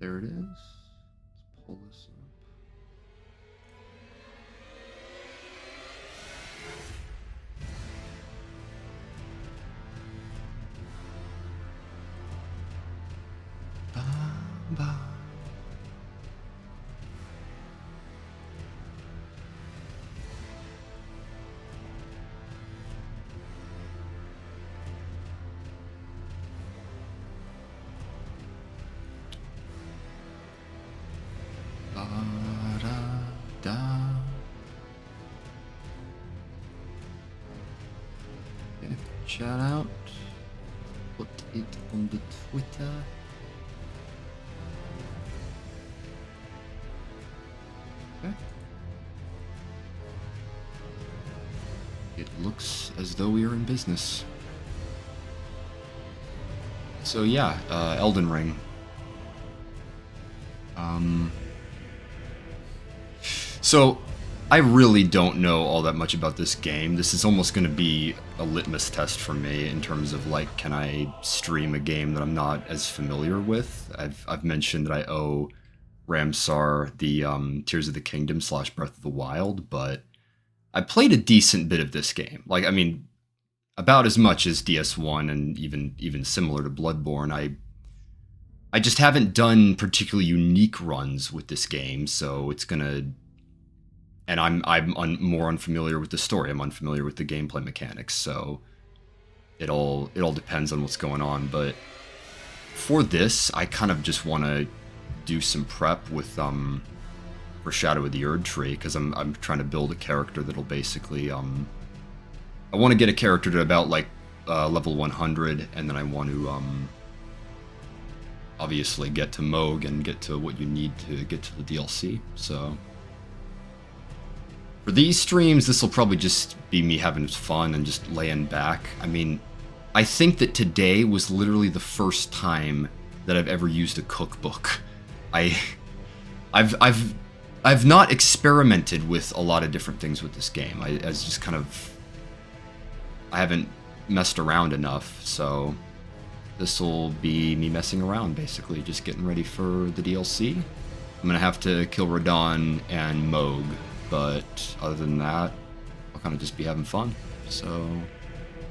There it is. Let's pull this up. Ba, ba. Da. Okay, shout out. Put it on the Twitter. Okay. It looks as though we are in business. So yeah, Elden Ring. So, I really don't know all that much about this game. This is almost going to be a litmus test for me in terms of, like, can I stream a game that I'm not as familiar with? I've mentioned that I owe Ramsar the Tears of the Kingdom / Breath of the Wild, but I played a decent bit of this game. Like, I mean, about as much as DS1 and even similar to Bloodborne. I just haven't done particularly unique runs with this game, so it's gonna. And I'm more unfamiliar with the story. I'm unfamiliar with the gameplay mechanics, so it all depends on what's going on. But for this, I kind of just want to do some prep with for Shadow of the Erd Tree, because I'm trying to build a character that'll basically I want to get a character to about like level 100, and then I want to obviously get to Moog and get to what you need to get to the DLC. So for these streams, this will probably just be me having fun and just laying back. I mean, I think that today was literally the first time that I've ever used a cookbook. I've not experimented with a lot of different things with this game. I haven't messed around enough, so this will be me messing around, basically, just getting ready for the DLC. I'm gonna have to kill Radon and Moog, but other than that, I'll kind of just be having fun. So,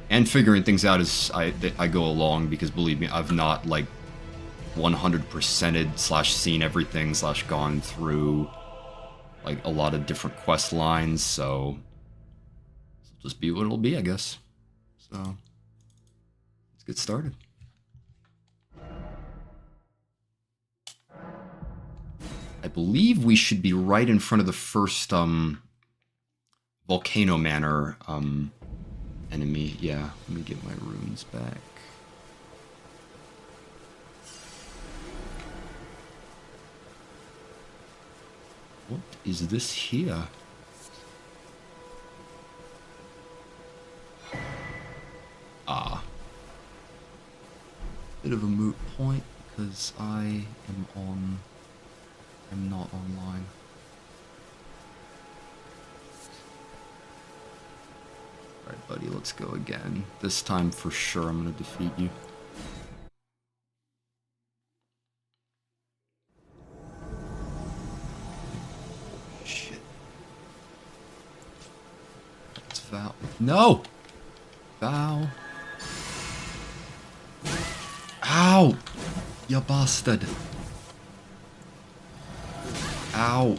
and figuring things out as I go along, because believe me, I've not like 100%ed / seen everything / gone through like a lot of different quest lines. So it'll just be what it'll be, I guess. So let's get started. I believe we should be right in front of the first Volcano Manor enemy. Yeah, let me get my runes back. What is this here? Ah. Bit of a moot point, because I'm not online. Alright, buddy, let's go again. This time for sure I'm gonna defeat you. Shit. That's Val. No! Val. Ow! You bastard. Ow.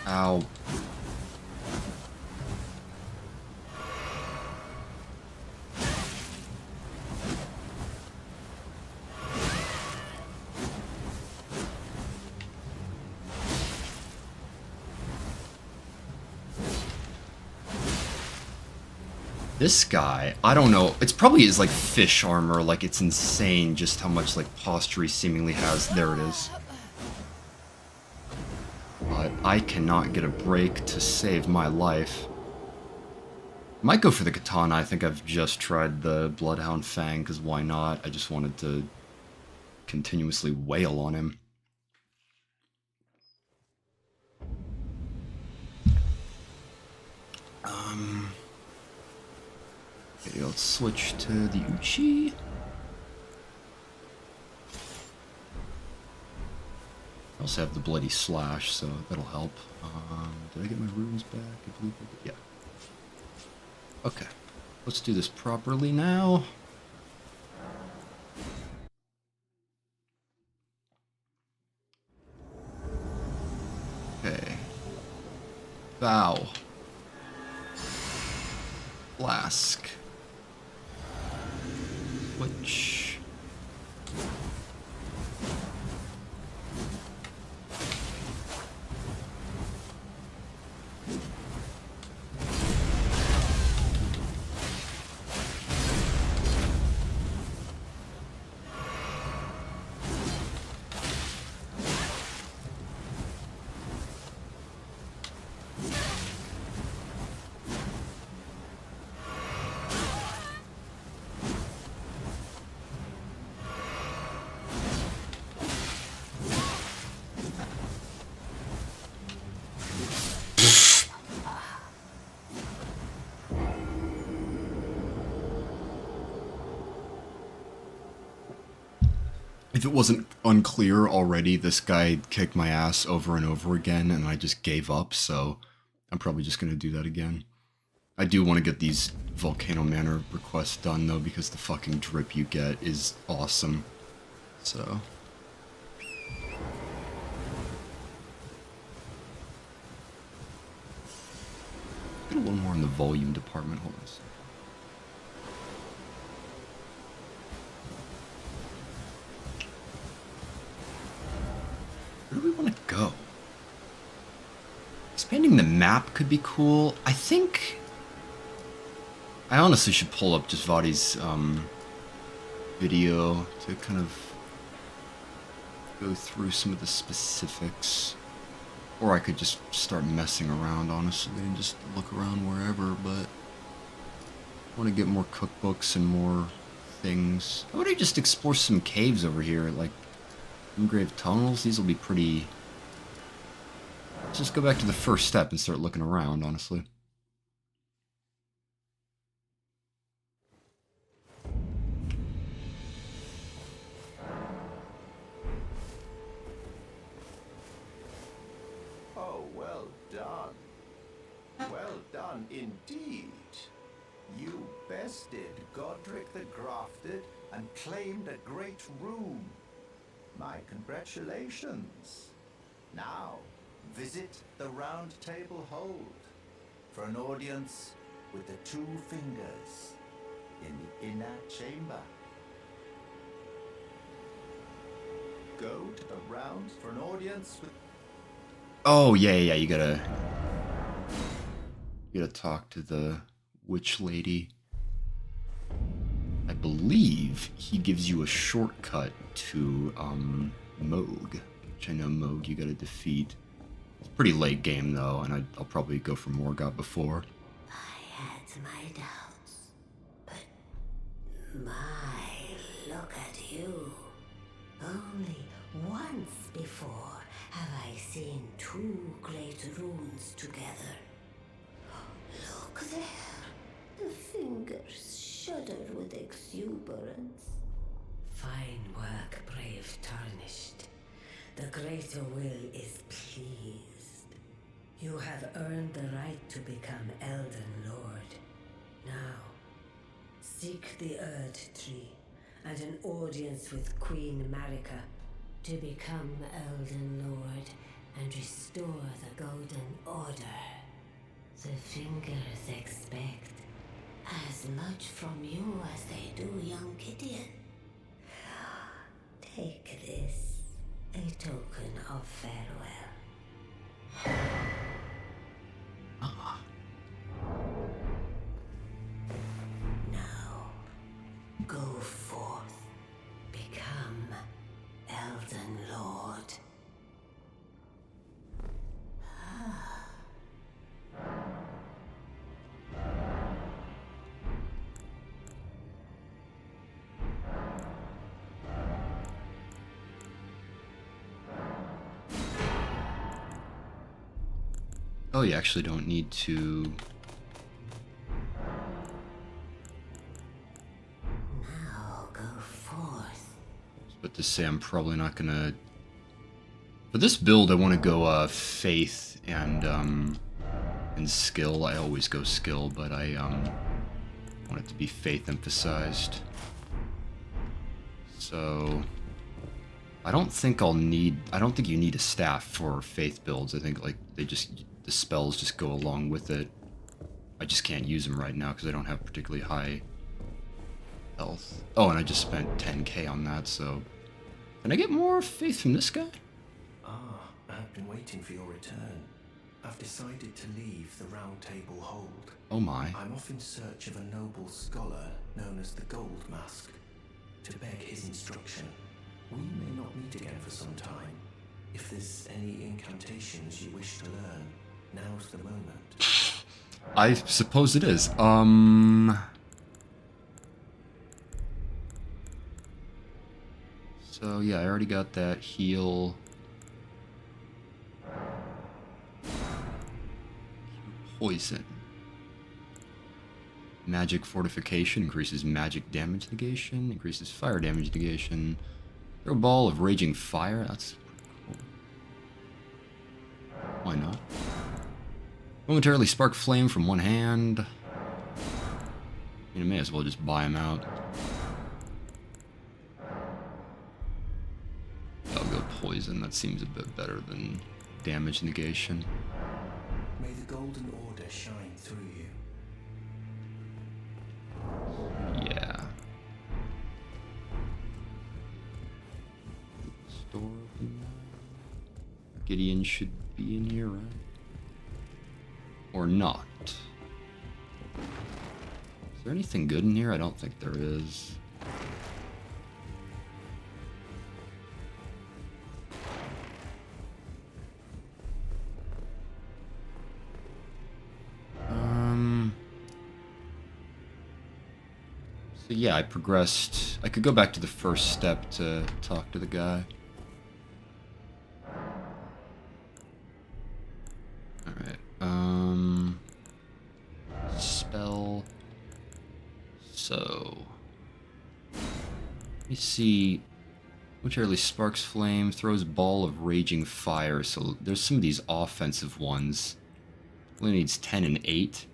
Ow. This guy, I don't know, it's probably his like fish armor, like it's insane just how much like posture he seemingly has. There it is. But I cannot get a break to save my life. Might go for the katana. I think I've just tried the Bloodhound Fang, because why not? I just wanted to continuously wail on him. Okay, let's switch to the Uchi. I also have the Bloody Slash, so that'll help. Did I get my runes back? I believe I did. Yeah. Okay. Let's do this properly now. Okay. Vow. Flask. Switch. If it wasn't unclear already, this guy kicked my ass over and over again, and I just gave up, so I'm probably just going to do that again. I do want to get these Volcano Manor requests done, though, because the fucking drip you get is awesome. So... get a little more in the volume department. Hold on a second. Where do we want to go? Expanding the map could be cool. I think... I honestly should pull up just Vadi's video to kind of go through some of the specifics. Or I could just start messing around, honestly, and just look around wherever, but... I want to get more cookbooks and more things. How about I just explore some caves over here, like... engraved tunnels? These will be pretty... Let's just go back to the first step and start looking around, honestly. Oh, well done. Well done indeed. You bested Godric the Grafted and claimed a great room. My congratulations. Now, visit the Round Table Hold for an audience with the two fingers in the inner chamber. Go to the round for an audience with... Oh, yeah, you gotta talk to the witch lady. I believe he gives you a shortcut to, Moog. Which I know Moog you gotta defeat. It's a pretty late game, though, and I'll probably go for Morgoth before. I had my doubts, but look at you. Only once before have I seen two great runes together. Look there. The fingers shudder with exuberance. Fine work, brave Tarnished. The greater will is pleased. You have earned the right to become Elden Lord. Now, seek the Erd Tree and an audience with Queen Marika to become Elden Lord and restore the Golden Order. The fingers expect as much from you as they do young Gideon. Take this, a token of farewell. Now, go forth, become Elden Lord. Oh, you actually don't need to... Now go forth. But to say I'm probably not gonna... For this build, I want to go faith and skill. I always go skill, but I want it to be faith emphasized. So I don't think you need a staff for faith builds. I think like the spells just go along with it. I just can't use them right now because I don't have particularly high health. Oh, and I just spent 10k on that, so can I get more faith from this guy? Ah, I've been waiting for your return. I've decided to leave the Round Table Hold. Oh my. I'm off in search of a noble scholar known as the Gold Mask, to beg his instruction. We may not meet again for some time. If there's any incantations you wish to learn, now's the moment. I suppose it is. So yeah, I already got that heal. Poison. Magic fortification increases magic damage negation, increases fire damage negation. Throw a ball of raging fire. That's pretty cool. Why not? Momentarily spark flame from one hand. You may as well just buy him out. I'll go poison. That seems a bit better than damage negation. May the Golden Order shine through you. Yeah. Store open. Gideon should be in here, right? Or not. Is there anything good in here? I don't think there is. So yeah, I progressed. I could go back to the first step to talk to the guy. Alright, spell. So, let me see. Momentarily sparks flame, throws ball of raging fire. So there's some of these offensive ones. Only needs 10 and 8.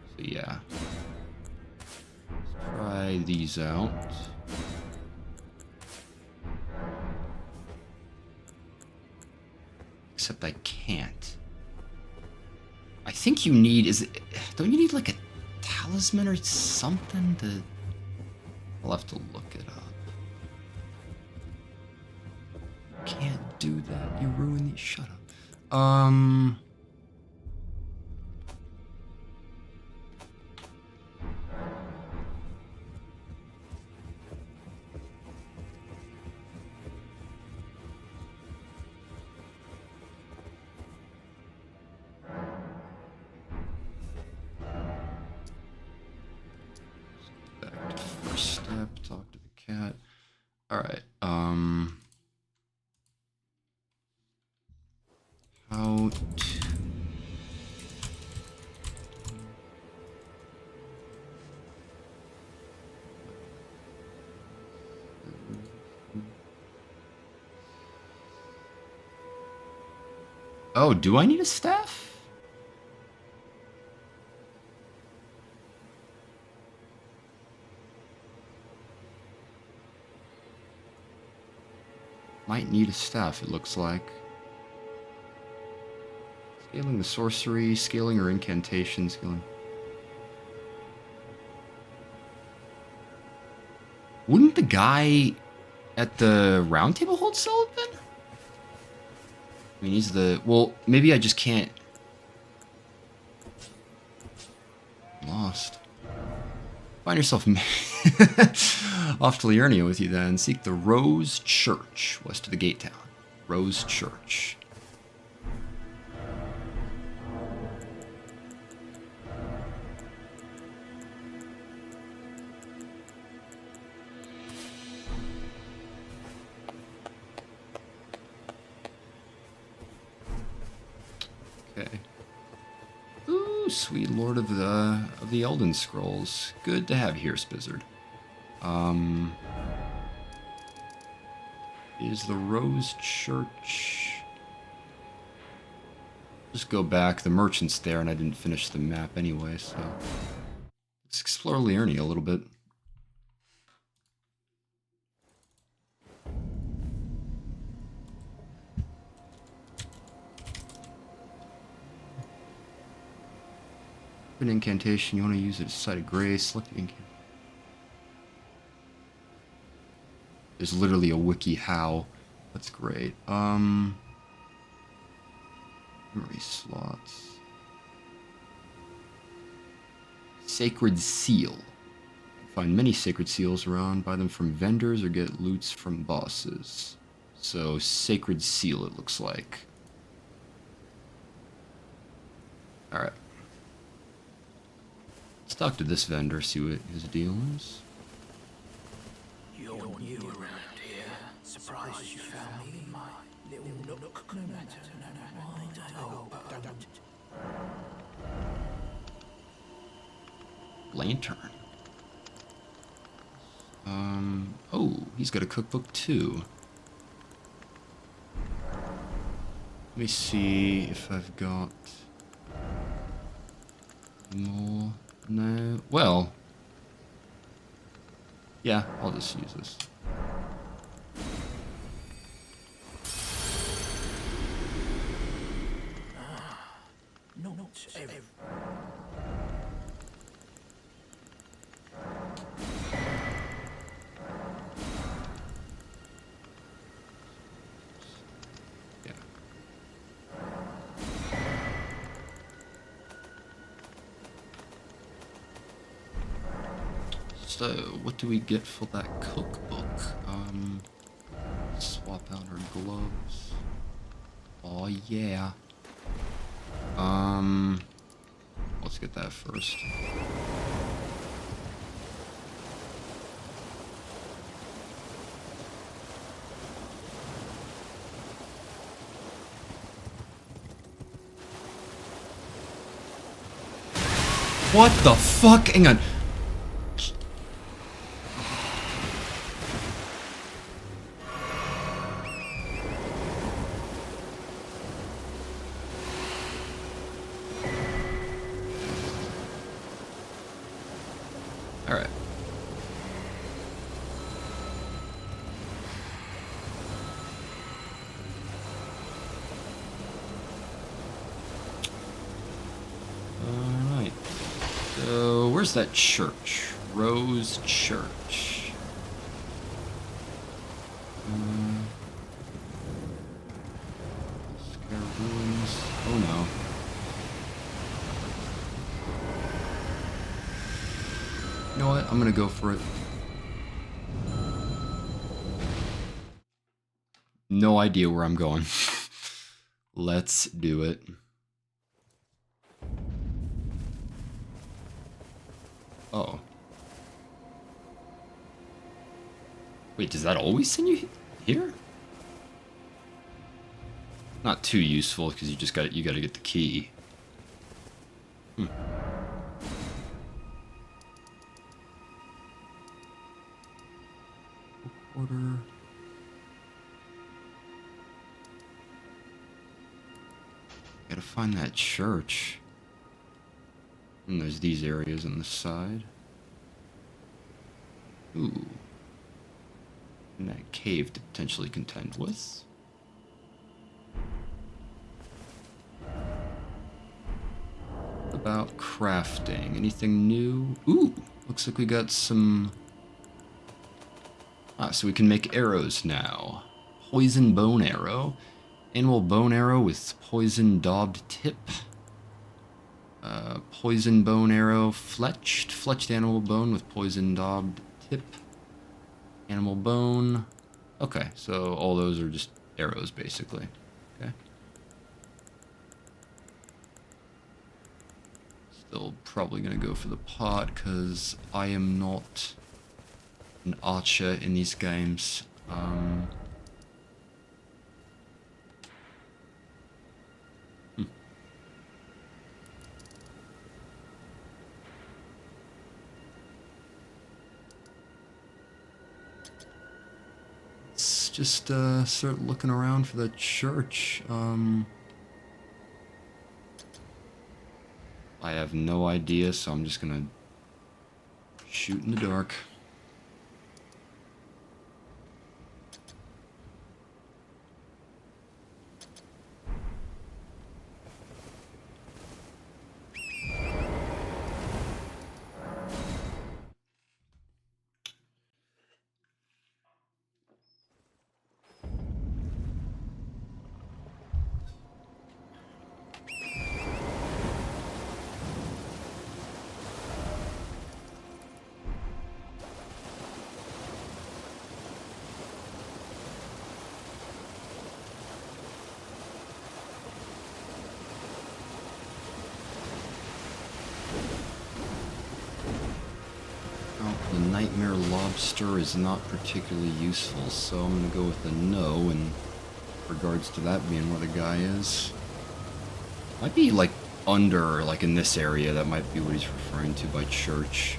So yeah. Let's try these out. Except I can't. I think you need, don't you need like a talisman or something to... I'll have to look it up. Can't do that. You ruin the... Shut up. Back to first step, talk to the cat. Alright, how to... Oh, do I need a staff? Might need a staff, it looks like. Scaling the sorcery, scaling or incantation, scaling. Wouldn't the guy at the round table hold cell have been? I mean, he's the... Well, maybe I just can't... Lost. Find yourself off to Liurnia with you then. Seek the Rose Church, west of the gate town. Rose Church. Okay. Ooh, sweet lord of the Elden Scrolls. Good to have here, Spizzard. Is the Rose Church... Just go back. The merchant's there, and I didn't finish the map anyway, so... Let's explore Liurnia a little bit. An incantation, you want to use it as a site of grace. Select the incantation. There's literally a wiki how. That's great. Memory slots. Sacred Seal. Find many sacred seals around, buy them from vendors, or get loots from bosses. So, Sacred Seal, it looks like. Alright. Let's talk to this vendor, see what his deal is. You're new around here. Surprised you found me in my little nook. No matter, don't. Lantern. Oh, he's got a cookbook too. Let me see if I've got more. No. Well. Yeah, I'll just use this. Not every. Yeah. So, what do we get for that cookbook? Swap out our gloves. Oh yeah. Let's get that first. What the fuck? Hang on. Alright. Alright. So, where's that church? Rose Church. Scare ruins. Oh no. You know what? I'm gonna go for it. No idea where I'm going. Let's do it. Oh. Wait, does that always send you here? Not too useful because you gotta get the key. Order. Gotta find that church. And there's these areas on the side. Ooh. And that cave to potentially contend with. What about crafting? Anything new? Ooh, looks like we got some... Ah, so we can make arrows now. Poison bone arrow. Animal bone arrow with poison daubed tip. Poison bone arrow fletched. Fletched animal bone with poison daubed tip. Animal bone. Okay, so all those are just arrows, basically. Okay. Still probably gonna go for the pot, because I am not an archer in these games. let's just start looking around for the church. I have no idea, so I'm just gonna shoot in the dark. The nightmare lobster is not particularly useful, so I'm gonna go with a no in regards to that being where the guy is. Might be like under, like in this area, that might be what he's referring to by church.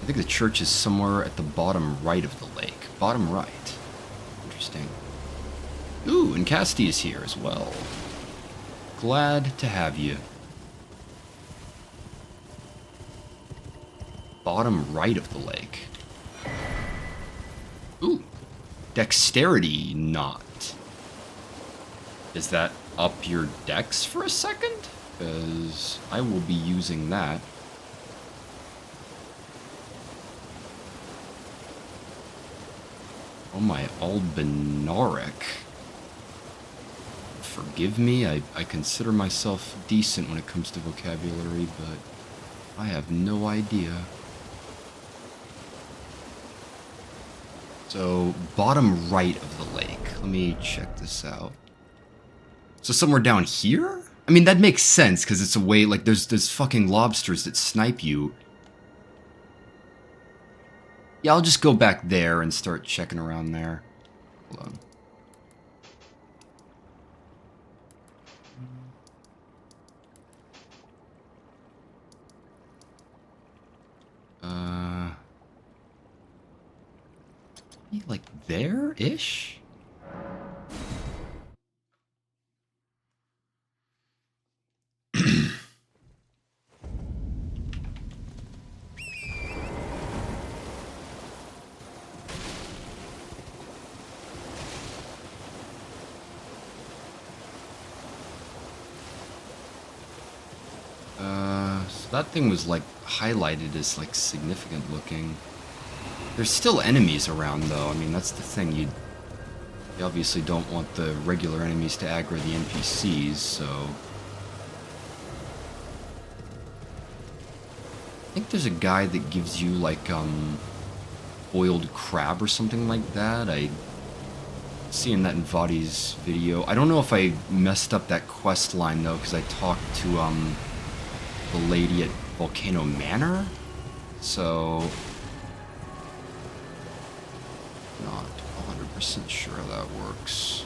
I think the church is somewhere at the bottom right of the lake. Bottom right. Interesting. Ooh, and Casti is here as well. Glad to have you. Bottom right of the lake. Ooh. Dexterity knot. Is that up your dex for a second? Because I will be using that. Oh my Albinaric. Forgive me, I consider myself decent when it comes to vocabulary, but I have no idea. So, bottom right of the lake. Let me check this out. So somewhere down here? I mean, that makes sense, because it's a way, like, there's fucking lobsters that snipe you. Yeah, I'll just go back there and start checking around there. Hold on. Like there-ish? So that thing was like highlighted as like significant looking. There's still enemies around though. I mean, that's the thing. You obviously don't want the regular enemies to aggro the NPCs, so I think there's a guy that gives you like boiled crab or something like that. I seeing that in Vadi's video. I don't know if I messed up that quest line though, because I talked to the lady at Volcano Manor, so not 100% sure how that works.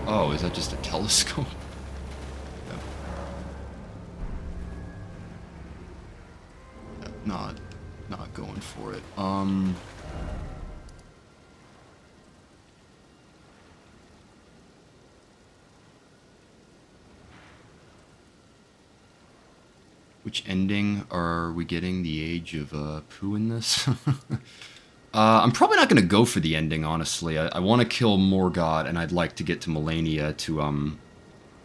Oh, is that just a telescope? Yeah. Not going for it. Which ending are we getting? The age of poo in this? I'm probably not going to go for the ending, honestly. I want to kill Morgott, and I'd like to get to Melania to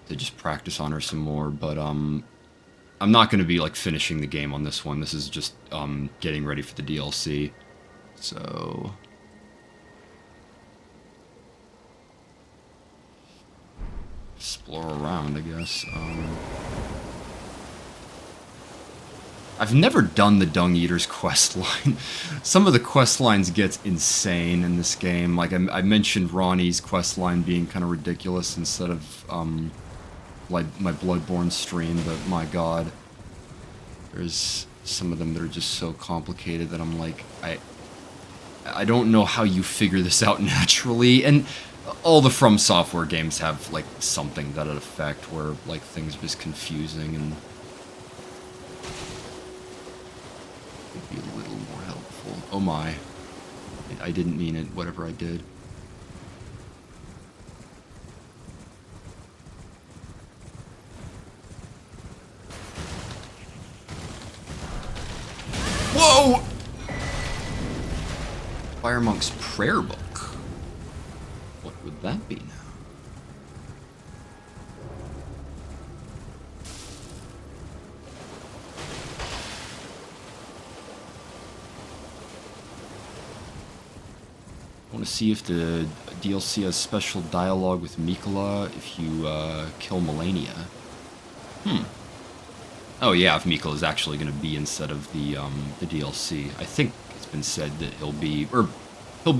just practice on her some more, but I'm not going to be like finishing the game on this one. This is just getting ready for the DLC. So explore around, I guess. I've never done the Dung Eater's quest line. Some of the quest lines get insane in this game. Like I mentioned Ronnie's quest line being kind of ridiculous instead of like my Bloodborne stream, but my god, there's some of them that are just so complicated that I'm like, I don't know how you figure this out naturally. And all the From Software games have like something that effect where like things are just confusing and Oh my. I didn't mean it, whatever I did. Whoa! Fire Monk's prayer book. What would that be now? I want to see if the DLC has special dialogue with Mikola if you kill Melania. Oh yeah, if Mikola is actually going to be instead of the DLC. I think it's been said that he'll be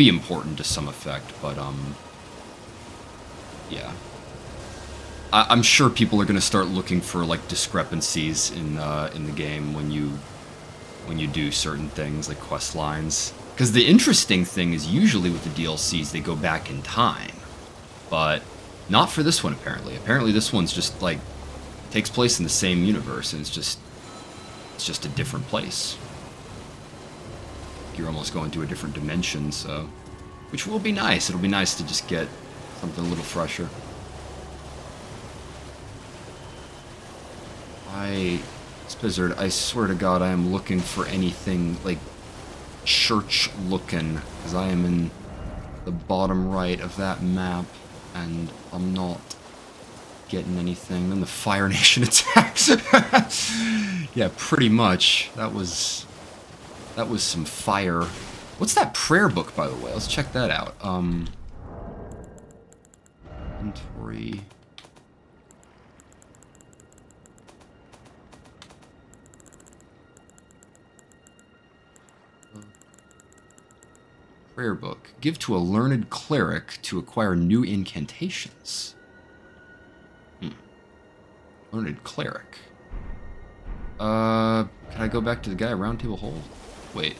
important to some effect, but yeah. I'm sure people are going to start looking for like discrepancies in the game when you do certain things like quest lines. Because the interesting thing is usually with the DLCs they go back in time, but not for this one apparently. Apparently this one's just like takes place in the same universe and it's just a different place. You're almost going to a different dimension, so which will be nice. It'll be nice to just get something a little fresher. Spizzard, I swear to God, I am looking for anything like church looking, because I am in the bottom right of that map and I'm not getting anything. Then the Fire Nation attacks. Yeah, pretty much. That was some fire. What's that prayer book, by the way? Let's check that out. Inventory. Prayer book. Give to a learned cleric to acquire new incantations. Learned cleric. Can I go back to the guy at Round Table Hole? Wait.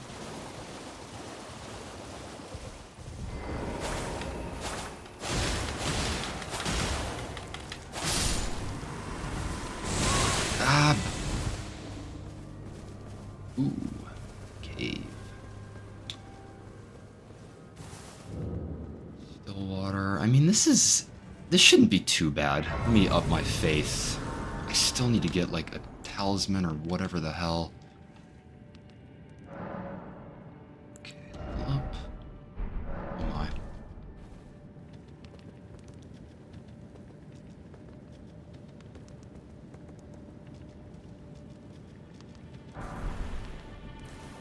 Ooh. Cave. Stillwater. I mean, this shouldn't be too bad. Let me up my faith. I still need to get, like, a talisman or whatever the hell. Okay, up. Oh my.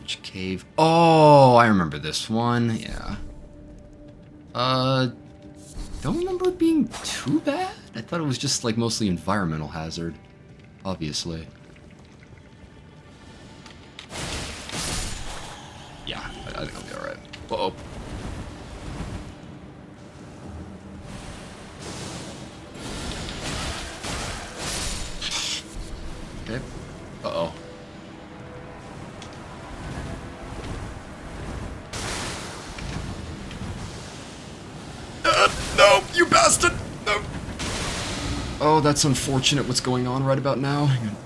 Which cave? Oh, I remember this one. Yeah. Don't remember it being too bad. I thought it was just like mostly environmental hazard, obviously. Yeah, I think I'll be alright. Uh-oh. Okay. Uh-oh. No, you bastard! No. Oh, that's unfortunate what's going on right about now. Hang on.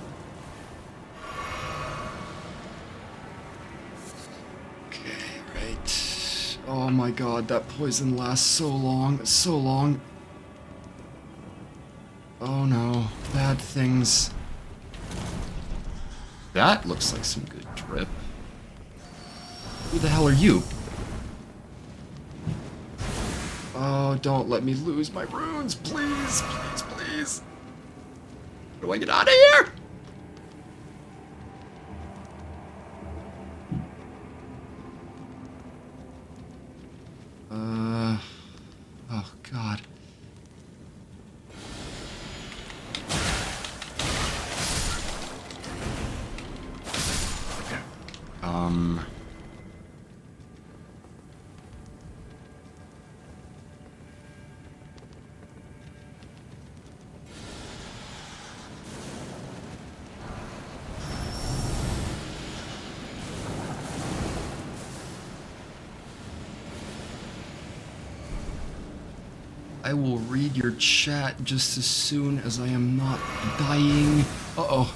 Okay, right. Oh my god, that poison lasts so long, so long. Oh no, bad things. That looks like some good drip. Who the hell are you? Oh, don't let me lose my runes, please, please, please. How do I get out of here? Oh God. Okay. I will read your chat just as soon as I am not dying. Uh-oh.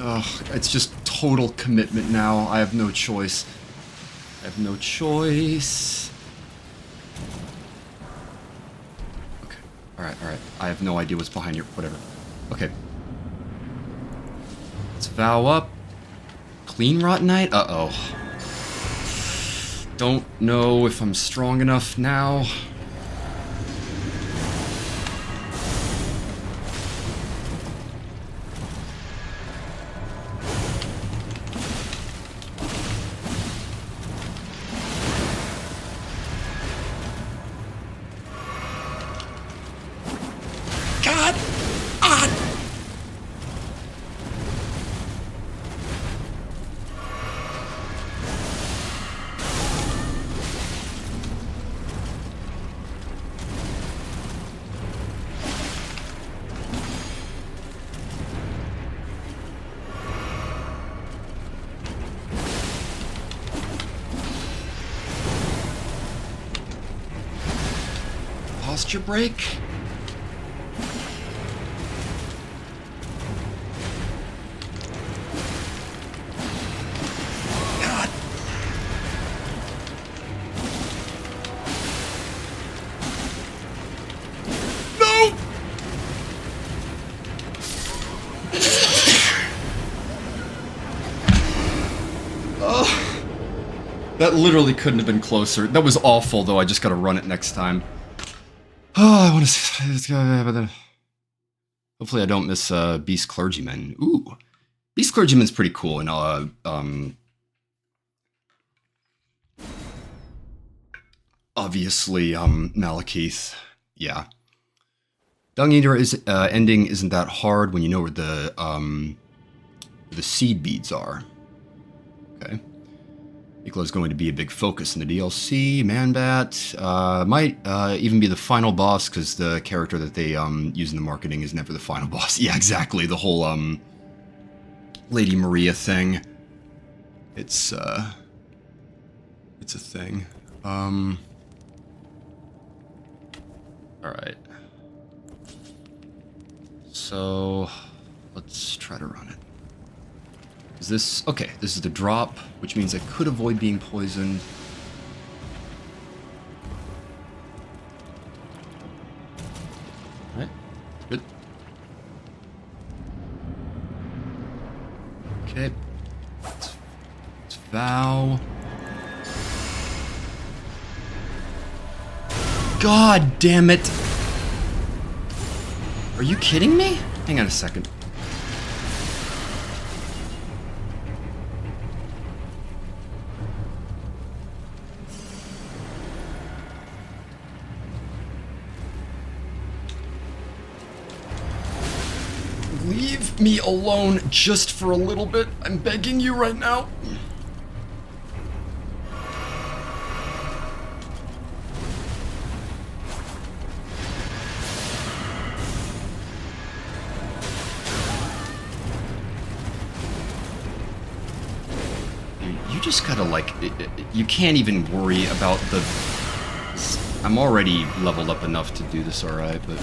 Ugh, it's just total commitment now. I have no choice. I have no choice. Okay. Alright, alright. I have no idea what's behind here. Whatever. Okay. Let's vow up. Clean Rot Knight? Uh-oh. Don't know if I'm strong enough now. God! Ah! Posture break? God. No! Oh. That literally couldn't have been closer. That was awful, though. I just gotta run it next time. Oh, I want to. Hopefully, I don't miss Beast Clergyman. Ooh, Beast Clergyman's pretty cool, and obviously, Malekith. Yeah, Dung Eater is ending isn't that hard when you know where the seed beads are. Okay. Nicola going to be a big focus in the DLC. Manbat might even be the final boss because the character that they use in the marketing is never the final boss. Yeah, exactly. The whole Lady Maria thing. It's a thing. All right. So let's try to run it. Is this... Okay, this is the drop, which means I could avoid being poisoned. Alright, good. Okay. Let's vow. God damn it! Are you kidding me? Hang on a second. Leave me alone just for a little bit. I'm begging you right now. You just gotta, like, you can't even worry about the... I'm already leveled up enough to do this alright, but...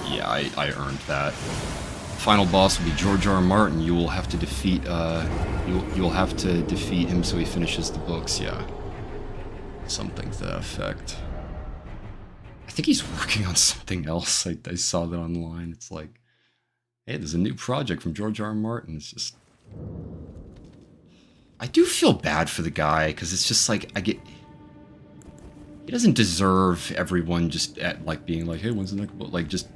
Yeah, I earned that. Final boss will be George R. R. Martin. You will have to defeat, you'll have to defeat him so he finishes the books, yeah. Something to that effect. I think he's working on something else. I saw that online. It's like, hey, there's a new project from George R. R. Martin. It's just... I do feel bad for the guy, because it's just like, he doesn't deserve everyone just like being like, hey, when's the next book? Like, just,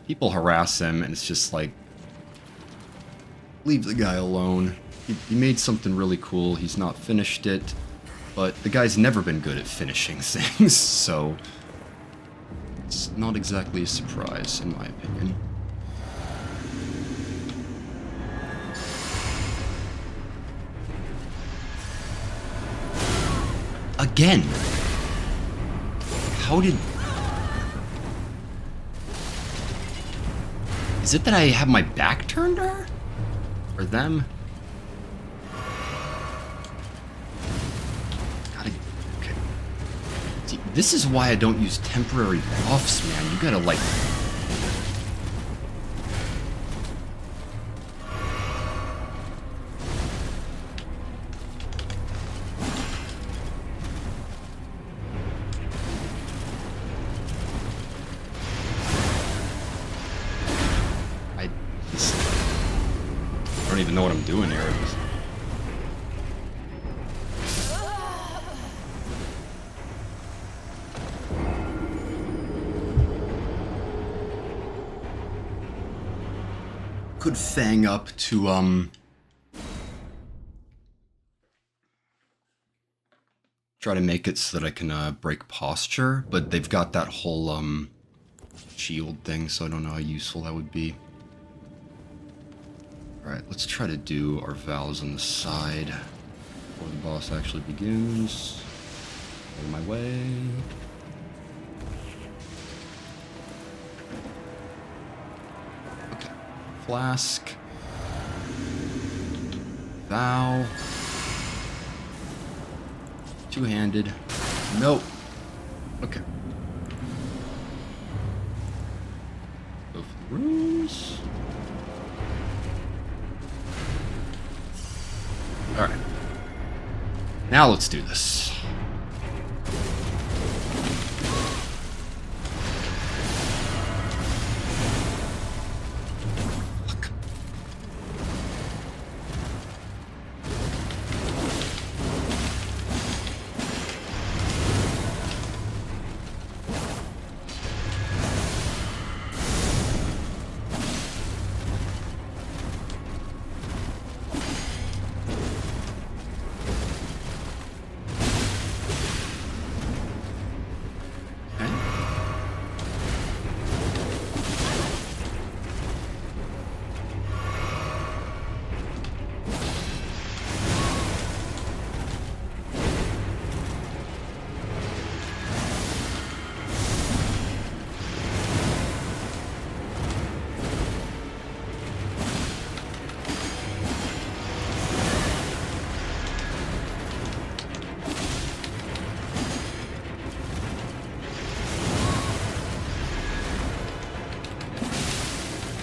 people harass him, and it's just like, leave the guy alone. He made something really cool. He's not finished it, but the guy's never been good at finishing things, so it's not exactly a surprise, in my opinion. Again! How did... Is it that I have my back turned to her? Or them? This is why I don't use temporary buffs, man. You gotta, like... I don't even know what I'm doing here. Could Fang up to, try to make it so that I can, break posture, but they've got that whole, shield thing, so I don't know how useful that would be. Alright, let's try to do our vows on the side before the boss actually begins. Out of my way. Okay. Flask. Vow. Two-handed. Nope. Okay. Go for the runes. Alright. Now let's do this. Fuck.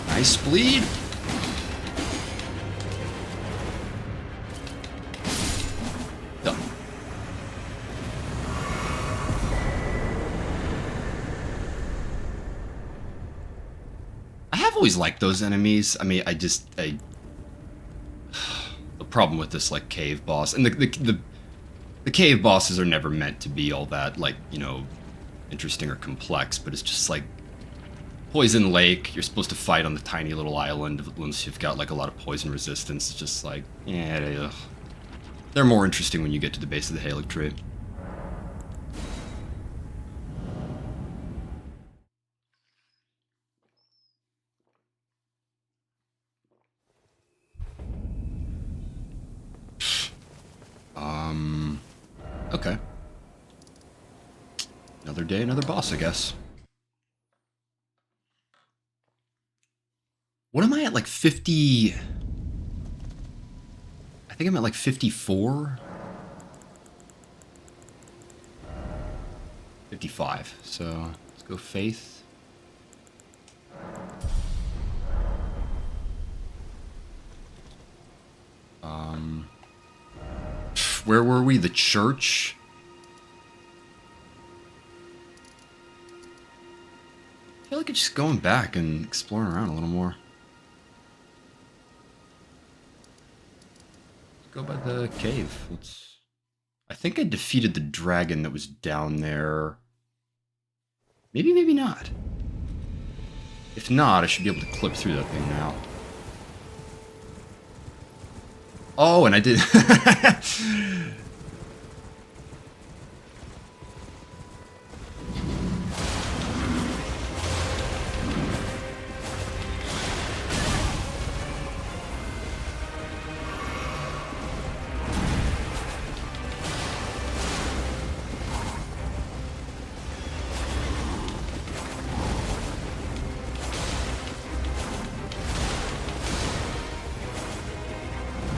Nice bleed. Done. I have always liked those enemies. I mean, the problem with this, like, cave boss, and the cave bosses are never meant to be all that, like, you know, interesting or complex, but it's just like Poison Lake, you're supposed to fight on the tiny little island once you've got like a lot of poison resistance. It's just like, yeah, they're more interesting when you get to the base of the Halic tree. Okay. Another day, another boss, I guess. What am I at, like 50? I think I'm at like 54? 55. So let's go Faith. Where were we? The church? I feel like it's just going back and exploring around a little more. Go by the cave. I think I defeated the dragon that was down there. Maybe, maybe not. If not, I should be able to clip through that thing now. Oh, and I did...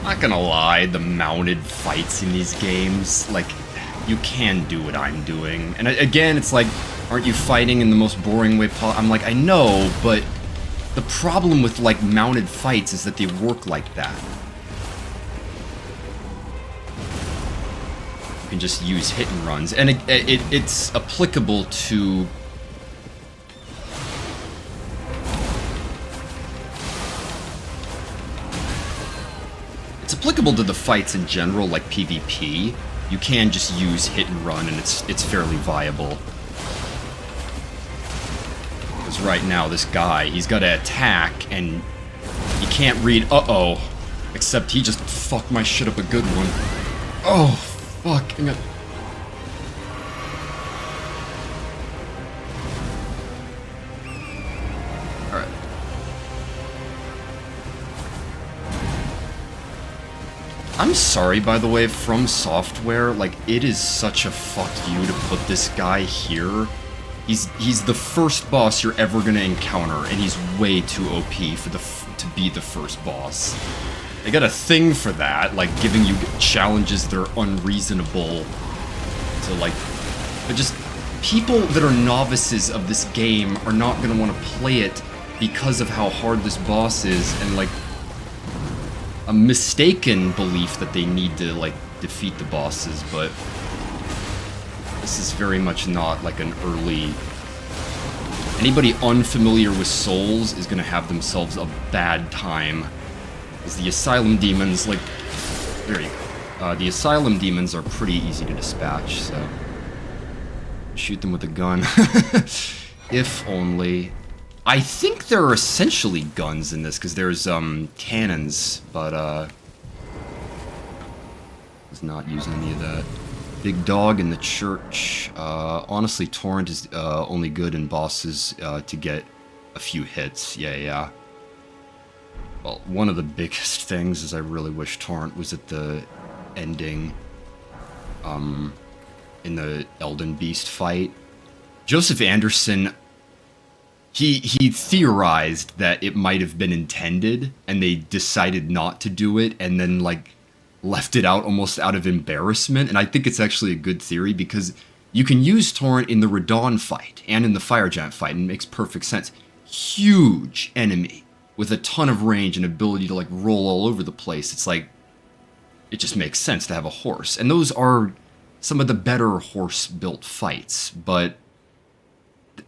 Not gonna lie, the mounted fights in these games, like, you can do what I'm doing. And again, it's like, aren't you fighting in the most boring way possible? I'm like, I know, but the problem with, like, mounted fights is that they work like that. You can just use hit and runs. And it's applicable to... It's applicable to the fights in general, like PvP. You can just use hit and run, and it's fairly viable. Because right now, this guy, he's got to attack, and he can't read, uh-oh. Except he just fucked my shit up a good one. Oh, fuck. Alright. I'm sorry, by the way, From Software, like, it is such a fuck you to put this guy here. He's the first boss you're ever gonna encounter, and he's way too OP for to be the first boss. They got a thing for that, like giving you challenges that are unreasonable to, like, but just people that are novices of this game are not gonna want to play it because of how hard this boss is, and, like, a mistaken belief that they need to, like, defeat the bosses, but this is very much not like an early... Anybody unfamiliar with Souls is gonna have themselves a bad time. Because the Asylum Demons, like... There you go. The Asylum Demons are pretty easy to dispatch, so... Shoot them with a gun. If only... I think there are essentially guns in this, because there's, cannons, but, I was not using any of that. Big dog in the church. Honestly, Torrent is, only good in bosses, to get a few hits. Yeah. Well, one of the biggest things is I really wish Torrent was at the ending, in the Elden Beast fight. Joseph Anderson... He theorized that it might have been intended, and they decided not to do it, and then, like, left it out almost out of embarrassment. And I think it's actually a good theory, because you can use Torrent in the Radon fight, and in the Fire Giant fight, and it makes perfect sense. Huge enemy, with a ton of range and ability to, like, roll all over the place. It's like, it just makes sense to have a horse. And those are some of the better horse-built fights, but...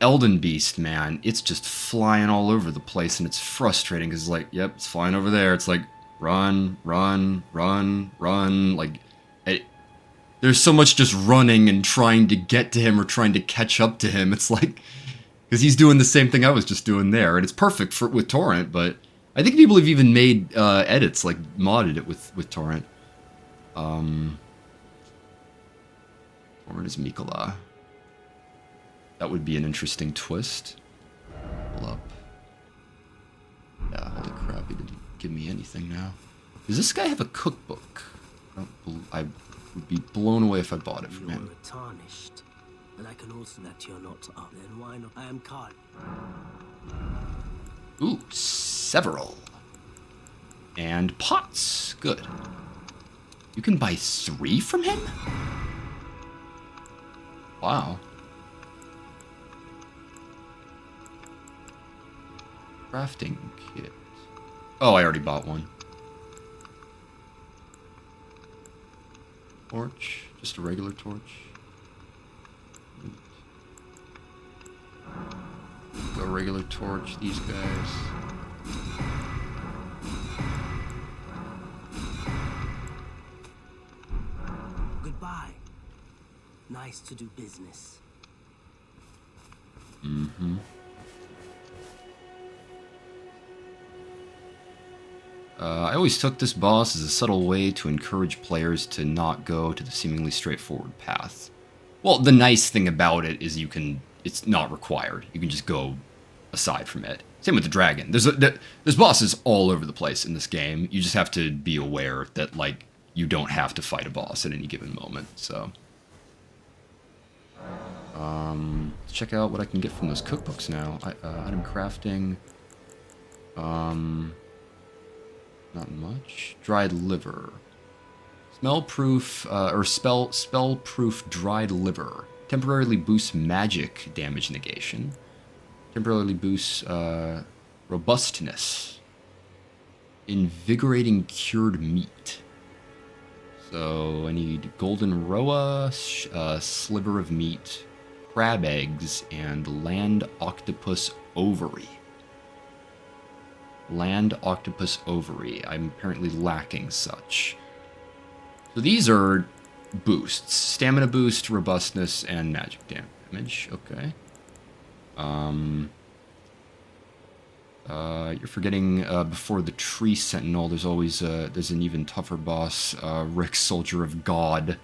Elden Beast, man, it's just flying all over the place, and it's frustrating, because, like, yep, it's flying over there, it's like, run, like, there's so much just running and trying to get to him or trying to catch up to him, it's like, because he's doing the same thing I was just doing there, and it's perfect with Torrent, but I think people have even made edits, like, modded it with Torrent. Torrent is Mikola. That would be an interesting twist. Pull up. Yeah, holy crap, he didn't give me anything now. Does this guy have a cookbook? I would be blown away if I bought it from him. You're tarnished, and I can also that you're not up. Then why not? I am Khan. Ooh, several. And pots. Good. You can buy 3 from him? Wow. Crafting kit. Oh, I already bought one. Torch. Just a regular torch. A regular torch, these guys. Goodbye. Nice to do business. Mm-hmm. I always took this boss as a subtle way to encourage players to not go to the seemingly straightforward path. Well, the nice thing about it is it's not required. You can just go aside from it. Same with the dragon. There's bosses all over the place in this game. You just have to be aware that, like, you don't have to fight a boss at any given moment, so. Let's check out what I can get from those cookbooks now. Item crafting. Not much. Dried liver. Spell-proof dried liver. Temporarily boosts magic damage negation. Temporarily boosts robustness. Invigorating cured meat. So I need golden roa, sliver of meat, crab eggs, and land octopus ovary. Land octopus ovary. I'm apparently lacking such. So these are boosts. Stamina boost, robustness, and magic damage. Okay. You're forgetting before the tree sentinel, there's always there's an even tougher boss, Rick, Soldier of God.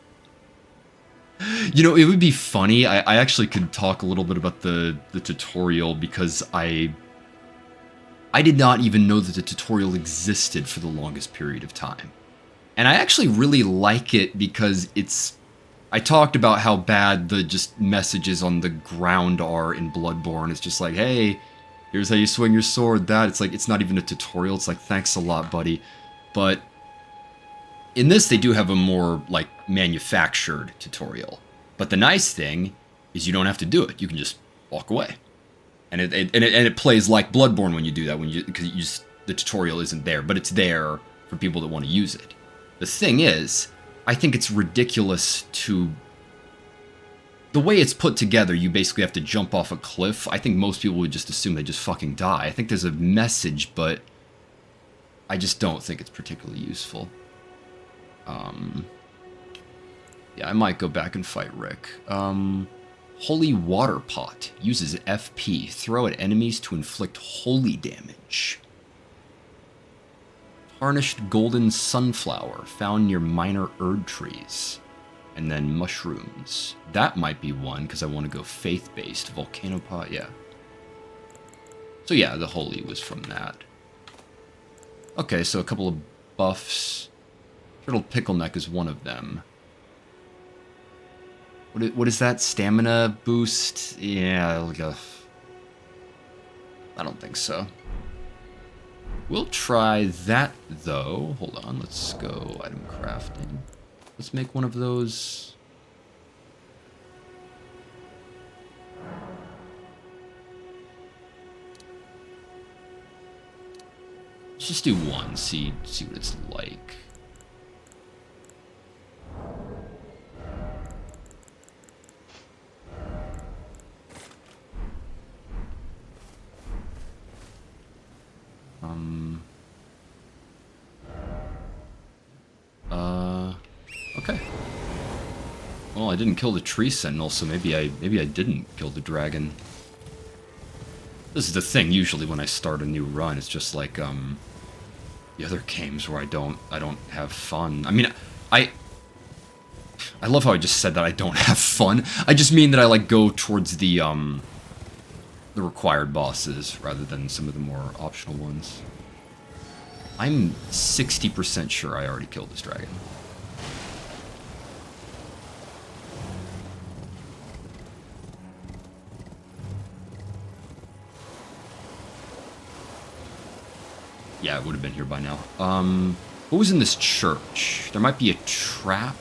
You know, it would be funny. I actually could talk a little bit about the tutorial because I did not even know that the tutorial existed for the longest period of time. And I actually really like it because I talked about how bad the just messages on the ground are in Bloodborne. It's just like, hey, here's how you swing your sword, that. It's like, it's not even a tutorial. It's like, thanks a lot, buddy. But in this, they do have a more, like, manufactured tutorial. But the nice thing is you don't have to do it. You can just walk away. And it plays like Bloodborne when you do that, because the tutorial isn't there, but it's there for people that want to use it. The thing is, I think it's ridiculous to... The way it's put together, you basically have to jump off a cliff. I think most people would just assume they just fucking die. I think there's a message, but I just don't think it's particularly useful. Yeah, I might go back and fight Rick. Holy Water Pot. Uses FP. Throw at enemies to inflict holy damage. Tarnished Golden Sunflower. Found near minor Erd trees. And then mushrooms. That might be one, because I want to go faith-based. Volcano Pot, yeah. So yeah, the holy was from that. Okay, so a couple of buffs. Turtle Pickle Neck is one of them. What is that? Stamina boost? Yeah, like I don't think so. We'll try that, though. Hold on, let's go item crafting. Let's make one of those. Let's just do one, see what it's like. Okay. Well, I didn't kill the tree sentinel, so maybe I didn't kill the dragon. This is the thing, usually when I start a new run, it's just like, the other games where I don't have fun. I mean, I love how I just said that I don't have fun. I just mean that I, like, go towards the required bosses, rather than some of the more optional ones. I'm 60% sure I already killed this dragon. Yeah, it would have been here by now. What was in this church? There might be a trap.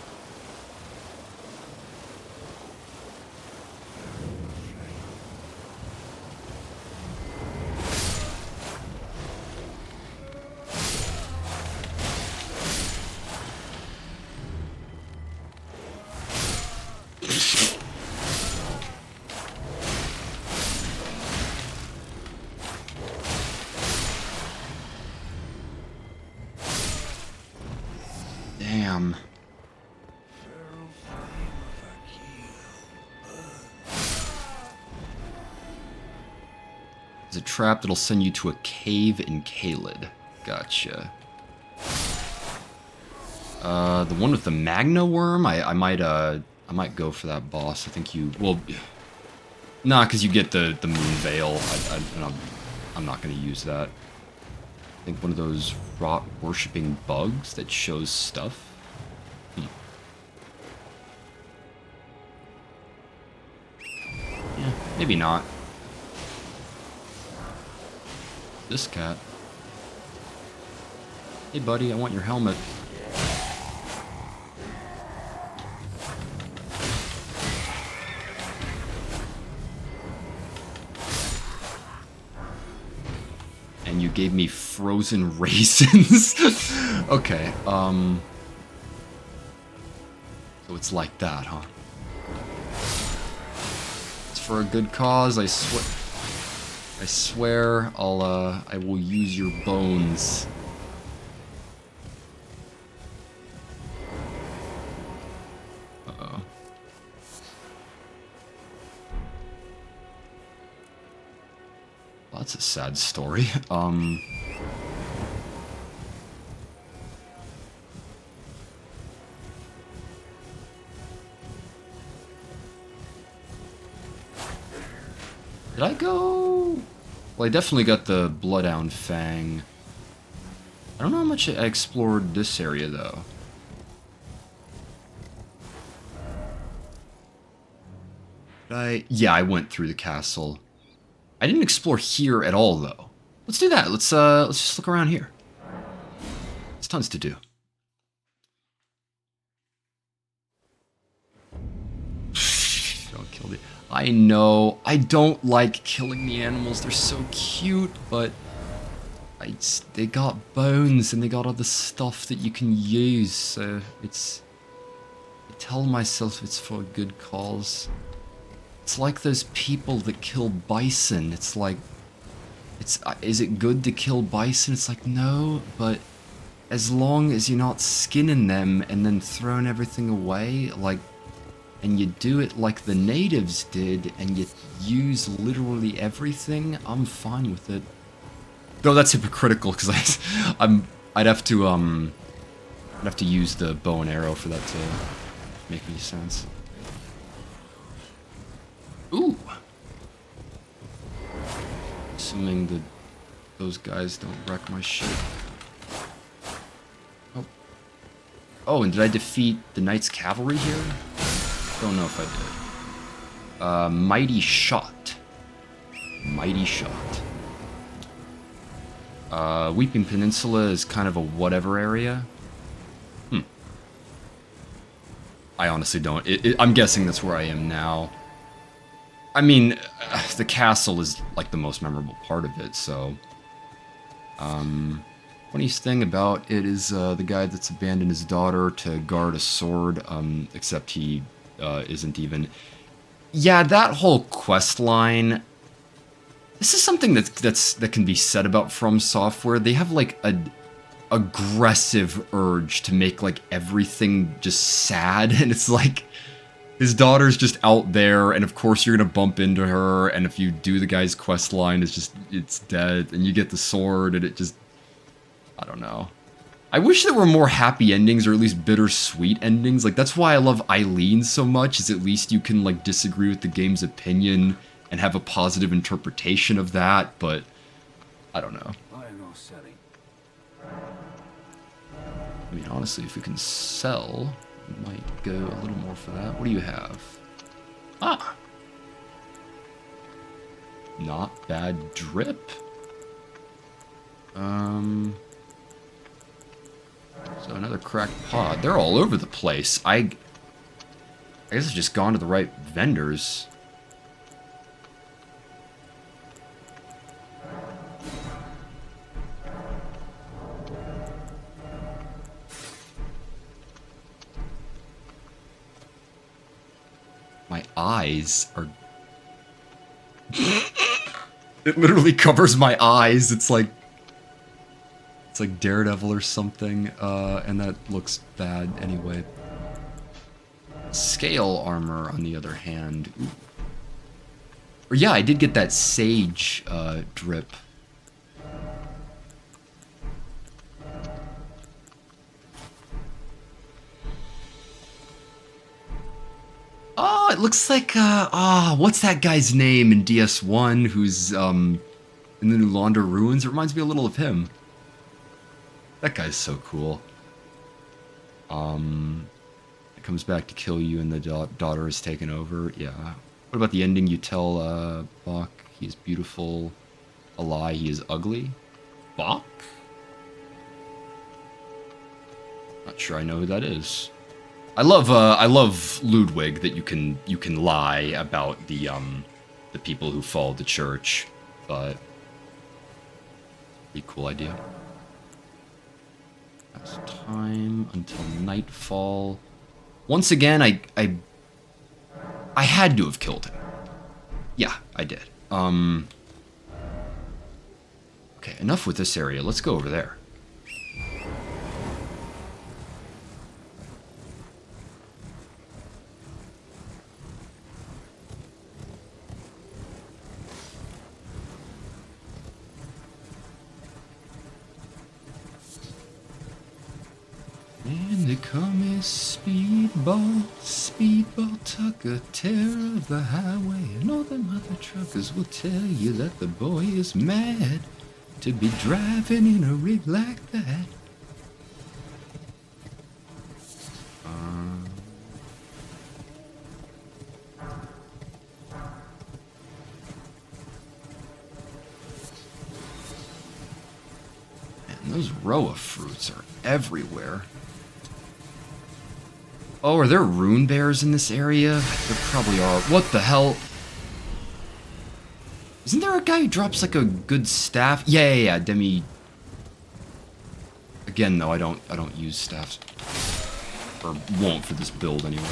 Damn. There's a trap that'll send you to a cave in Caelid. Gotcha. The one with the Magna Worm? I might go for that boss. I think you... Well... Nah, because you get the Moon Veil. I'm not going to use that. I think one of those rot worshipping bugs that shows stuff. Yeah, maybe not. This cat. Hey buddy, I want your helmet. it gave me frozen raisins. Okay, so it's like that, huh? It's for a good cause, I swear I will use your bones. Uh-oh. Well, that's a sad story. Did I go? Well, I definitely got the Bloodhound Fang. I don't know how much I explored this area, though. Yeah, I went through the castle. I didn't explore here at all, though. Let's do that. Let's just look around here. There's tons to do. Don't kill the... I know. I don't like killing the animals. They're so cute, but... they got bones and they got other stuff that you can use, so it's... I tell myself it's for a good cause. It's like those people that kill bison. It's like... is it good to kill bison? It's like, no, but... as long as you're not skinning them and then throwing everything away, like... and you do it like the natives did, and you use literally everything, I'm fine with it. Though that's hypocritical, because I'd have to use the bow and arrow for that to make any sense. Ooh! Assuming that those guys don't wreck my shit. Oh. Oh, and did I defeat the Knights Cavalry here? Don't know if I did. Mighty Shot. Mighty Shot. Weeping Peninsula is kind of a whatever area. I honestly don't. I'm guessing that's where I am now. I mean, the castle is like the most memorable part of it, so... funniest thing about it is the guy that's abandoned his daughter to guard a sword, except he isn't even... Yeah, that whole quest line... This is something that can be said about From Software. They have like a aggressive urge to make like everything just sad, and it's like his daughter's just out there, and of course you're gonna bump into her, and if you do the guy's quest line, it's dead, and you get the sword, and it just... I don't know. I wish there were more happy endings, or at least bittersweet endings. Like, that's why I love Eileen so much, is at least you can like disagree with the game's opinion and have a positive interpretation of that, but I don't know. I mean, honestly, if we can sell, we might go a little more for that. What do you have? Ah! Not bad drip. So another cracked pod. They're all over the place. I guess I've just gone to the right vendors. My eyes are... It literally covers my eyes. It's like Daredevil or something, and that looks bad anyway. Scale armor, on the other hand. Ooh. Or yeah, I did get that sage drip. Oh, it looks like, what's that guy's name in DS1 who's, in the New Launder Ruins? It reminds me a little of him. That guy's so cool. It comes back to kill you and the daughter is taken over. Yeah. What about the ending? You tell, Bach he is beautiful. A lie, he is ugly. Bach? Not sure I know who that is. I love Ludwig, that you can lie about the people who followed the church, but Pretty cool idea. That's time until nightfall. Once again, I had to have killed him. Yeah, I did. Okay, enough with this area. Let's go over there. And they call me Speedball, Speedball Tucker, terror of the highway. And all them other truckers will tell you that the boy is mad to be driving in a rig like that. Man, those Roa fruits are everywhere. Oh, are there rune bears in this area? There probably are. What the hell? Isn't there a guy who drops like a good staff? Yeah, Demi. Again, though, I don't use staffs. Or won't for this build anyway.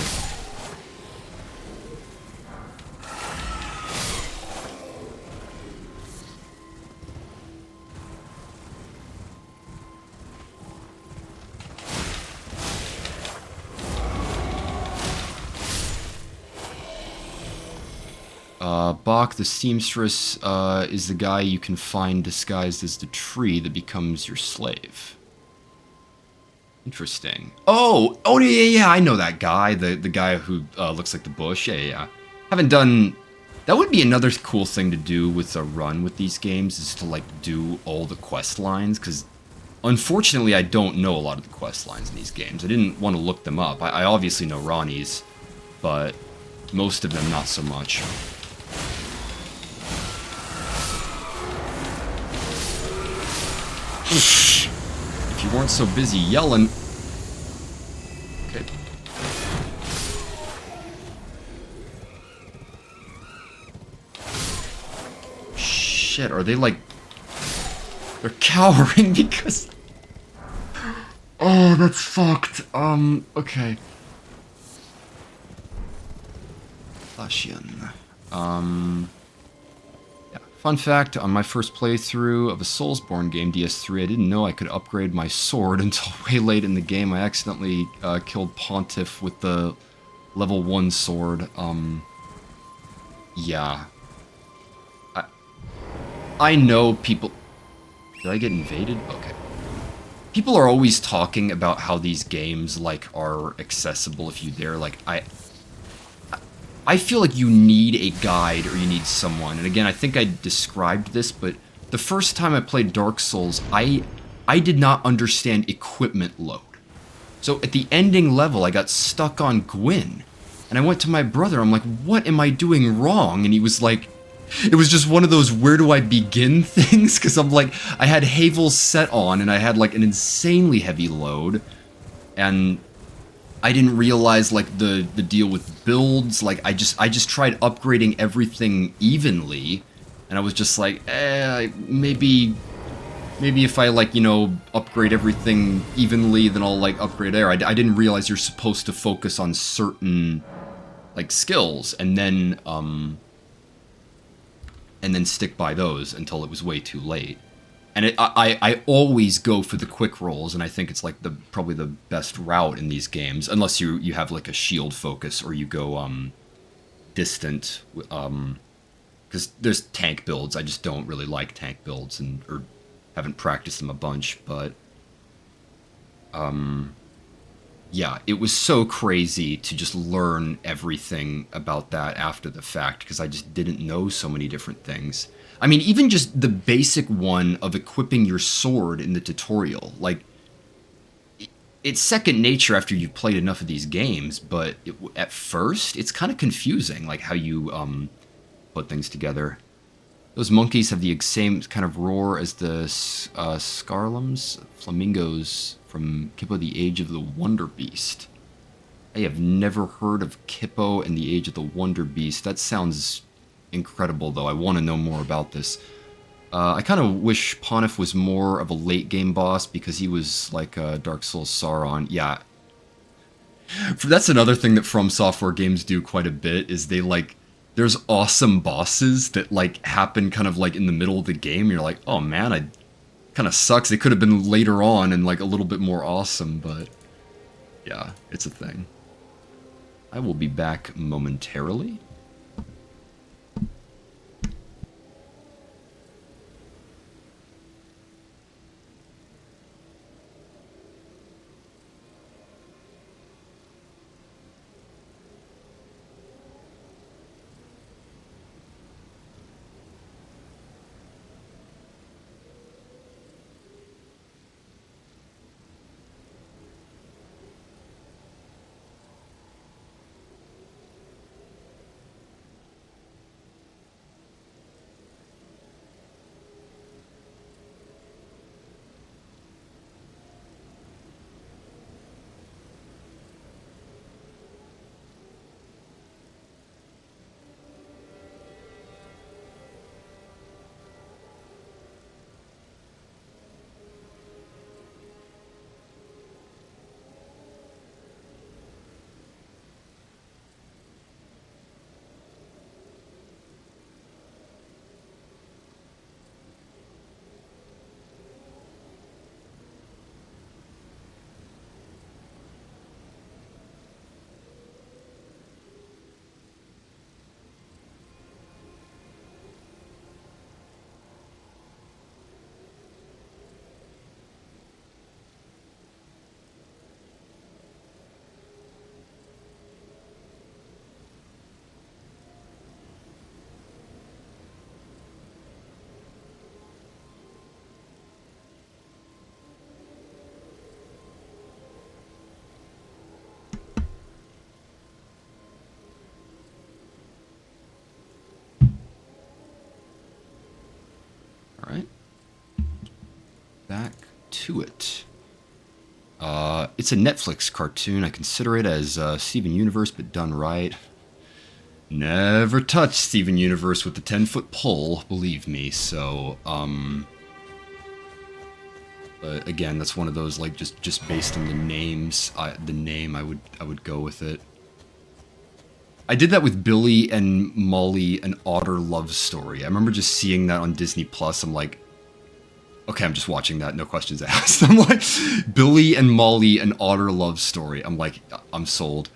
Bach the Seamstress is the guy you can find disguised as the tree that becomes your slave. Interesting. Oh, yeah, I know that guy. The guy who looks like the bush. Yeah. Haven't done... That would be another cool thing to do with a run with these games, is to, like, do all the quest lines, because unfortunately I don't know a lot of the quest lines in these games. I didn't want to look them up. I obviously know Ronnie's, but most of them not so much. If you weren't so busy yelling... Okay. Shit, are they like... They're cowering because... Oh, that's fucked. Okay. Flashian. Yeah. Fun fact, on my first playthrough of a Soulsborne game, DS3, I didn't know I could upgrade my sword until way late in the game. I accidentally killed Pontiff with the level 1 sword. Yeah. I know people... Did I get invaded? Okay. People are always talking about how these games, like, are accessible if you dare. Like, I feel like you need a guide or you need someone. And again, I think I described this, but the first time I played Dark Souls, I did not understand equipment load. So at the ending level, I got stuck on Gwyn. And I went to my brother, I'm like, what am I doing wrong? And he was like, it was just one of those where do I begin things? Because I'm like, I had Havel set on and I had like an insanely heavy load. And I didn't realize like the deal with builds. Like I just tried upgrading everything evenly, and I was just like, maybe if I like, you know, upgrade everything evenly, then I'll like upgrade air. I didn't realize you're supposed to focus on certain like skills and then stick by those until it was way too late. And I always go for the quick rolls, and I think it's like probably the best route in these games, unless you have like a shield focus or you go distant, because there's tank builds. I just don't really like tank builds or haven't practiced them a bunch, but yeah, it was so crazy to just learn everything about that after the fact, because I just didn't know so many different things. I mean, even just the basic one of equipping your sword in the tutorial, like, it's second nature after you've played enough of these games, but at first, it's kind of confusing, like, how you put things together. Those monkeys have the same kind of roar as the Scarlums, flamingos from Kippo the Age of the Wonder Beast. I have never heard of Kippo and the Age of the Wonder Beast. That sounds incredible, though. I want to know more about this. I kind of wish Pontiff was more of a late game boss because he was like Dark Souls Sauron. Yeah, that's another thing that From Software games do quite a bit is they like there's awesome bosses that like happen kind of like in the middle of the game. You're like, oh man, I kind of sucks. It could have been later on and like a little bit more awesome, but yeah, it's a thing. I will be back momentarily. All right. Back to it. It's a Netflix cartoon. I consider it as Steven Universe, but done right. Never touched Steven Universe with the 10-foot pole, believe me. So, again, that's one of those like just based on the names. The name, I would go with it. I did that with Billy and Molly, An Otter Love Story. I remember just seeing that on Disney Plus. I'm like, okay, I'm just watching that, no questions asked. I'm like, Billy and Molly, An Otter Love Story. I'm like, I'm sold.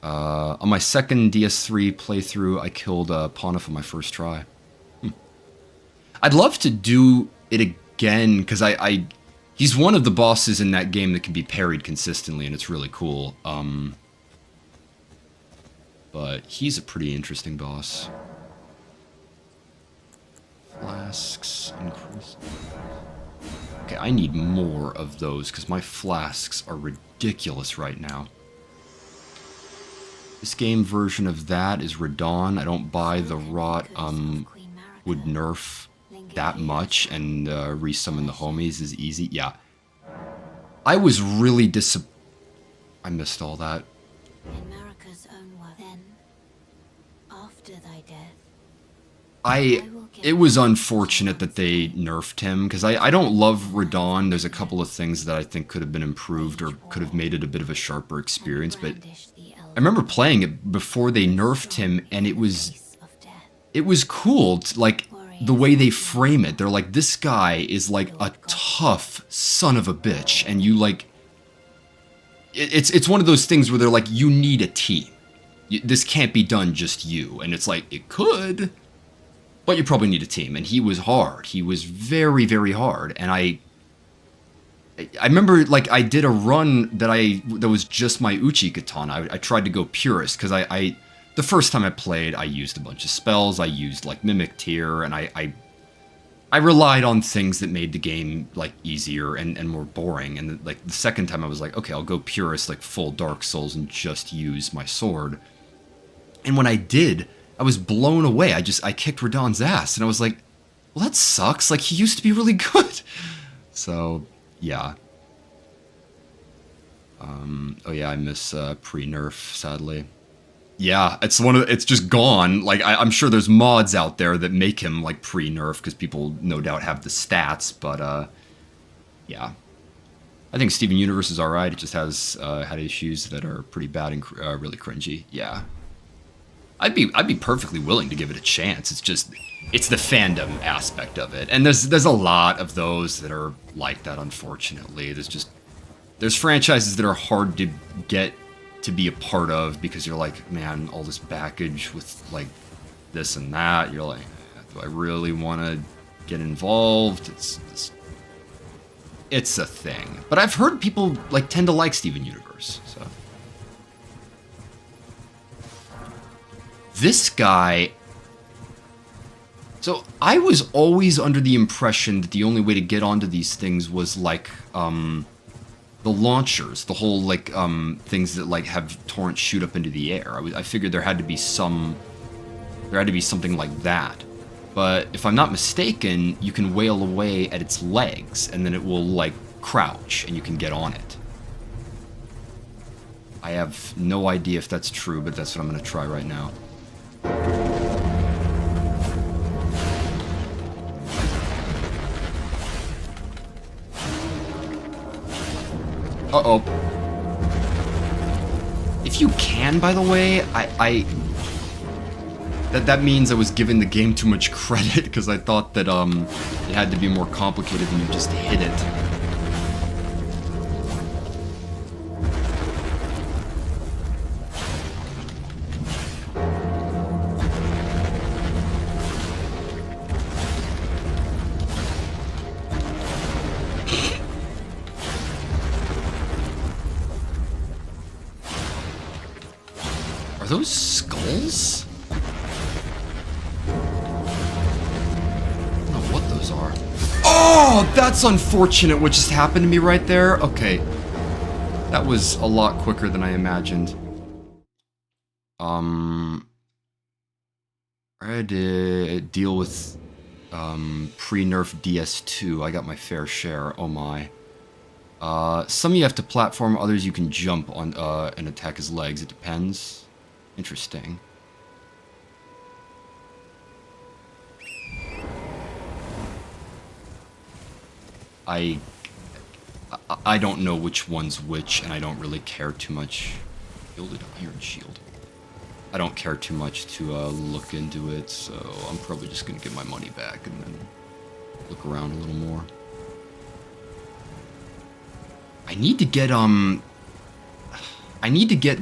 On my second DS3 playthrough, I killed Pontiff on my first try. I'd love to do it again, because he's one of the bosses in that game that can be parried consistently, and it's really cool. But he's a pretty interesting boss. Flasks increase. Okay, I need more of those because my flasks are ridiculous right now. This game version of that is Radon. I don't buy the rot would nerf that much, and resummon the homies is easy. Yeah. I was really I missed all that. It was unfortunate that they nerfed him, because I don't love Radon. There's a couple of things that I think could have been improved or could have made it a bit of a sharper experience, but I remember playing it before they nerfed him, and it was cool, like, the way they frame it. They're like, this guy is like a tough son of a bitch, and you like... It's one of those things where they're like, you need a team. This can't be done just you, and it's like, it could... But you probably need a team, and he was hard. He was very, very hard, and I remember, like, I did a run that was just my Uchi katana. I tried to go purist, because the first time I played, I used a bunch of spells. I used, like, Mimic Tear, and I relied on things that made the game, like, easier and more boring. And, like, the second time I was like, okay, I'll go purist, like, full Dark Souls, and just use my sword. And when I did... I was blown away. I kicked Radon's ass, and I was like, well, that sucks. Like, he used to be really good. So, yeah. Oh yeah, I miss pre-nerf, sadly. Yeah, it's just gone. Like I'm sure there's mods out there that make him like pre-nerf because people no doubt have the stats, but yeah. I think Steven Universe is alright. It just has had issues that are pretty bad and really cringy. Yeah, I'd be perfectly willing to give it a chance. It's the fandom aspect of it, and there's a lot of those that are like that. Unfortunately, there's franchises that are hard to get to be a part of because you're like, man, all this baggage with like this and that. You're like, do I really want to get involved? It's a thing. But I've heard people like tend to like Steven Universe, so. This guy... So, I was always under the impression that the only way to get onto these things was like, the launchers, the whole like, things that like have torrents shoot up into the air. I figured there had to be something like that. But if I'm not mistaken, you can wail away at its legs, and then it will, like, crouch, and you can get on it. I have no idea if that's true, but that's what I'm going to try right now. Uh-oh. If you can, by the way, That means I was giving the game too much credit because I thought that it had to be more complicated than you just hit it. Are those skulls? Oh, that's unfortunate what just happened to me right there. Okay. That was a lot quicker than I imagined. I had to deal with pre-nerf DS2. I got my fair share. Oh my. Some you have to platform, others you can jump on and attack his legs. It depends. Interesting. I don't know which one's which, and I don't really care too much. Shielded iron shield. I don't care too much to look into it, so I'm probably just gonna get my money back and then look around a little more. I need to get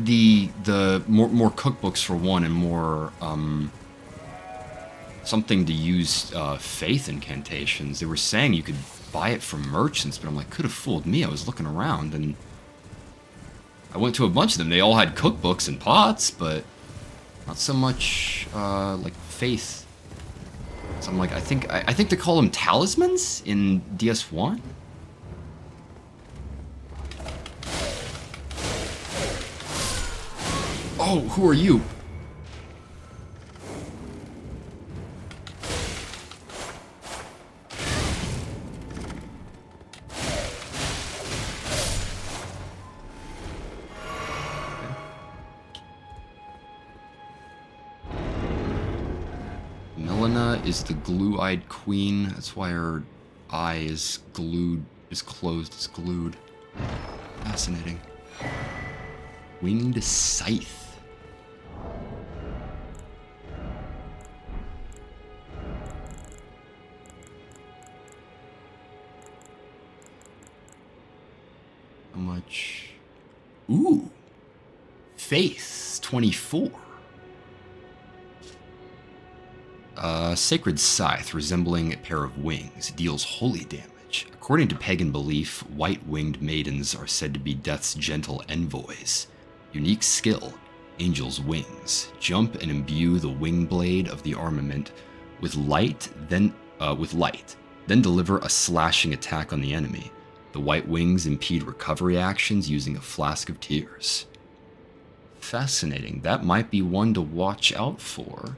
the more cookbooks for one, and more something to use faith incantations. They were saying you could buy it from merchants, but I'm like, could have fooled me. I was looking around and I went to a bunch of them. They all had cookbooks and pots, but not so much like faith. So I'm like, I think they call them talismans in DS1. Oh, who are you? Is the glue-eyed queen. That's why her eye is glued, is closed, is glued. Fascinating. Winged scythe. How much? Ooh. Faith, 24. Sacred Scythe, resembling a pair of wings, deals holy damage. According to pagan belief, white-winged maidens are said to be death's gentle envoys. Unique skill, Angel's Wings. Jump and imbue the wing blade of the armament with light, then deliver a slashing attack on the enemy. The white wings impede recovery actions using a flask of tears. Fascinating. That might be one to watch out for,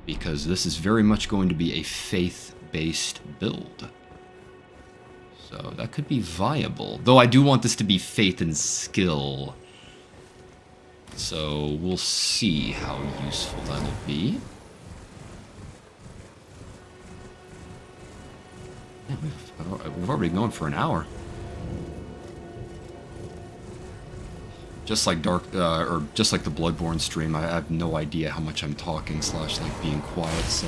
because this is very much going to be a faith-based build. So that could be viable. Though I do want this to be faith and skill. So we'll see how useful that'll be. Yeah, we've already gone for an hour. Just like or just like the Bloodborne stream, I have no idea how much I'm talking / like being quiet. So,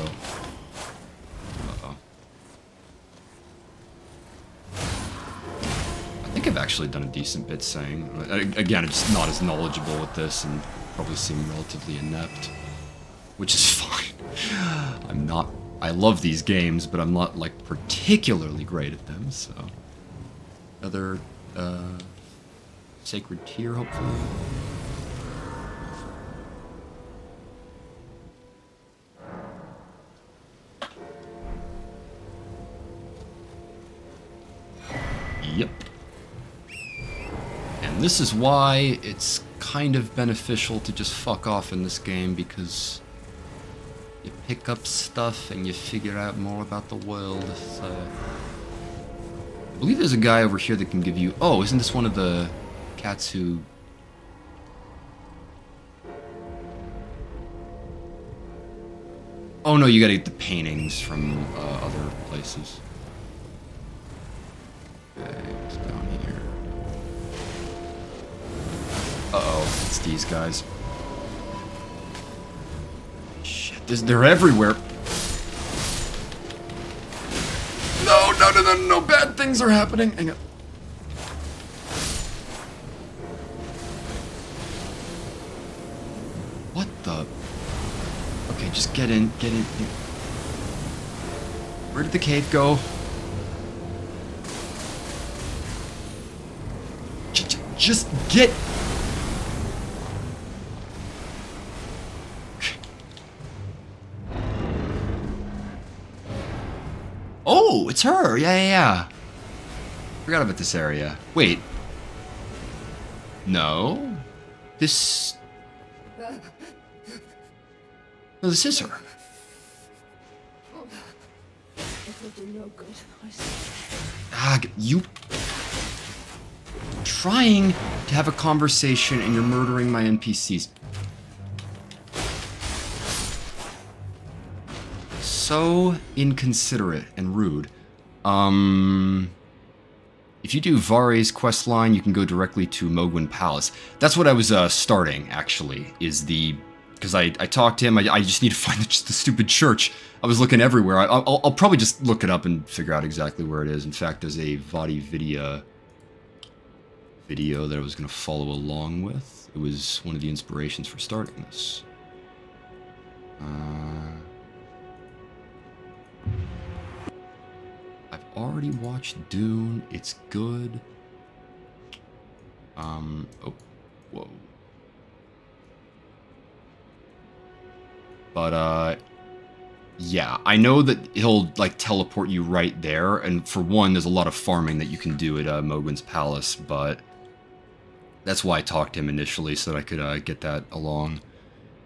I think I've actually done a decent bit saying. Again, I'm just not as knowledgeable with this and probably seem relatively inept, which is fine. I'm not. I love these games, but I'm not like particularly great at them. So, other. Sacred Tear, hopefully. Yep. And this is why it's kind of beneficial to just fuck off in this game, because you pick up stuff and you figure out more about the world. So I believe there's a guy over here that can give you... Oh, isn't this one of the cats who... Oh no, you gotta get the paintings from other places. Okay, it's down here. Uh-oh, it's these guys. Shit, they're everywhere. No, bad things are happening. Hang on. What the? Okay, just get in. Where did the cave go? Just get... Oh, it's her. Yeah. Forgot about this area. Wait. No. This... No, this is her. You... I'm trying to have a conversation and you're murdering my NPCs. So inconsiderate and rude. If you do Vari's questline, you can go directly to Mogwin Palace. That's what I was starting, actually, is the... Because I talked to him, I just need to find the stupid church. I was looking everywhere. I'll probably just look it up and figure out exactly where it is. In fact, there's a VaatiVidya video that I was going to follow along with. It was one of the inspirations for starting this. I've already watched Dune. It's good. Oh, whoa. But, yeah, I know that he'll, like, teleport you right there, and for one, there's a lot of farming that you can do at Mogwin's Palace, but that's why I talked to him initially, so that I could get that along. Do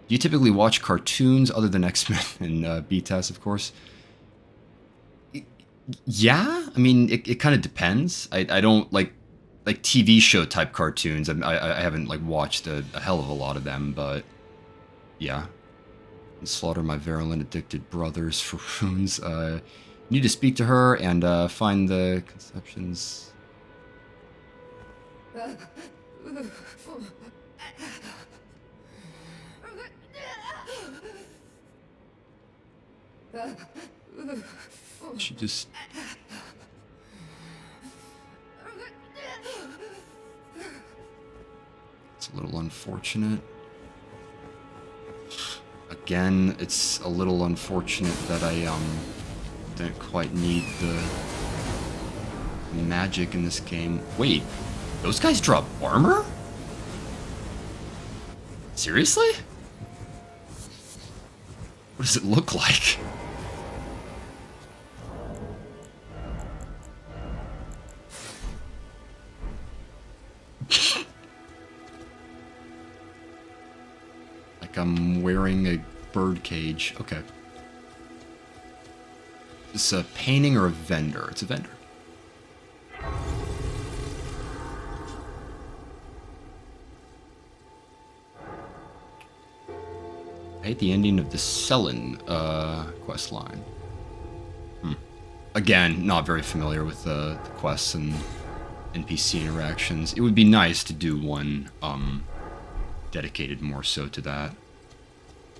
you typically watch cartoons other than X-Men and BTAS, of course? Yeah, I mean, it kind of depends. I don't, like TV show type cartoons, I haven't, like, watched a hell of a lot of them, but, yeah. Slaughter my virulent addicted brothers for runes. Need to speak to her and find the conceptions. She just... It's a little unfortunate. Again, it's a little unfortunate that I didn't quite need the magic in this game. Wait, those guys drop armor? Seriously? What does it look like? Like I'm wearing a bird cage. Okay. Is this a painting or a vendor? It's a vendor. I hate the ending of the Selen quest line. Again, not very familiar with the quests and NPC interactions. It would be nice to do one dedicated more so to that.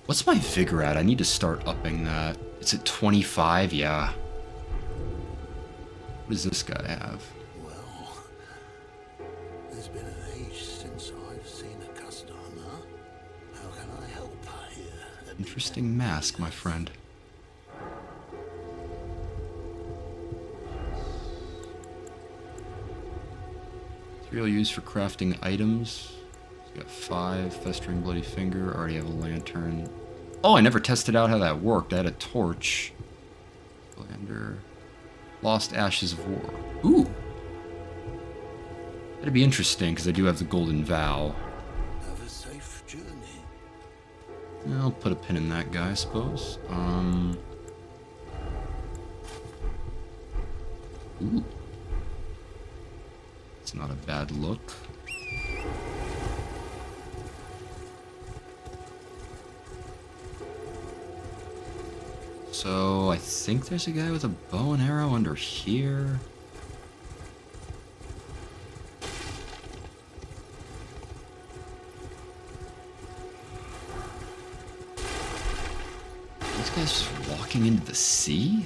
What's my vigor at? I need to start upping that. It's at 25, yeah. What does this guy have? Well, there's been an age since I've seen a customer. How can I help here? Interesting mask, my friend. Material used for crafting items. He's got 5, festering bloody finger. Already have a lantern. Oh, I never tested out how that worked. I had a torch. Blender. Lost Ashes of War. Ooh. That'd be interesting because I do have the Golden Vow. Have a safe journey. I'll put a pin in that guy, I suppose. Ooh. It's not a bad look. So, I think there's a guy with a bow and arrow under here. This guy's walking into the sea?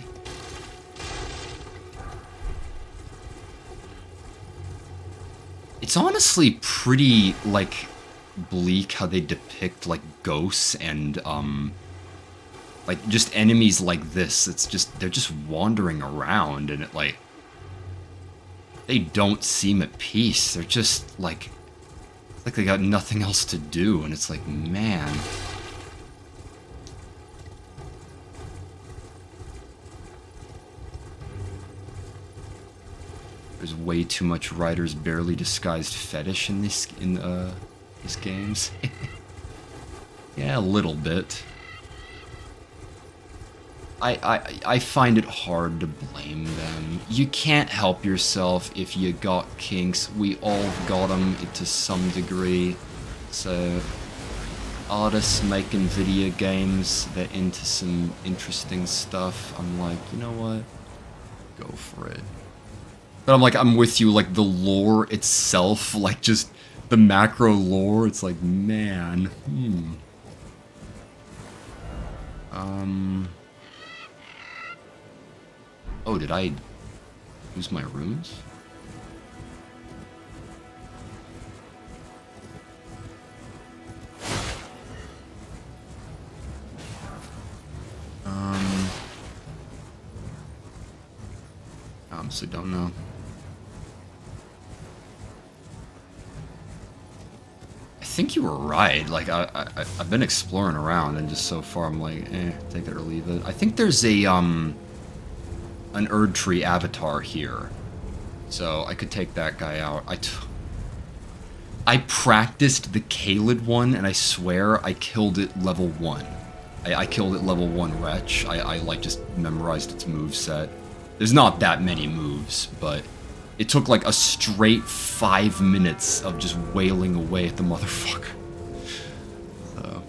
It's honestly pretty, like, bleak how they depict, like, ghosts and, like, just enemies like this. It's just, they're just wandering around, and it, like, they don't seem at peace. They're just, like they got nothing else to do, and it's like, man. There's way too much writer's barely disguised fetish in these games. Yeah, a little bit. I find it hard to blame them. You can't help yourself if you got kinks. We all got them to some degree. So, artists making video games, they're into some interesting stuff. I'm like, you know what? Go for it. But I'm like, I'm with you, like, the lore itself, like, just the macro lore, it's like, man, Oh, did I use my runes? Honestly don't know. I think you were right. Like, I've been exploring around, and just so far I'm like, take it or leave it. I think there's a, an Erd Tree avatar here. So I could take that guy out. I practiced the Kaled one, and I swear I killed it level 1. I killed it level 1 Wretch. I like, just memorized its moveset. There's not that many moves, but it took like a straight 5 minutes of just wailing away at the motherfucker. So,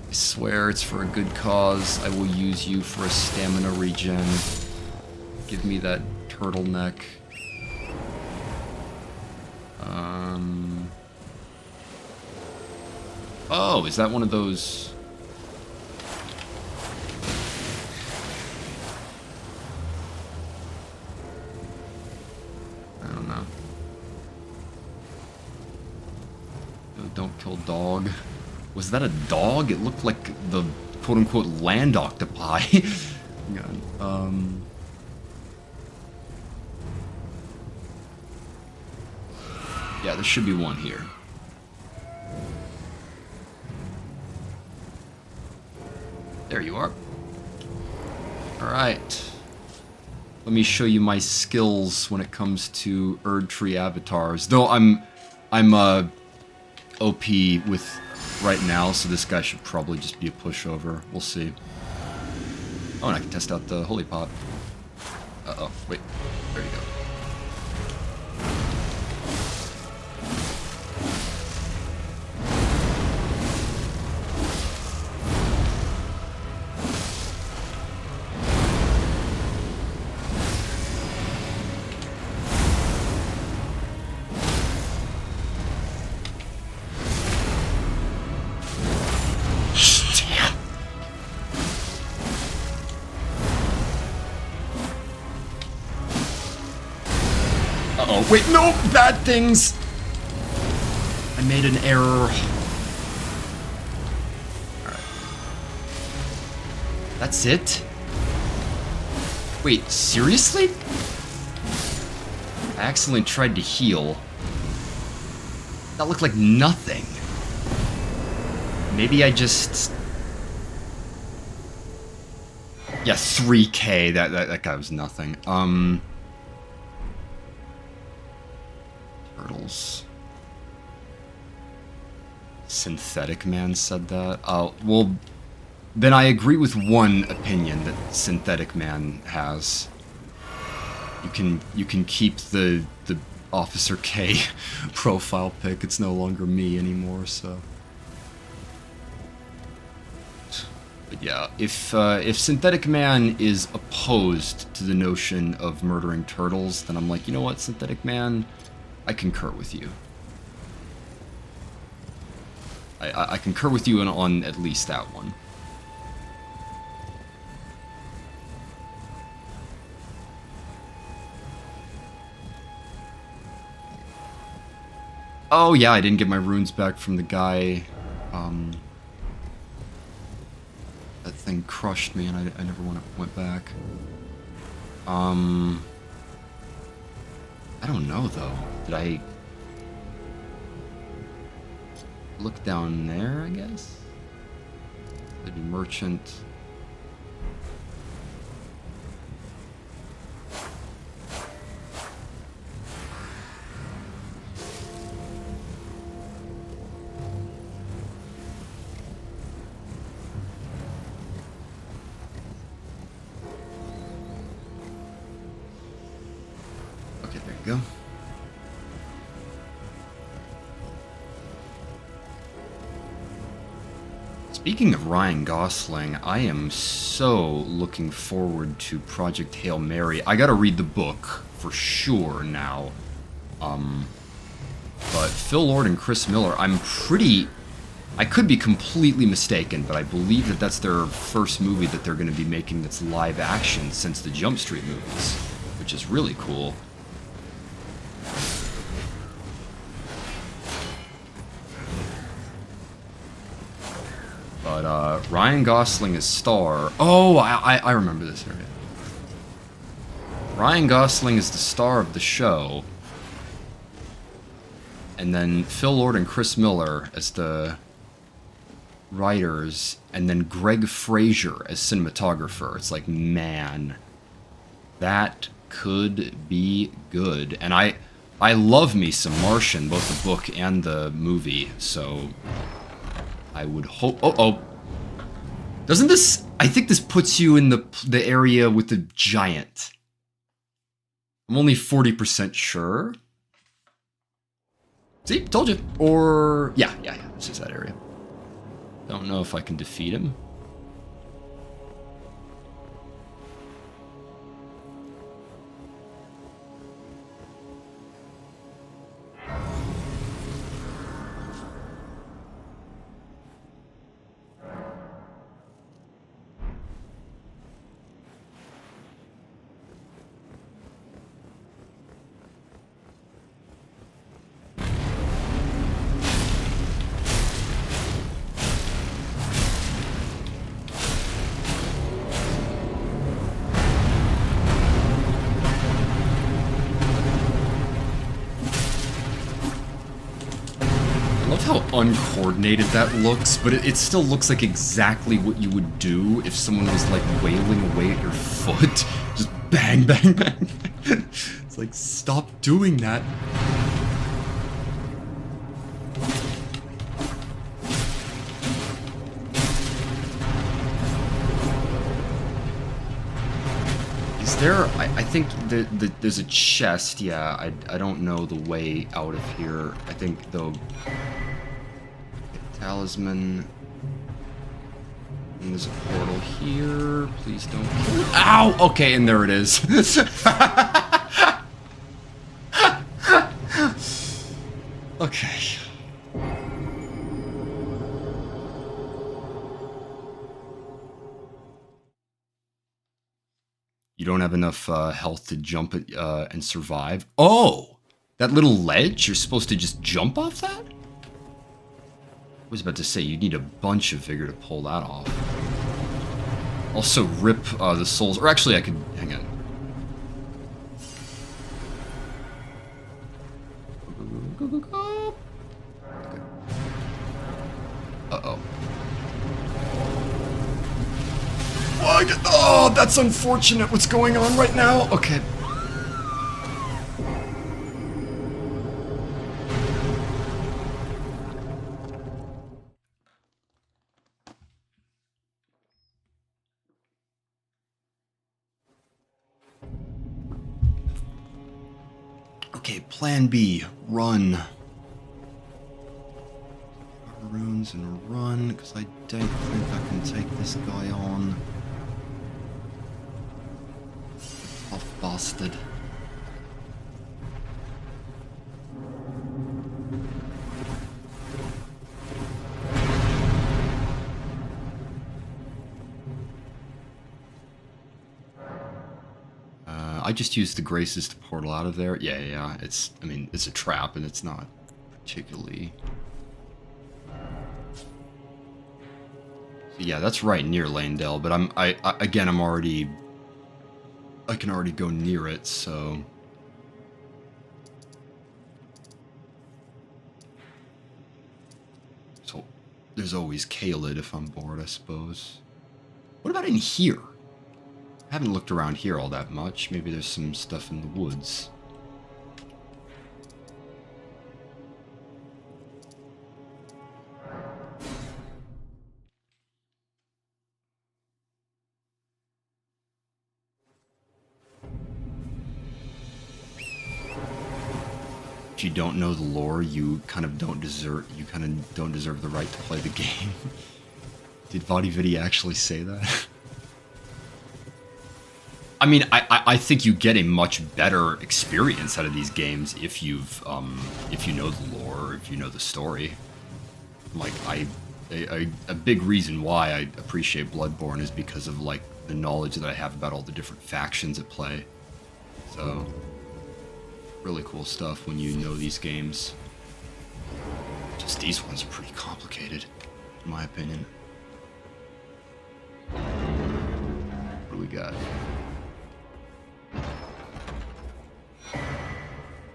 I swear it's for a good cause. I will use you for a stamina regen. Give me that turtleneck. Oh, is that one of those? I don't know. No, don't kill dog. Was that a dog? It looked like the quote-unquote land octopi. God. Yeah, there should be one here. There you are. Alright. Let me show you my skills when it comes to Erd Tree avatars. Though I'm OP with right now, so this guy should probably just be a pushover. We'll see. Oh, and I can test out the Holy Pot. Uh-oh, wait. There you go. Uh-oh. Wait, no! Bad things! I made an error. Alright. That's it? Wait, seriously? I accidentally tried to heal. That looked like nothing. Maybe I just... Yeah, 3K. That guy was nothing. Turtles. Synthetic Man said that. Oh, well, then I agree with one opinion that Synthetic Man has. You can keep the Officer K profile pic. It's no longer me anymore, so. But yeah, if Synthetic Man is opposed to the notion of murdering turtles, then I'm like, you know what, Synthetic Man, I concur with you. I concur with you on at least that one. Oh yeah, I didn't get my runes back from the guy. That thing crushed me, and I never went back. I don't know though. Did I look down there? I guess. Maybe merchant. Go. Speaking of Ryan Gosling, I am so looking forward to Project Hail Mary. I gotta read the book for sure now. But Phil Lord and Chris Miller, I could be completely mistaken, but I believe that that's their first movie that they're going to be making that's live action since the Jump Street movies, which is really cool. But Ryan Gosling is star. Oh, I remember this area. Ryan Gosling is the star of the show. And then Phil Lord and Chris Miller as the writers. And then Greg Fraser as cinematographer. It's like, man, that could be good. And I love me some Martian, both the book and the movie. So I would hope... Oh. Doesn't this... I think this puts you in the area with the giant. I'm only 40% sure. See? Told you. Or... Yeah. This is that area. Don't know if I can defeat him. Uncoordinated that looks, but it still looks like exactly what you would do if someone was like wailing away at your foot. Just bang, bang, bang. It's like, stop doing that. Is there... I think there's a chest, yeah. I don't know the way out of here. I think the... Talisman. And there's a portal here. Please don't kill it. Ow! Okay, and there it is. Okay. You don't have enough health to jump it and survive. Oh! That little ledge, you're supposed to just jump off that? I was about to say, you need a bunch of vigor to pull that off. Also rip the souls, or actually I could, hang on. Go, go, go. Okay. Uh-oh. Oh, that's unfortunate what's going on right now. Okay. Okay, plan B, run. Runes and run, because I don't think I can take this guy on. Tough bastard. I just used the graces to portal out of there. Yeah. It's, I mean, it's a trap, and it's not particularly. So yeah, that's right near Lanedale, but again, I'm already. I can already go near it, so. So, there's always Kaled if I'm bored, I suppose. What about in here? I haven't looked around here all that much. Maybe there's some stuff in the woods. If you don't know the lore, you kind of don't deserve the right to play the game. Did Vadi actually say that? I mean, I think you get a much better experience out of these games if you know the lore, if you know the story. Like, a big reason why I appreciate Bloodborne is because of, like, the knowledge that I have about all the different factions at play. So, really cool stuff when you know these games. Just these ones are pretty complicated, in my opinion. What do we got?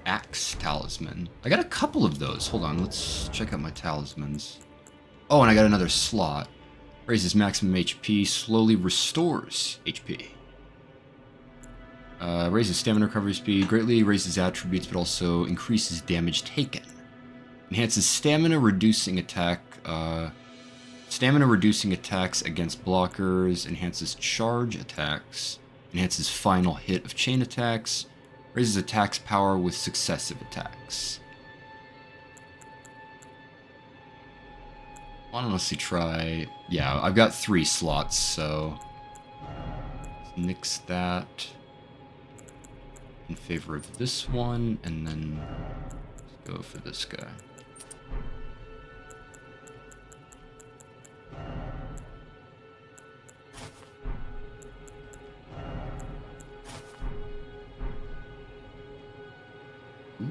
Axe Talisman. I got a couple of those. Hold on, let's check out my talismans. Oh, and I got another slot. Raises maximum HP, slowly restores HP. Raises stamina recovery speed, greatly raises attributes, but also increases damage taken. Enhances stamina reducing attacks against blockers, enhances charge attacks, enhances final hit of chain attacks, raises attacks power with successive attacks. I'll honestly try. Yeah, I've got 3 slots, so let's nix that in favor of this one, and then let's go for this guy. Ooh,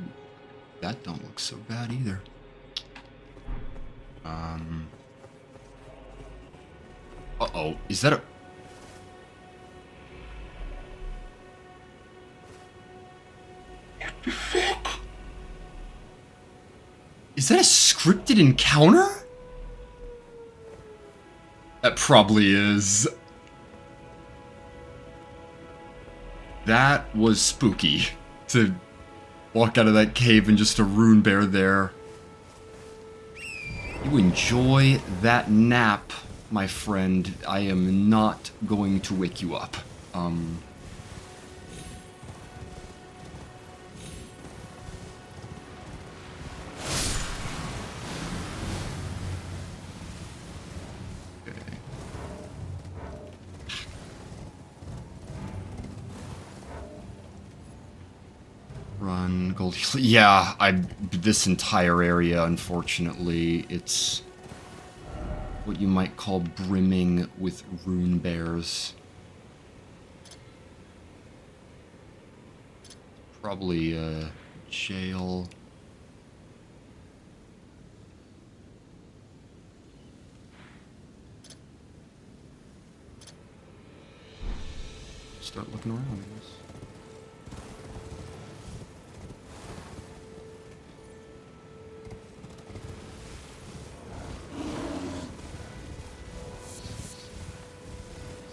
that don't look so bad either. Uh-oh, is that a... What the fuck? Is that a scripted encounter? That probably is. That was spooky. To walk out of that cave and just a rune bear there. You enjoy that nap, my friend. I am not going to wake you up. Run, Goldie. Yeah, this entire area, unfortunately, it's what you might call brimming with rune bears. Probably jail. Start looking around, I guess.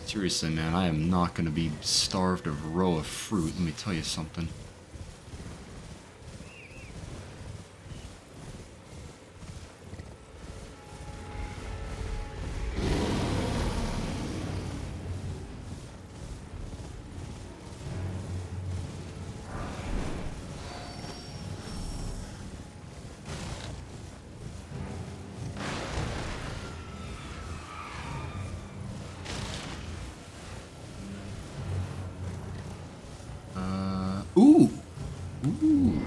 Seriously, man, I am not going to be starved of a row of fruit, let me tell you something. Ooh! Ooh!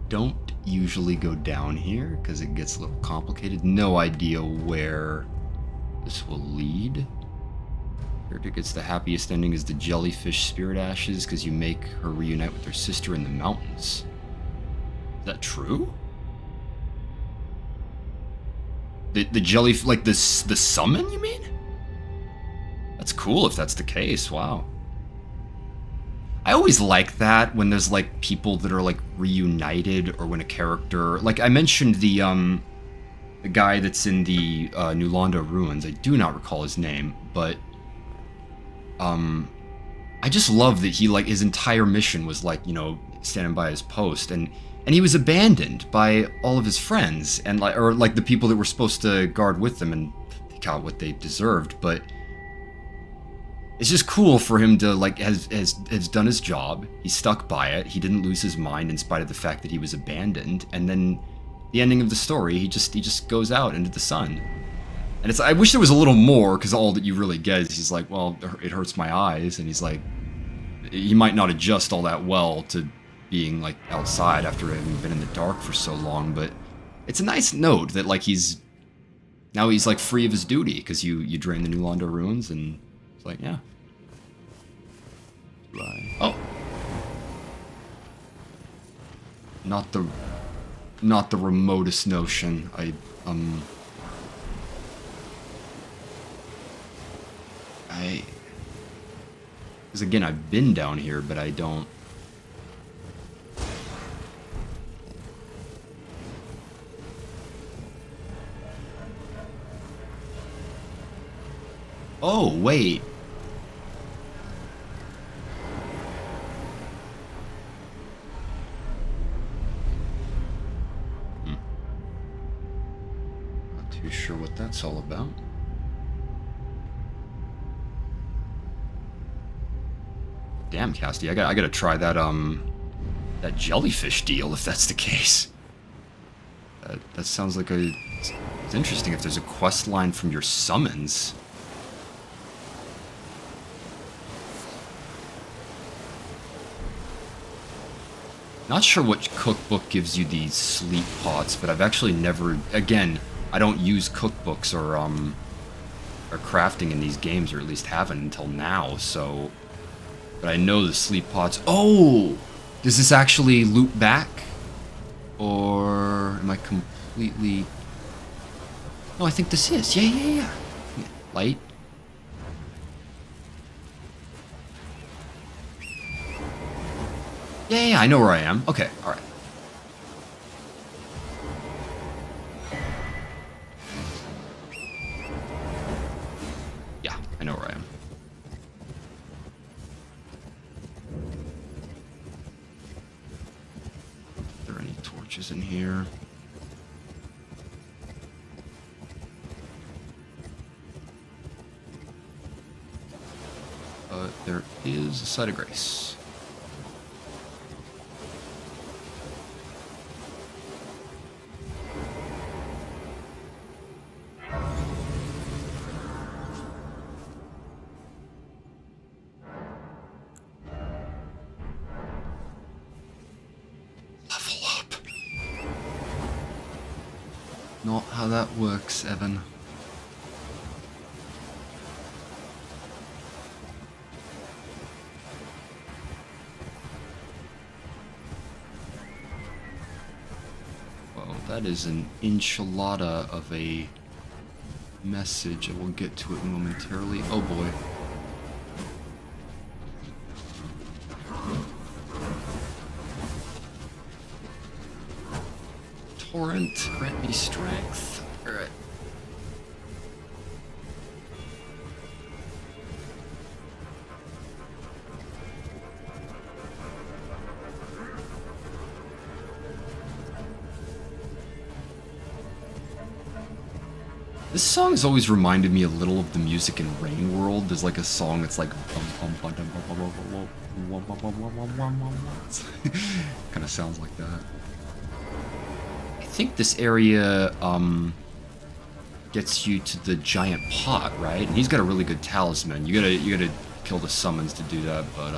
Don't usually go down here, because it gets a little complicated. No idea where this will lead. Character gets the happiest ending is the jellyfish spirit ashes, because you make her reunite with her sister in the mountains. Is that true? The jelly, like the summon, you mean? That's cool if that's the case, wow. I always like that when there's like people that are like reunited, or when a character, like I mentioned the guy that's in the New Londo ruins. I do not recall his name, but I just love that he, like, his entire mission was like, you know, standing by his post, and he was abandoned by all of his friends, and like, or like the people that were supposed to guard with them, and they got what they deserved, but it's just cool for him to, like, has done his job. He stuck by it. He didn't lose his mind in spite of the fact that he was abandoned. And then the ending of the story, he just goes out into the sun. And it's, I wish there was a little more, because all that you really get is he's like, well, it hurts my eyes, and he's like, he might not adjust all that well to being like outside after having been in the dark for so long, but it's a nice note that like he's like free of his duty, because you drain the New Londo ruins, and it's like, yeah. Right. Oh. Not the remotest notion. Because again, I've been down here, but I don't. Oh, wait. Not too sure what that's all about. Damn, Casty, I gotta try that that jellyfish deal if that's the case. That sounds like it's interesting if there's a quest line from your summons. Not sure what cookbook gives you these sleep pots, but I've actually never, again, I don't use cookbooks or crafting in these games, or at least haven't until now, so. But I know the sleep pots. Oh! Does this actually loop back? Or am I completely... No, I think this is. Yeah. Light. Yeah, I know where I am. Okay, alright. Yeah, I know where I am. Are there any torches in here? There is a site of grace. Not how that works, Evan. That is an enchilada of a message. I will get to it momentarily. Oh boy. Torrent, grant me strength. Alright. This song has always reminded me a little of the music in Rain World. There's like a song that's like kind of sounds like that. I think this area gets you to the giant pot, right? And he's got a really good talisman. You gotta kill the summons to do that, but go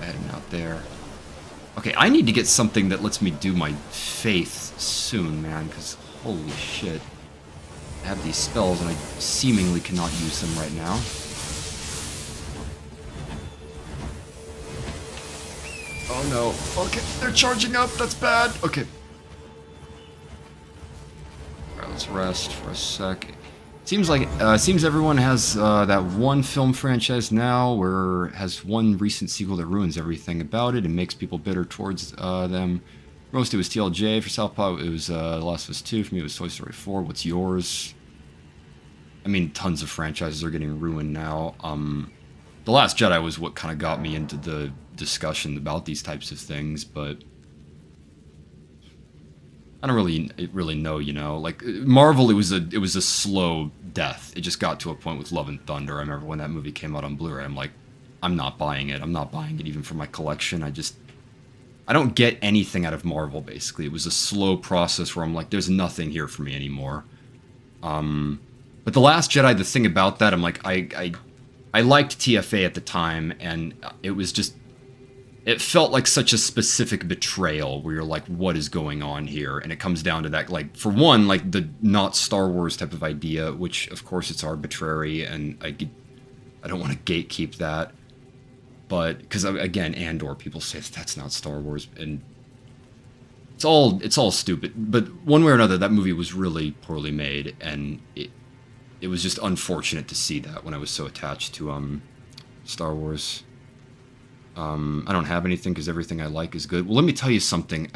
ahead and out there. Okay, I need to get something that lets me do my faith soon, man, because holy shit. I have these spells and I seemingly cannot use them right now. Oh no. Okay, they're charging up. That's bad. Okay. Alright, let's rest for a sec. Seems everyone has that one film franchise now where it has one recent sequel that ruins everything about it and makes people bitter towards them. For most it was TLJ. For Southpaw it was The Last of Us 2. For me it was Toy Story 4. What's yours? I mean, tons of franchises are getting ruined now. The Last Jedi was what kind of got me into the discussion about these types of things, but I don't really know, you know. Like Marvel, it was a slow death. It just got to a point with Love and Thunder. I remember when that movie came out on Blu-ray. I'm like, I'm not buying it. I'm not buying it even for my collection. I don't get anything out of Marvel. Basically, it was a slow process where I'm like, there's nothing here for me anymore. But The Last Jedi, the thing about that, I'm like, I liked TFA at the time, and it was just. It felt like such a specific betrayal where you're like, what is going on here? And it comes down to that, like, for one, like the not Star Wars type of idea, which of course it's arbitrary and I don't want to gatekeep that. But, because again, Andor, people say that's not Star Wars and it's all stupid. But one way or another, that movie was really poorly made and it was just unfortunate to see that when I was so attached to Star Wars. I don't have anything because everything I like is good. Well, let me tell you something.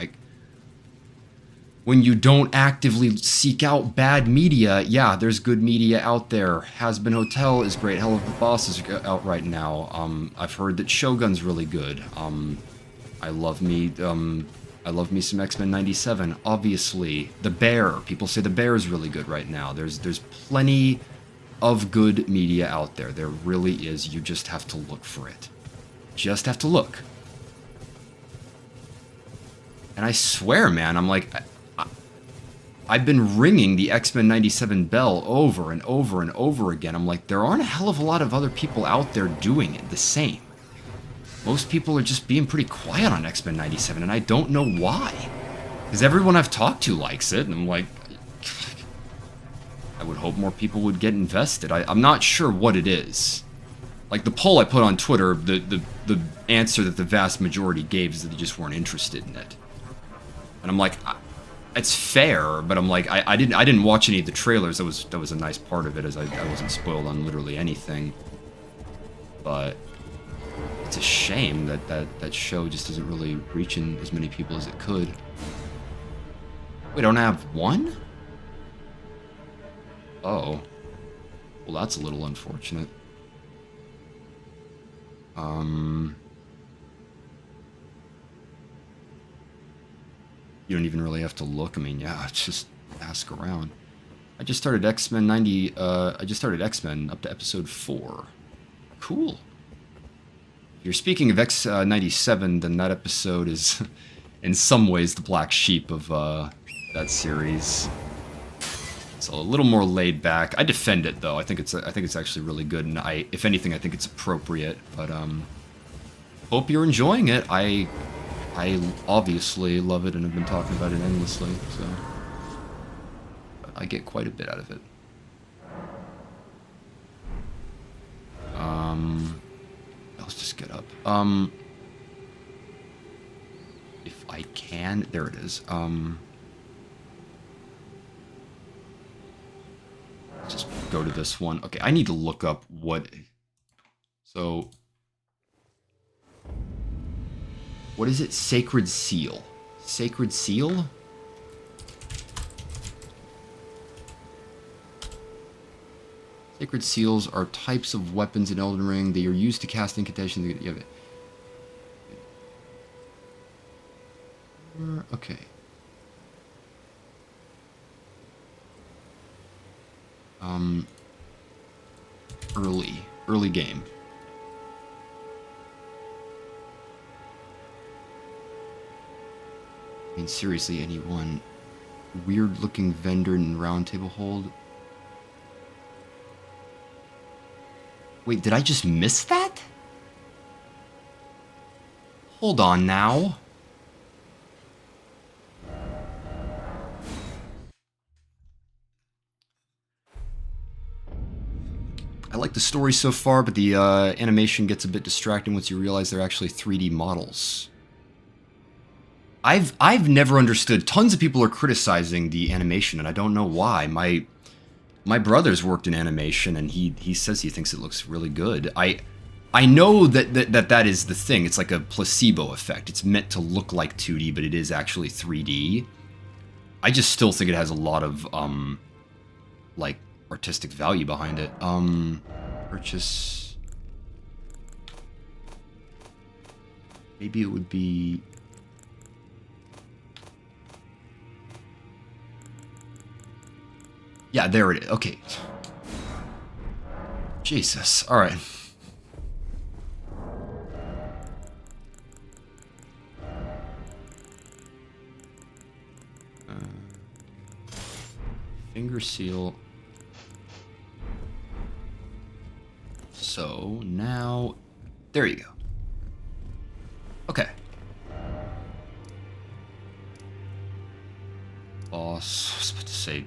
When you don't actively seek out bad media, yeah, there's good media out there. Has Been Hotel is great. Hell of the Boss is out right now. I've heard that Shogun's really good. I love me some X-Men 97. Obviously, The Bear. People say The Bear is really good right now. There's plenty of good media out there. There really is. You just have to look for it. Just have to look. And I swear, man, I'm like, I've been ringing the X-Men 97 bell over and over and over again. I'm like, there aren't a hell of a lot of other people out there doing it the same. Most people are just being pretty quiet on X-Men 97, and I don't know why. Because everyone I've talked to likes it, and I'm like, I would hope more people would get invested. I'm not sure what it is. Like the poll I put on Twitter, the answer that the vast majority gave is that they just weren't interested in it. And I'm like, it's fair, but I'm like, I didn't watch any of the trailers. That was a nice part of it, as I wasn't spoiled on literally anything. But it's a shame that show just isn't really reaching as many people as it could. We don't have one? Oh. Well, that's a little unfortunate. You don't even really have to look. I mean, yeah, just ask around. I just started X-Men 90, I just started X-Men up to episode 4. Cool. If you're speaking of X97, then that episode is, in some ways, the black sheep of, that series. It's a little more laid back. I defend it, though. I think it's actually really good, and if anything, I think it's appropriate, but, hope you're enjoying it. I obviously love it and have been talking about it endlessly, so I get quite a bit out of it. Let's just get up. I can. There it is. Just go to this one. Okay, I need to look up what... So... What is it? Sacred Seal. Sacred Seal? Sacred Seals are types of weapons in Elden Ring. They are used to cast incantations. Okay. Early game. I mean, seriously, anyone weird-looking vendor in round table hold. Wait, did I just miss that? Hold on now. I like the story so far, but the animation gets a bit distracting once you realize they're actually 3D models. I've never understood. Tons of people are criticizing the animation, and I don't know why. My brother's worked in animation, and he says he thinks it looks really good. I know that is the thing. It's like a placebo effect. It's meant to look like 2D, but it is actually 3D. I just still think it has a lot of like artistic value behind it. Purchase. Maybe it would be. Yeah, there it is. Okay. Jesus. All right. Finger seal. So now, there you go. Okay. Boss. I was about to say,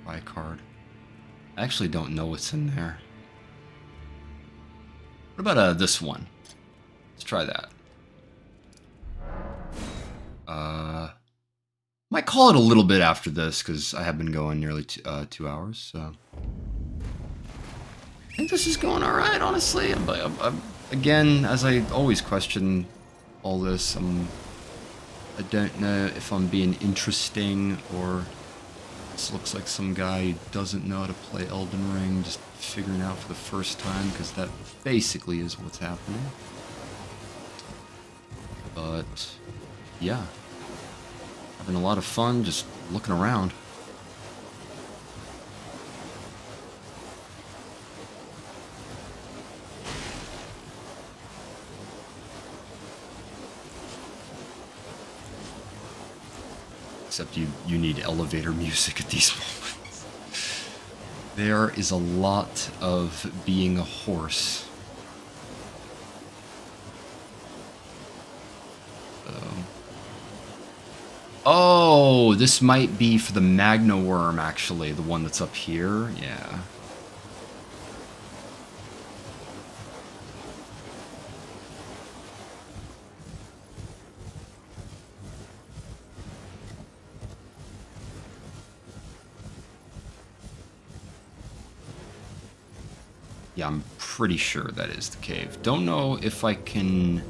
buy a card. I actually don't know what's in there. What about this one? Let's try that. Might call it a little bit after this because I have been going nearly 2 hours. So I think this is going all right, honestly. Again, as I always question all this, I don't know if I'm being interesting or this looks like some guy who doesn't know how to play Elden Ring, just figuring out for the first time, because that basically is what's happening. But yeah, having a lot of fun just looking around. Except you need elevator music at these moments. There is a lot of being a horse. Oh, this might be for the Magna Worm, actually. The one that's up here. Yeah. Yeah, I'm pretty sure that is the cave. Don't know if I can...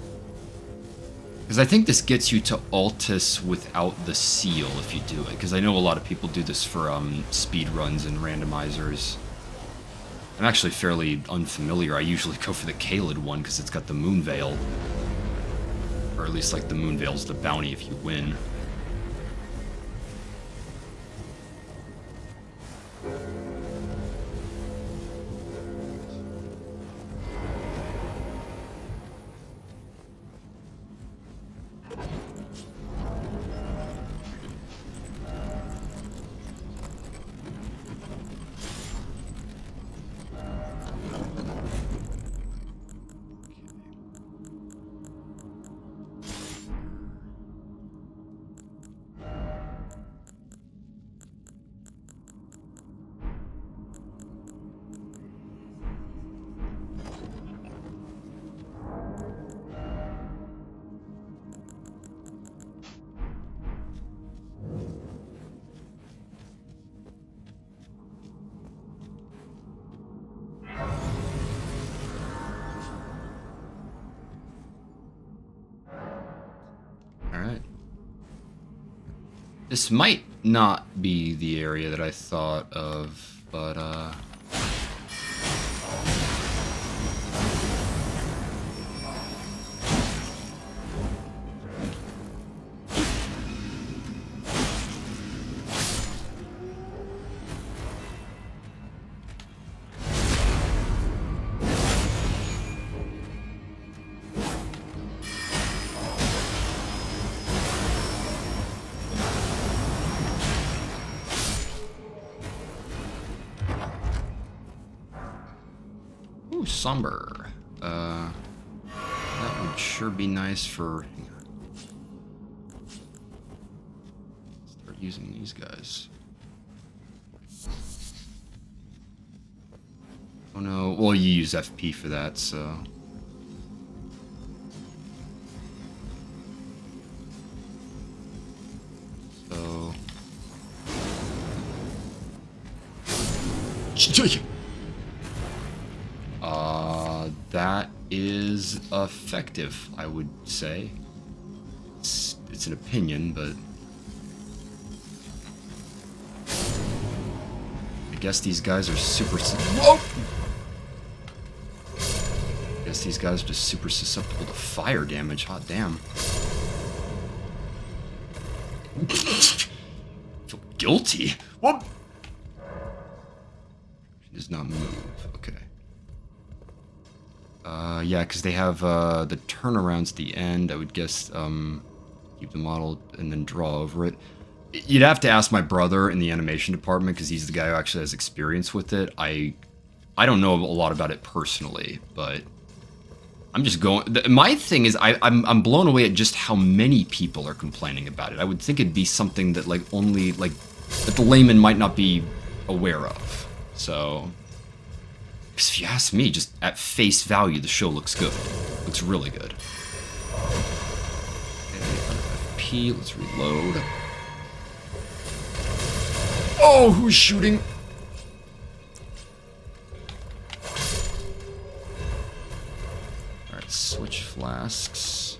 Because I think this gets you to Altus without the seal if you do it. Because I know a lot of people do this for speed runs and randomizers. I'm actually fairly unfamiliar. I usually go for the Kaled one because it's got the Moon Veil. Or at least like the Moon Veil's the bounty if you win. This might not be the area that I thought of, but ooh, somber. That would sure be nice for. Hang on. Start using these guys. Oh no. Well, you use FP for that, so. So. That is effective, I would say. It's an opinion, but I guess these guys are super. Whoa! I guess these guys are just super susceptible to fire damage. Hot damn. I feel guilty. What? She does not move. Okay. Yeah, because they have the turnarounds at the end. I would guess keep the model and then draw over it. You'd have to ask my brother in the animation department because he's the guy who actually has experience with it. I don't know a lot about it personally, but I'm just going. My thing is I'm blown away at just how many people are complaining about it. I would think it'd be something that like only like that the layman might not be aware of. So. If you ask me, just at face value, the show looks good. Looks really good. FP, let's reload. Oh, who's shooting? Alright, switch flasks.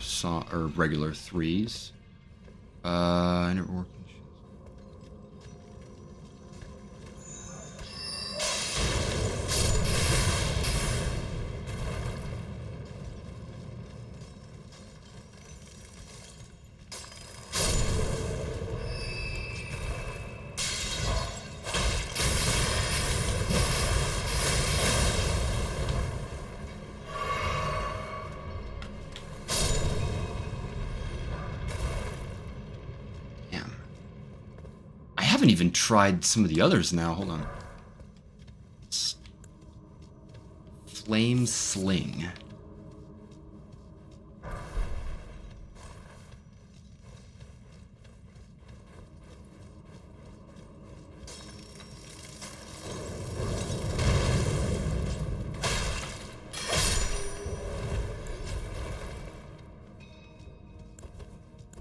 So, or regular threes. I never worked. I haven't even tried some of the others now. Hold on. Flame Sling.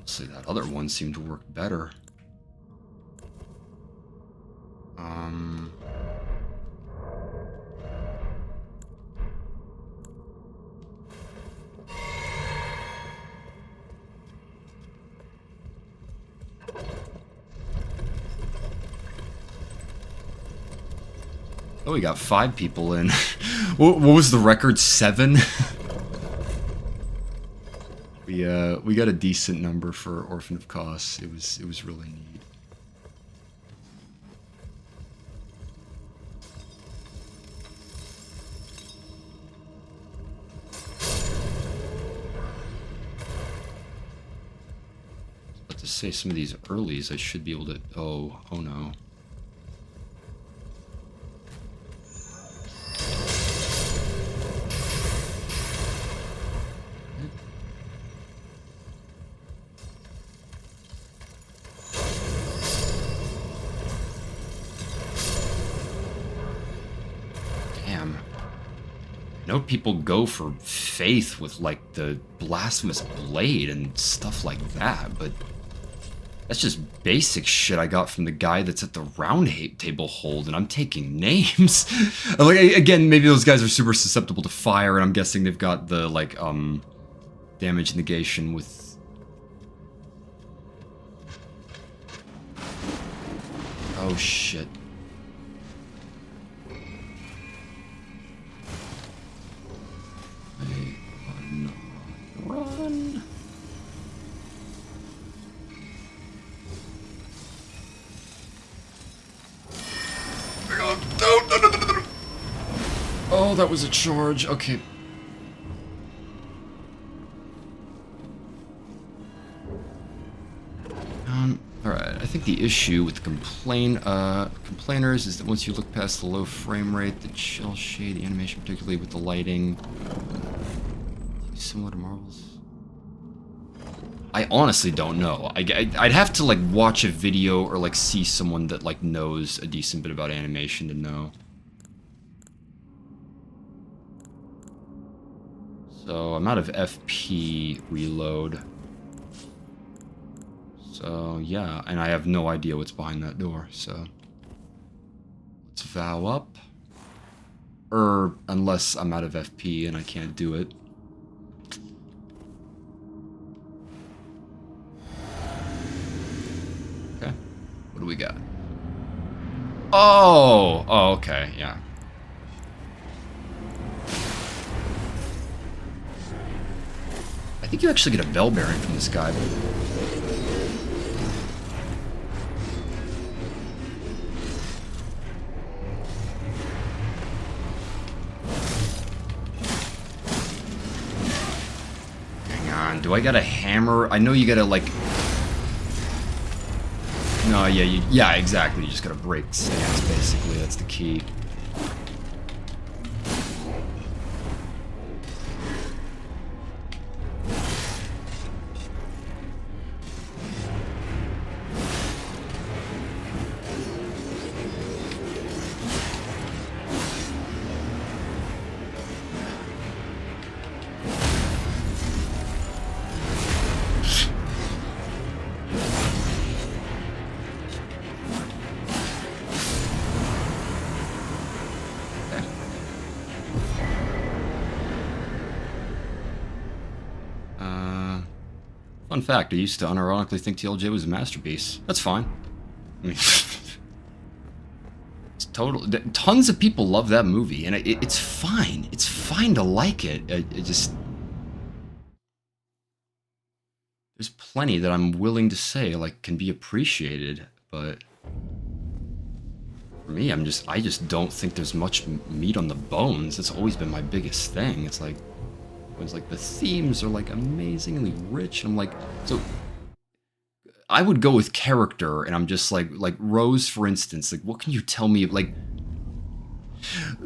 See, that other one seemed to work better. Oh, we got 5 people in. What was the record? 7? We got a decent number for Orphan of Kos. It was really neat. But to say some of these earlies, I should be able to. Oh no. I know people go for faith with, like, the blasphemous blade and stuff like that, but that's just basic shit I got from the guy that's at the round table hold, and I'm taking names. Like, again, maybe those guys are super susceptible to fire, and I'm guessing they've got the, like, damage negation with... Oh, shit. Run. No. Oh, that was a charge. Okay. Alright, I think the issue with the complainers is that once you look past the low frame rate, the shell shade, the animation, particularly with the lighting, similar to Marvel's. I honestly don't know. I'd have to, like, watch a video or, like, see someone that, like, knows a decent bit about animation to know. So, I'm out of FP reload. So, yeah, and I have no idea what's behind that door, so... Let's vow up. Unless I'm out of FP and I can't do it. Okay, what do we got? Oh, okay, yeah. I think you actually get a bell bearing from this guy. Do I got a hammer? I know you gotta, like... No, yeah, yeah, exactly. You just gotta break stance, basically. That's the key. Fun fact, I used to unironically think TLJ was a masterpiece. That's fine. I mean, it's total... Tons of people love that movie, and it's fine. It's fine to like it. It just... There's plenty that I'm willing to say, like, can be appreciated, but... For me, I just don't think there's much meat on the bones. That's always been my biggest thing. It's like... It's like the themes are like amazingly rich. I'm like, so I would go with character, and I'm just like Rose, for instance. Like, what can you tell me? Like,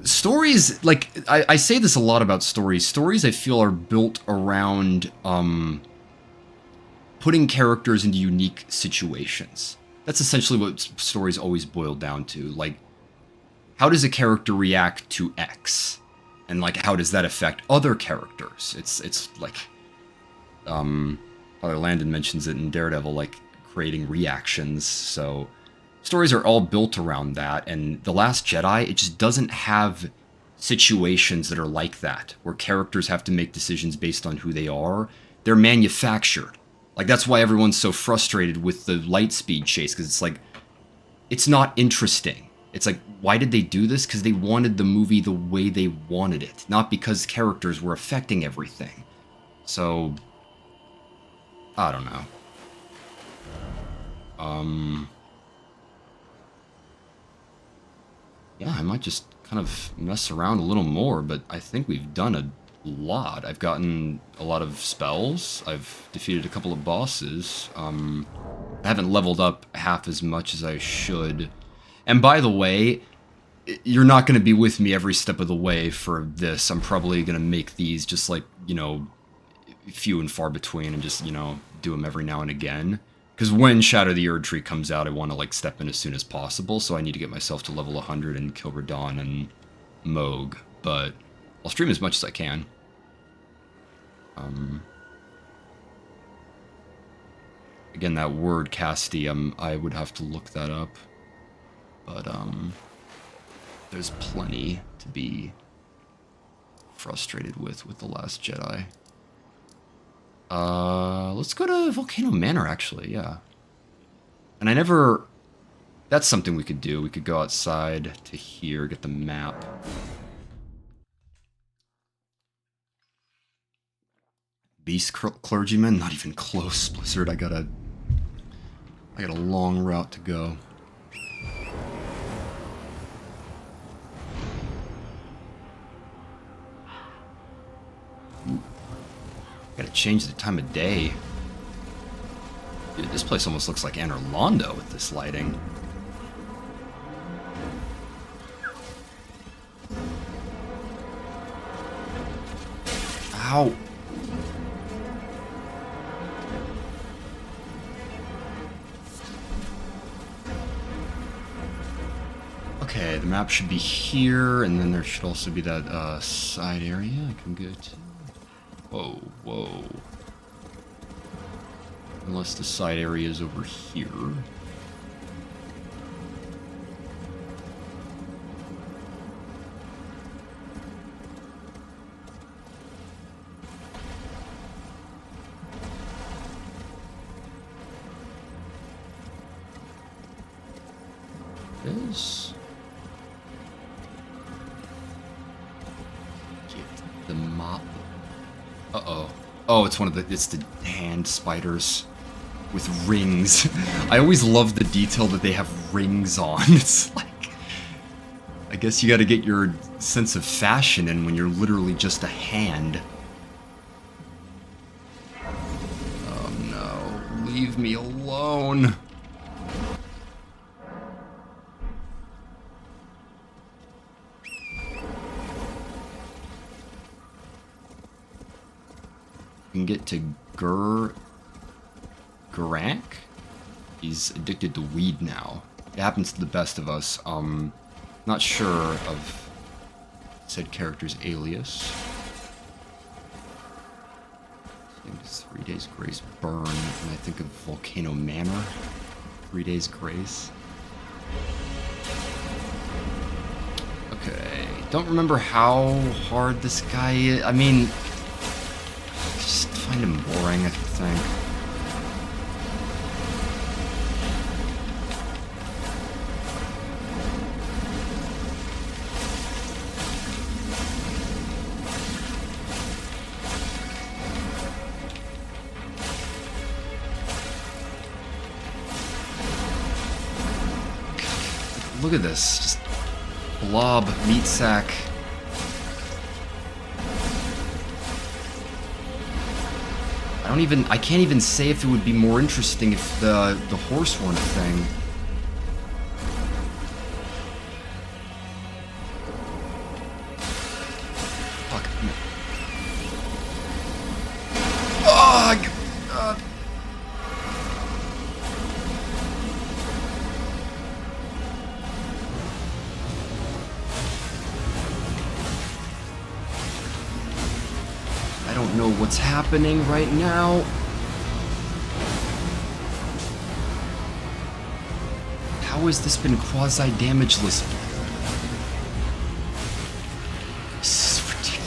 stories. Like, I say this a lot about stories. Stories I feel are built around putting characters into unique situations. That's essentially what stories always boil down to. Like, how does a character react to X? And, like, how does that affect other characters? It's like, Father Landon mentions it in Daredevil, like, creating reactions. So, stories are all built around that. And The Last Jedi, it just doesn't have situations that are like that, where characters have to make decisions based on who they are. They're manufactured. Like, that's why everyone's so frustrated with the Lightspeed chase, because it's like, it's not interesting. It's like, why did they do this? Because they wanted the movie the way they wanted it, not because characters were affecting everything. So, I don't know. Yeah, I might just kind of mess around a little more, but I think we've done a lot. I've gotten a lot of spells. I've defeated a couple of bosses. I haven't leveled up half as much as I should. And by the way, you're not going to be with me every step of the way for this. I'm probably going to make these just like, you know, few and far between and just, you know, do them every now and again. Because when Shadow the Erdtree comes out, I want to, like, step in as soon as possible, so I need to get myself to level 100 and kill Radon and Moog. But I'll stream as much as I can. Again, that word Casti, I would have to look that up. But there's plenty to be frustrated with The Last Jedi. Let's go to Volcano Manor, actually, yeah. And I never... That's something we could do. We could go outside to here, get the map. Beast Clergyman? Not even close, Blizzard. I got a long route to go. Ooh. Gotta change the time of day. Dude, this place almost looks like Anor Londo with this lighting. Ow! Okay, the map should be here, and then there should also be that side area I can go to. Whoa, whoa. Unless the side area is over here. This. Get the mop. Uh-oh. Oh, it's the hand spiders with rings. I always love the detail that they have rings on. It's like, I guess you gotta get your sense of fashion in when you're literally just a hand. Oh no, leave me alone. Can get to Gurrank. He's addicted to weed now. It happens to the best of us. Not sure of said character's alias. I think it's 3 days grace burn, and I think of Volcano Manor. 3 days grace. Okay, don't remember how hard this guy is. I mean, just find him boring, I think. Look at this, just blob, meat sack. I can't even say if it would be more interesting if the horse weren't a thing. Fuck. Oh, I don't know what's happening right now. How has this been quasi-damageless? This is ridiculous.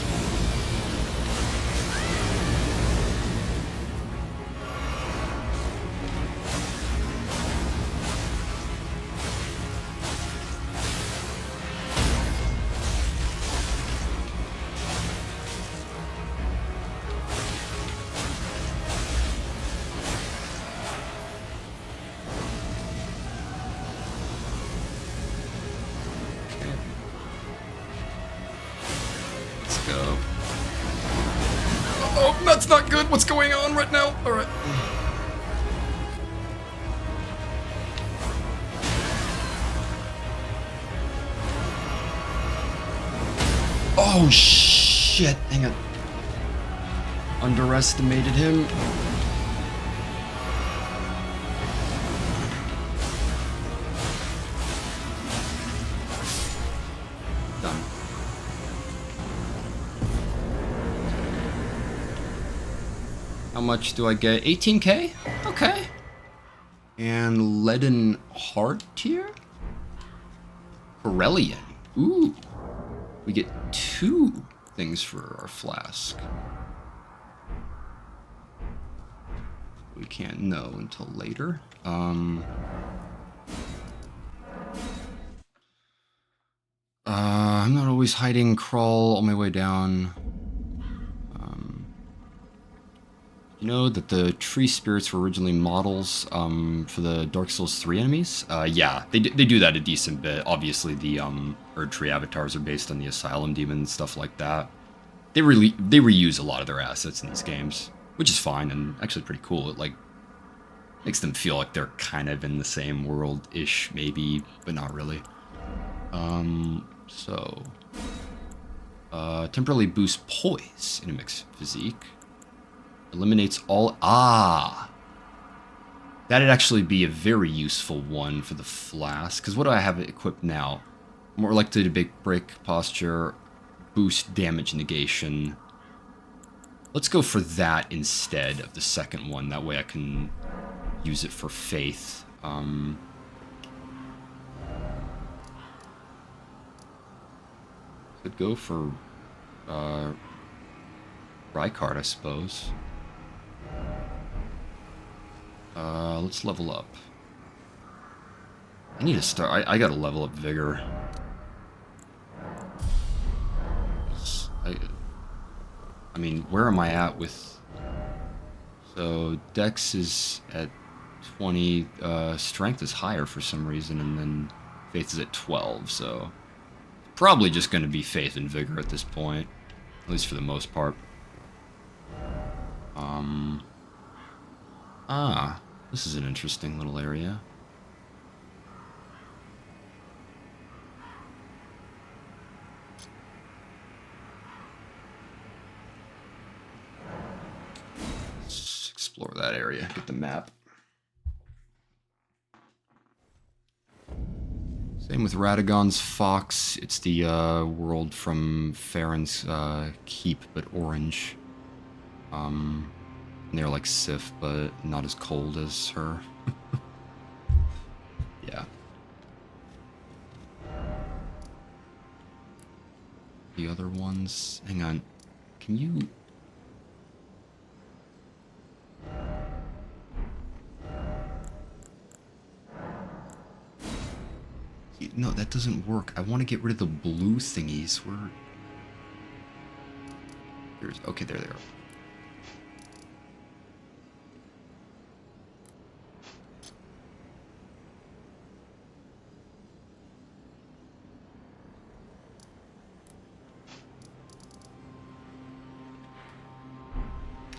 Oh, that's not good. What's going on right now? All right. Oh, shit. Hang on. Underestimated him. Done. How much do I get? 18k? Okay. And leaden heart tier? Corellian. Ooh. We get 2 things for our flask. We can't know until later. I'm not always hiding. Crawl on my way down. You know that the tree spirits were originally models for the Dark Souls 3 enemies? Yeah, they do that a decent bit. Obviously, the Erd Tree avatars are based on the Asylum demons, stuff like that. They reuse a lot of their assets in these games, which is fine and actually pretty cool. It like makes them feel like they're kind of in the same world-ish, maybe, but not really. Temporarily boosts poise in a mixed physique. Eliminates all... That'd actually be a very useful one for the flask. Because what do I have equipped now? More likely to break posture, boost damage negation. Let's go for that instead of the second one. That way I can use it for faith. Could go for Rykard, I suppose. Let's level up. I need to start. I gotta level up Vigor. I mean, where am I at with... So, Dex is at 20, Strength is higher for some reason, and then Faith is at 12, so... Probably just gonna be Faith and Vigor at this point. At least for the most part. This is an interesting little area. Let's explore that area, get the map. Same with Radagon's Fox. It's the world from Farron's Keep, but orange. They're like Sif, but not as cold as her. Yeah. The other ones... Hang on. Can you... No, that doesn't work. I want to get rid of the blue thingies. Where... Okay, there they are.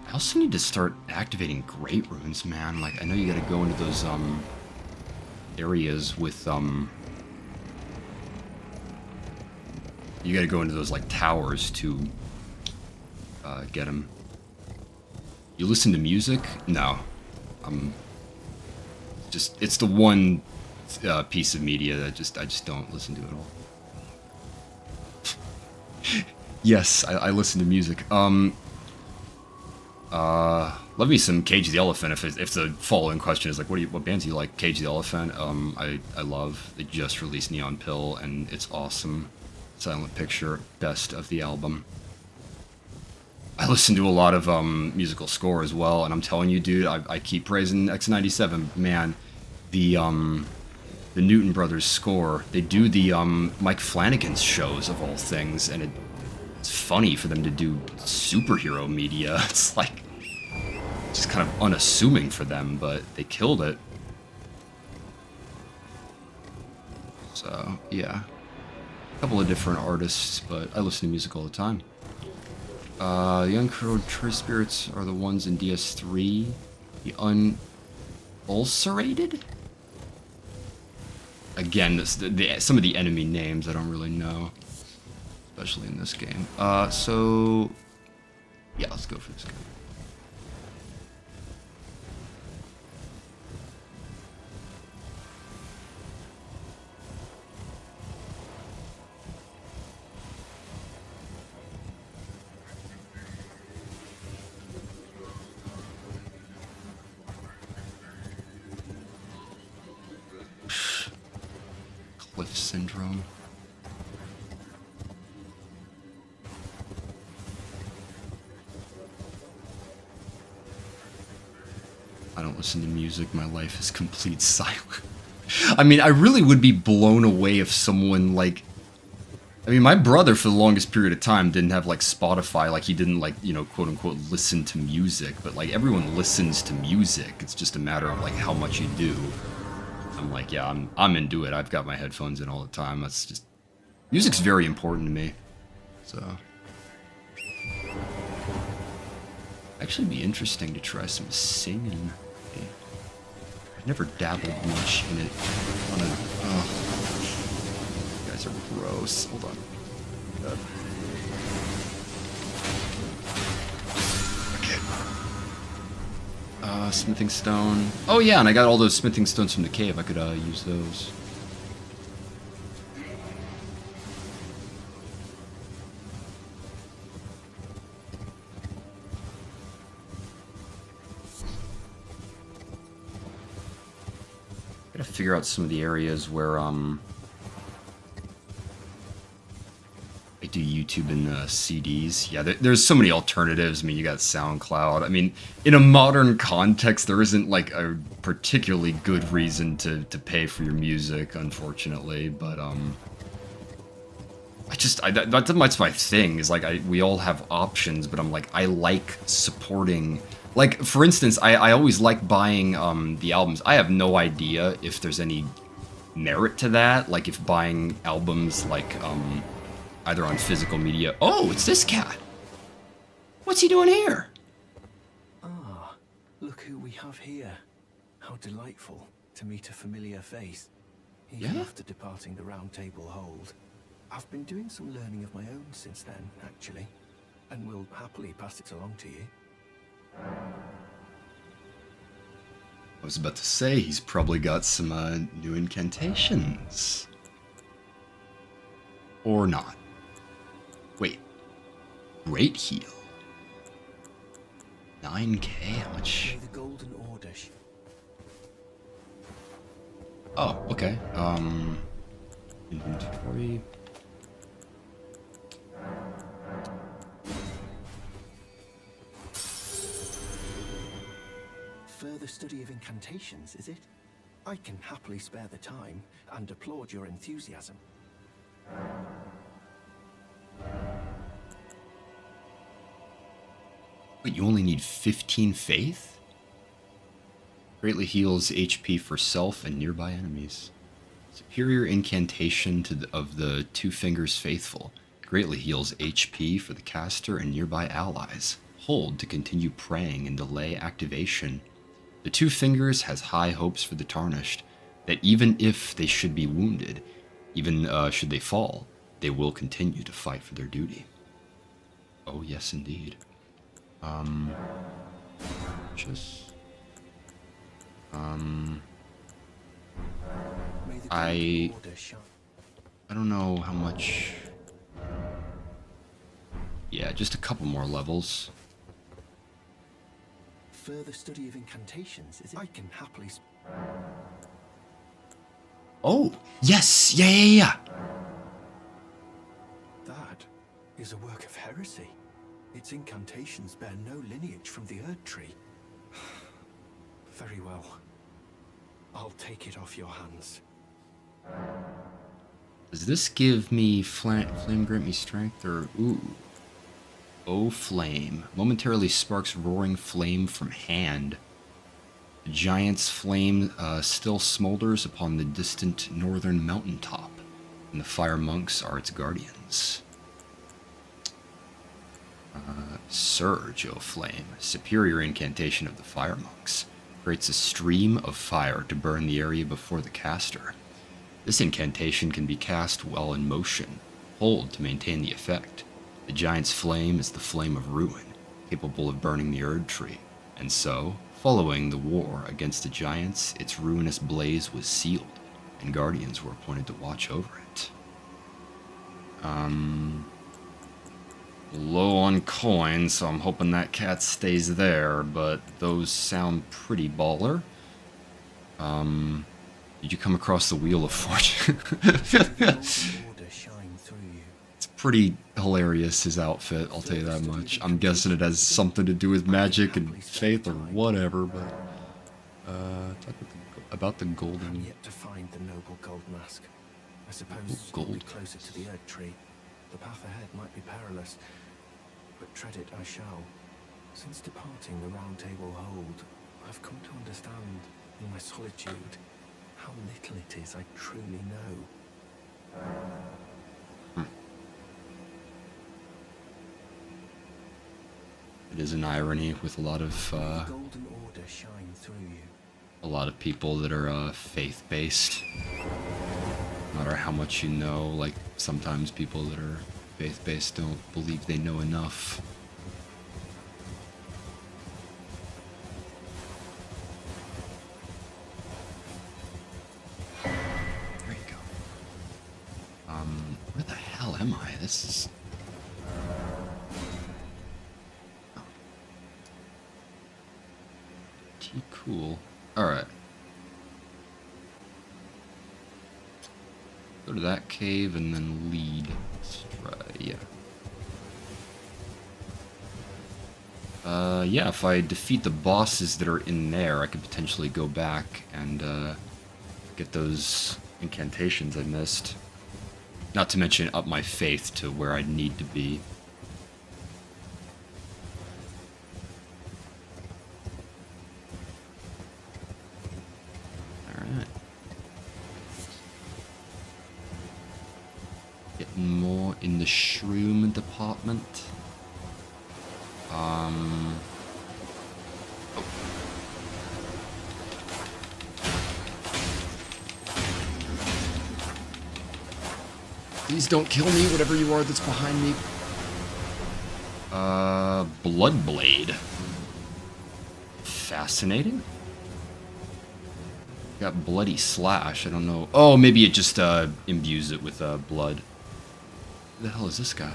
I also need to start activating Great Runes, man. Like, I know you gotta go into those, areas with, you gotta go into those, like, towers to, get them. You listen to music? No. It's the one, piece of media that I just don't listen to at all. Yes, I listen to music. Love me some Cage the Elephant. If the following question is like, what bands do you like? Cage the Elephant. I love. They just released Neon Pill, and it's awesome. Silent Picture, best of the album. I listen to a lot of musical score as well, and I'm telling you, dude, I keep praising X97. Man, the Newton Brothers score. They do the Mike Flanagan's shows of all things, and it's funny for them to do superhero media. It's like just kind of unassuming for them, but they killed it. So yeah, a couple of different artists, but I listen to music all the time. The uncurled tree spirits are the ones in DS3. The unulcerated? Again, some of the enemy names I don't really know, especially in this game. So yeah, let's go for this guy. Cliff syndrome. I don't listen to music. My life is complete silence. I mean, I really would be blown away if someone, like... I mean, my brother, for the longest period of time, didn't have, like, Spotify. Like, he didn't, like, you know, quote-unquote, listen to music. But, like, everyone listens to music. It's just a matter of, like, how much you do. I'm like, yeah, I'm into it. I've got my headphones in all the time. That's just... Music's very important to me. So... Actually be interesting to try some singing. I've never dabbled much in it. Oh, you guys are gross. Hold on. Okay. Smithing stone. Oh yeah, and I got all those smithing stones from the cave. I could use those. Gotta figure out some of the areas where I do YouTube and CDs. Yeah, there's so many alternatives. I mean, you got SoundCloud. I mean, in a modern context, there isn't like a particularly good reason to pay for your music, unfortunately. But that's my thing. Is like we all have options, but I'm like I like supporting. Like, for instance, I always like buying the albums. I have no idea if there's any merit to that. Like, if buying albums, like, either on physical media... Oh, it's this cat! What's he doing here? Ah, look who we have here. How delightful to meet a familiar face. Even Yeah? after departing the Round Table Hold. I've been doing some learning of my own since then, actually. And will happily pass it along to you. I was about to say, he's probably got some new incantations. Or not. Wait. Great heal. 9k? How much? May the Golden Order Oh, okay. Inventory. Further study of incantations, is it? I can happily spare the time and applaud your enthusiasm. Wait, you only need 15 faith? Greatly heals HP for self and nearby enemies. Superior incantation of the Two Fingers Faithful. Greatly heals HP for the caster and nearby allies. Hold to continue praying and delay activation. The Two Fingers has high hopes for the Tarnished, that even if they should be wounded, even should they fall, they will continue to fight for their duty. Oh yes, indeed. I don't know how much... Yeah, just a couple more levels. Further study of incantations, is it? I can happily... Oh, yes! Yeah. That is a work of heresy. Its incantations bear no lineage from the Erd Tree. Very well. I'll take it off your hands. Does this give me flame grant me strength, or... Ooh. Oh, flame. Momentarily sparks roaring flame from hand. The giant's flame still smolders upon the distant northern mountaintop, and the fire monks are its guardians. Surge, O flame. Superior incantation of the fire monks. Creates a stream of fire to burn the area before the caster. This incantation can be cast while in motion. Hold to maintain the effect. The giant's flame is the flame of ruin, capable of burning the Erd Tree, and so, following the war against the giants, its ruinous blaze was sealed, and guardians were appointed to watch over it. Low on coins, so I'm hoping that cat stays there, but those sound pretty baller. Did you come across the Wheel of Fortune? Order shine through you. It's pretty hilarious, his outfit, I'll tell you that much. I'm guessing it has something to do with magic and faith or whatever, but... talk about the I'm golden... yet to find the noble gold mask. I suppose Gold. we'll be closer to the Earth Tree. The path ahead might be perilous, but tread it I shall. Since departing the Round Table Hold, I've come to understand, in my solitude, how little it is I truly know. It is an irony with a lot of, The golden order shine through you. a lot of people that are, faith-based. No matter how much you know, like, sometimes people that are faith-based don't believe they know enough. There you go. Where the hell am I? This is... Oh. Pretty cool. Alright. Go to that cave and then lead. Let's try, yeah. Yeah, if I defeat the bosses that are in there, I could potentially go back and, get those incantations I missed. Not to mention up my faith to where I need to be. Alright. Getting more in the shroom department. Oh. Please don't kill me, whatever you are that's behind me. Bloodblade. Fascinating. Got bloody slash, I don't know. Oh, maybe it just, imbues it with, blood. Who the hell is this guy?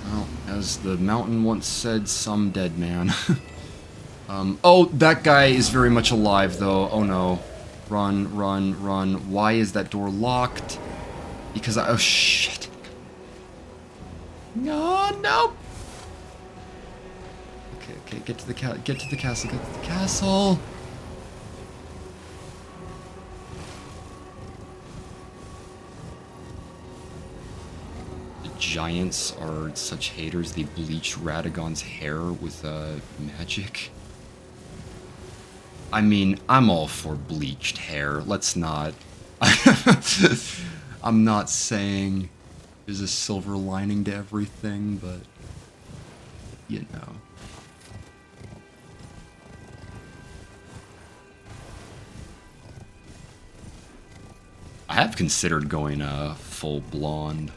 Well, as the mountain once said, some dead man. Oh, that guy is very much alive, though. Oh, no. Run, run, run. Why is that door locked? Because I... Oh, shit. No, no! Okay, okay, get to the castle, get to the castle! The giants are such haters, they bleach Radagon's hair with, magic. I mean, I'm all for bleached hair, let's not... I'm not saying there's a silver lining to everything, but... You know. I have considered going, full blonde.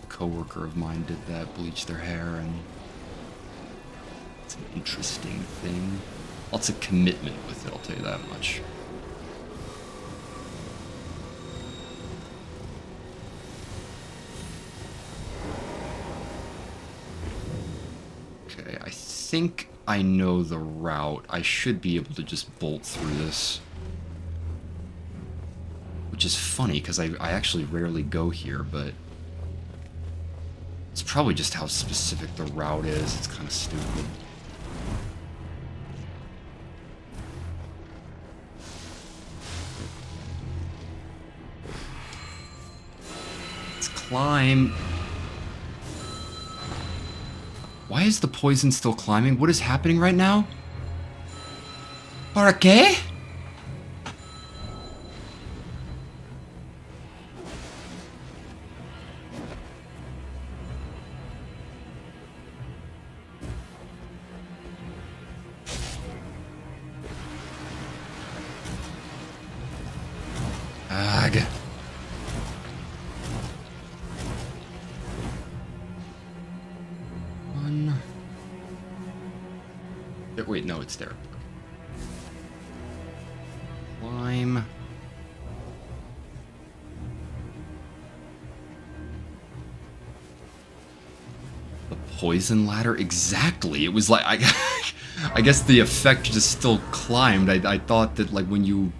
A coworker of mine did that, bleached their hair, and... It's an interesting thing. Lots of commitment with it, I'll tell you that much. Okay, I think I know the route. I should be able to just bolt through this. Which is funny, because I actually rarely go here, but... It's probably just how specific the route is. It's kind of stupid. Let's climb. Why is the poison still climbing? What is happening right now? ¿Para qué? Ugh. One. Wait, no, it's there. Climb. poison ladder? Exactly. It was like, I guess the effect just still climbed. I thought that like when you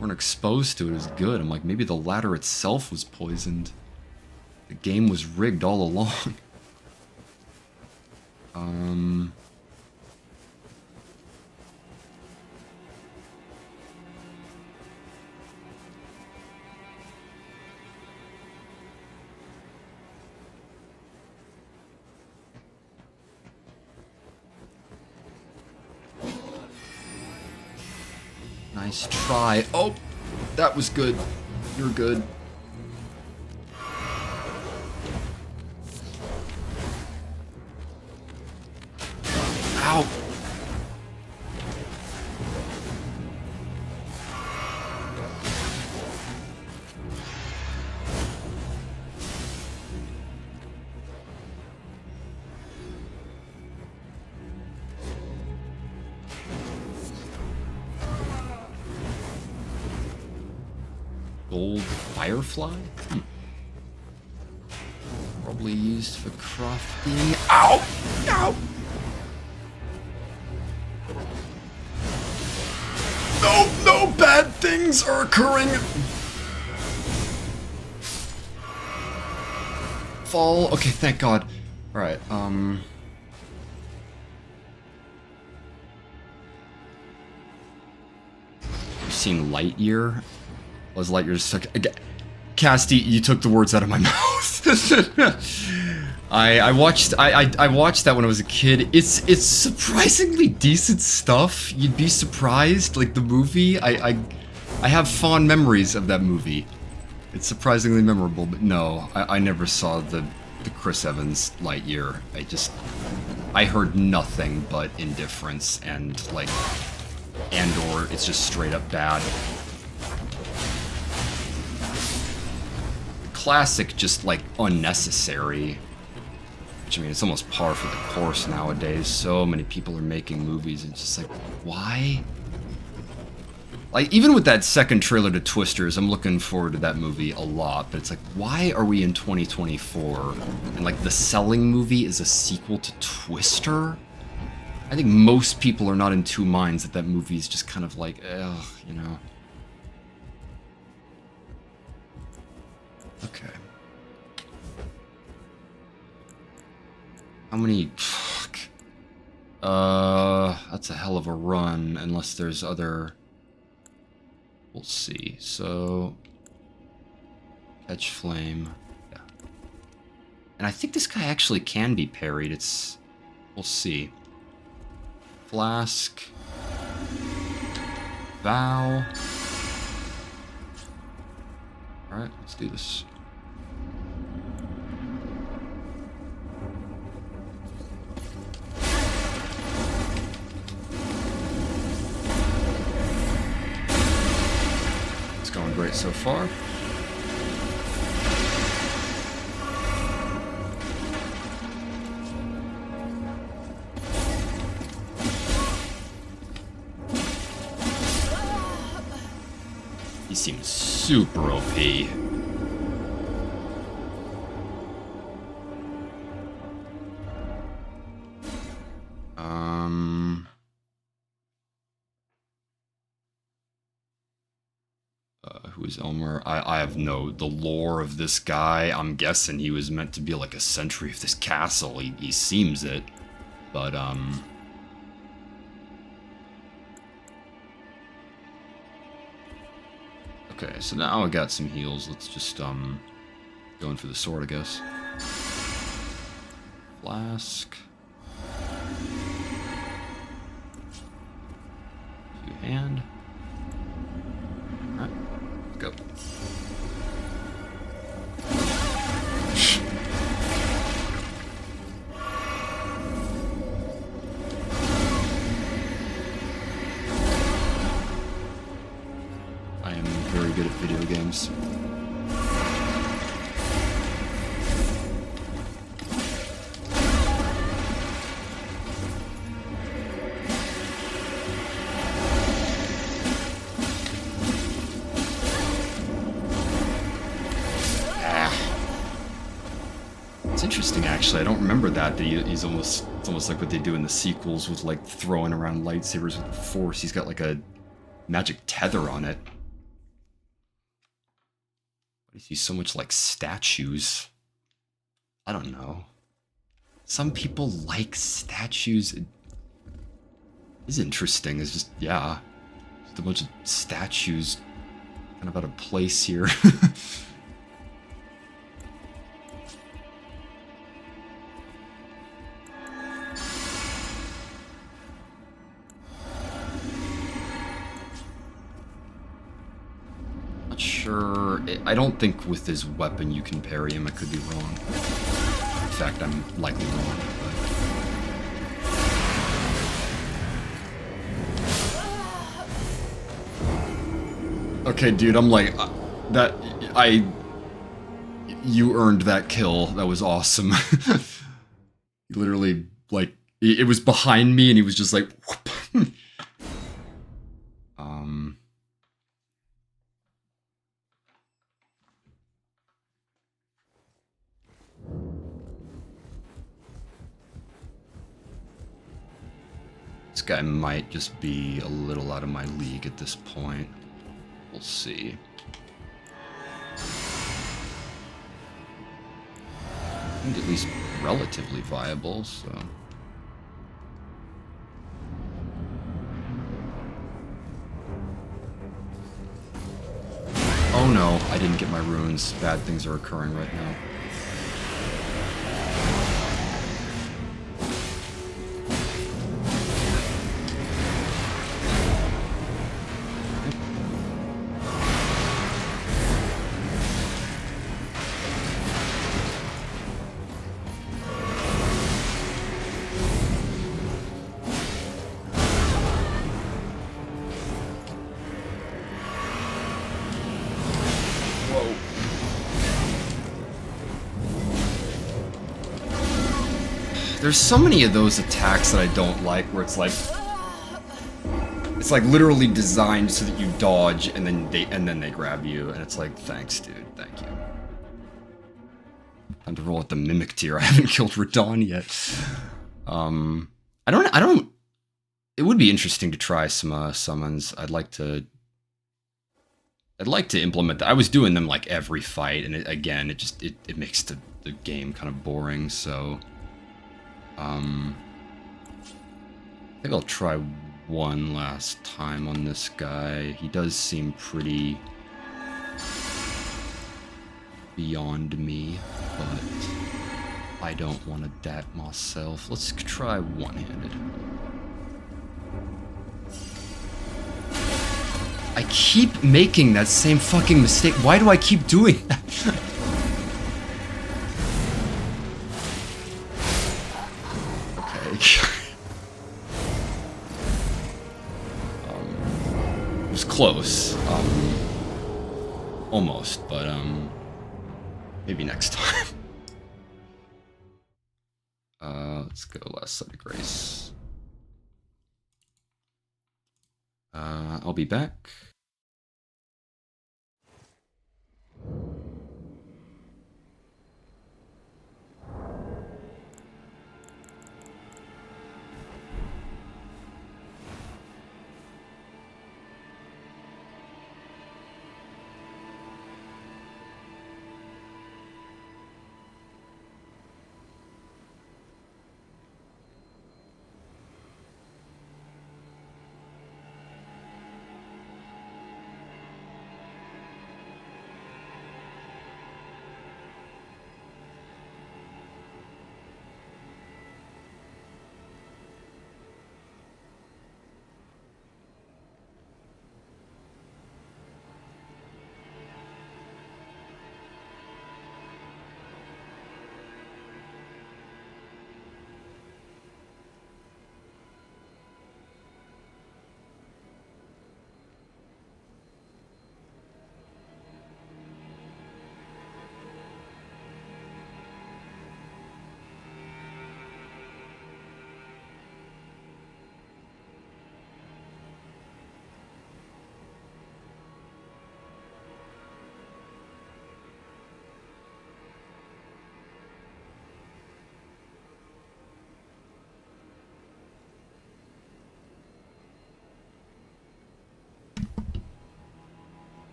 weren't exposed to it, it was good. I'm like, maybe the ladder itself was poisoned. The game was rigged all along. Nice try. Oh, that was good. You're good. Ow. Gold firefly? Probably used for crafting. Ow! Ow! No bad things are occurring! Fall. Okay, thank God. Alright, You've seen Lightyear? Was Lightyear just took... Casty, you took the words out of my mouth. I watched that when I was a kid. It's surprisingly decent stuff. You'd be surprised. Like the movie, I have fond memories of that movie. It's surprisingly memorable, but no, I never saw the Chris Evans Lightyear. I heard nothing but indifference and like, or it's just straight up bad. Classic, just like unnecessary. Which, I mean, it's almost par for the course nowadays. So many people are making movies, and it's just like, why? Like, even with that second trailer to Twisters, I'm looking forward to that movie a lot, but it's like, why are we in 2024? And like, the Selling movie is a sequel to Twister? I think most people are not in two minds that movie is just kind of like, ugh, you know. Okay. How many... Fuck. That's a hell of a run, unless there's other... We'll see. So... Catch Flame. Yeah. And I think this guy actually can be parried. It's... We'll see. Flask. Vow. Alright, let's do this. It's going great so far. He seems super OP. Who is Elmer? I have the lore of this guy. I'm guessing he was meant to be like a sentry of this castle. He seems it, but okay, so now I got some heals. Let's just go in for the sword, I guess. Flask. Two-hand. Alright, let's go. I am very good at video games. actually, I don't remember that. He's almost, it's almost like what they do in the sequels with like throwing around lightsabers with the Force. He's got like a magic tether on it. Why is he so much like statues? I don't know. Some people like statues. It is interesting. It's just, yeah. Just a bunch of statues kind of out of place here. Not sure. I don't think with his weapon you can parry him. I could be wrong. In fact, I'm likely wrong. But... Okay, dude, I'm like, you earned that kill. That was awesome. Literally, like, it was behind me and he was just like, whoop. This guy might just be a little out of my league at this point. We'll see. And at least relatively viable, so... Oh no, I didn't get my runes. Bad things are occurring right now. There's so many of those attacks that I don't like, where it's like literally designed so that you dodge and then they grab you, and it's like, thanks, dude, thank you. Time to roll at the mimic tier. I haven't killed Radon yet. I don't. It would be interesting to try some summons. I'd like to implement that. I was doing them like every fight, and it makes the game kind of boring. So. I think I'll try one last time on this guy. He does seem pretty beyond me, but I don't want to dat myself. Let's try one-handed. I keep making that same fucking mistake. Why do I keep doing that? It was close, almost, but maybe next time. Let's go last Sight of Grace. I'll be back.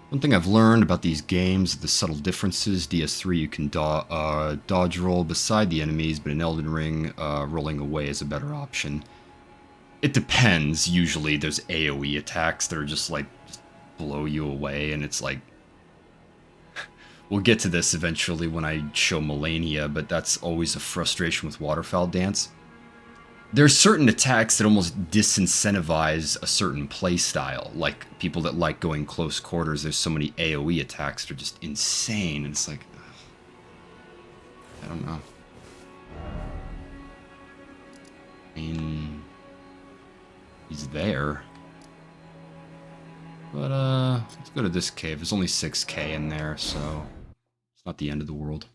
One thing I've learned about these games, the subtle differences. DS3 you can dodge roll beside the enemies, but in Elden Ring, rolling away is a better option. It depends. Usually there's AoE attacks that are just like, just blow you away, and it's like... We'll get to this eventually when I show Melania, but that's always a frustration with Waterfowl Dance. There's certain attacks that almost disincentivize a certain playstyle, like people that like going close quarters. There's so many AoE attacks that are just insane, and it's like... I don't know. I mean... He's there. But, let's go to this cave. There's only 6k in there, so... It's not the end of the world.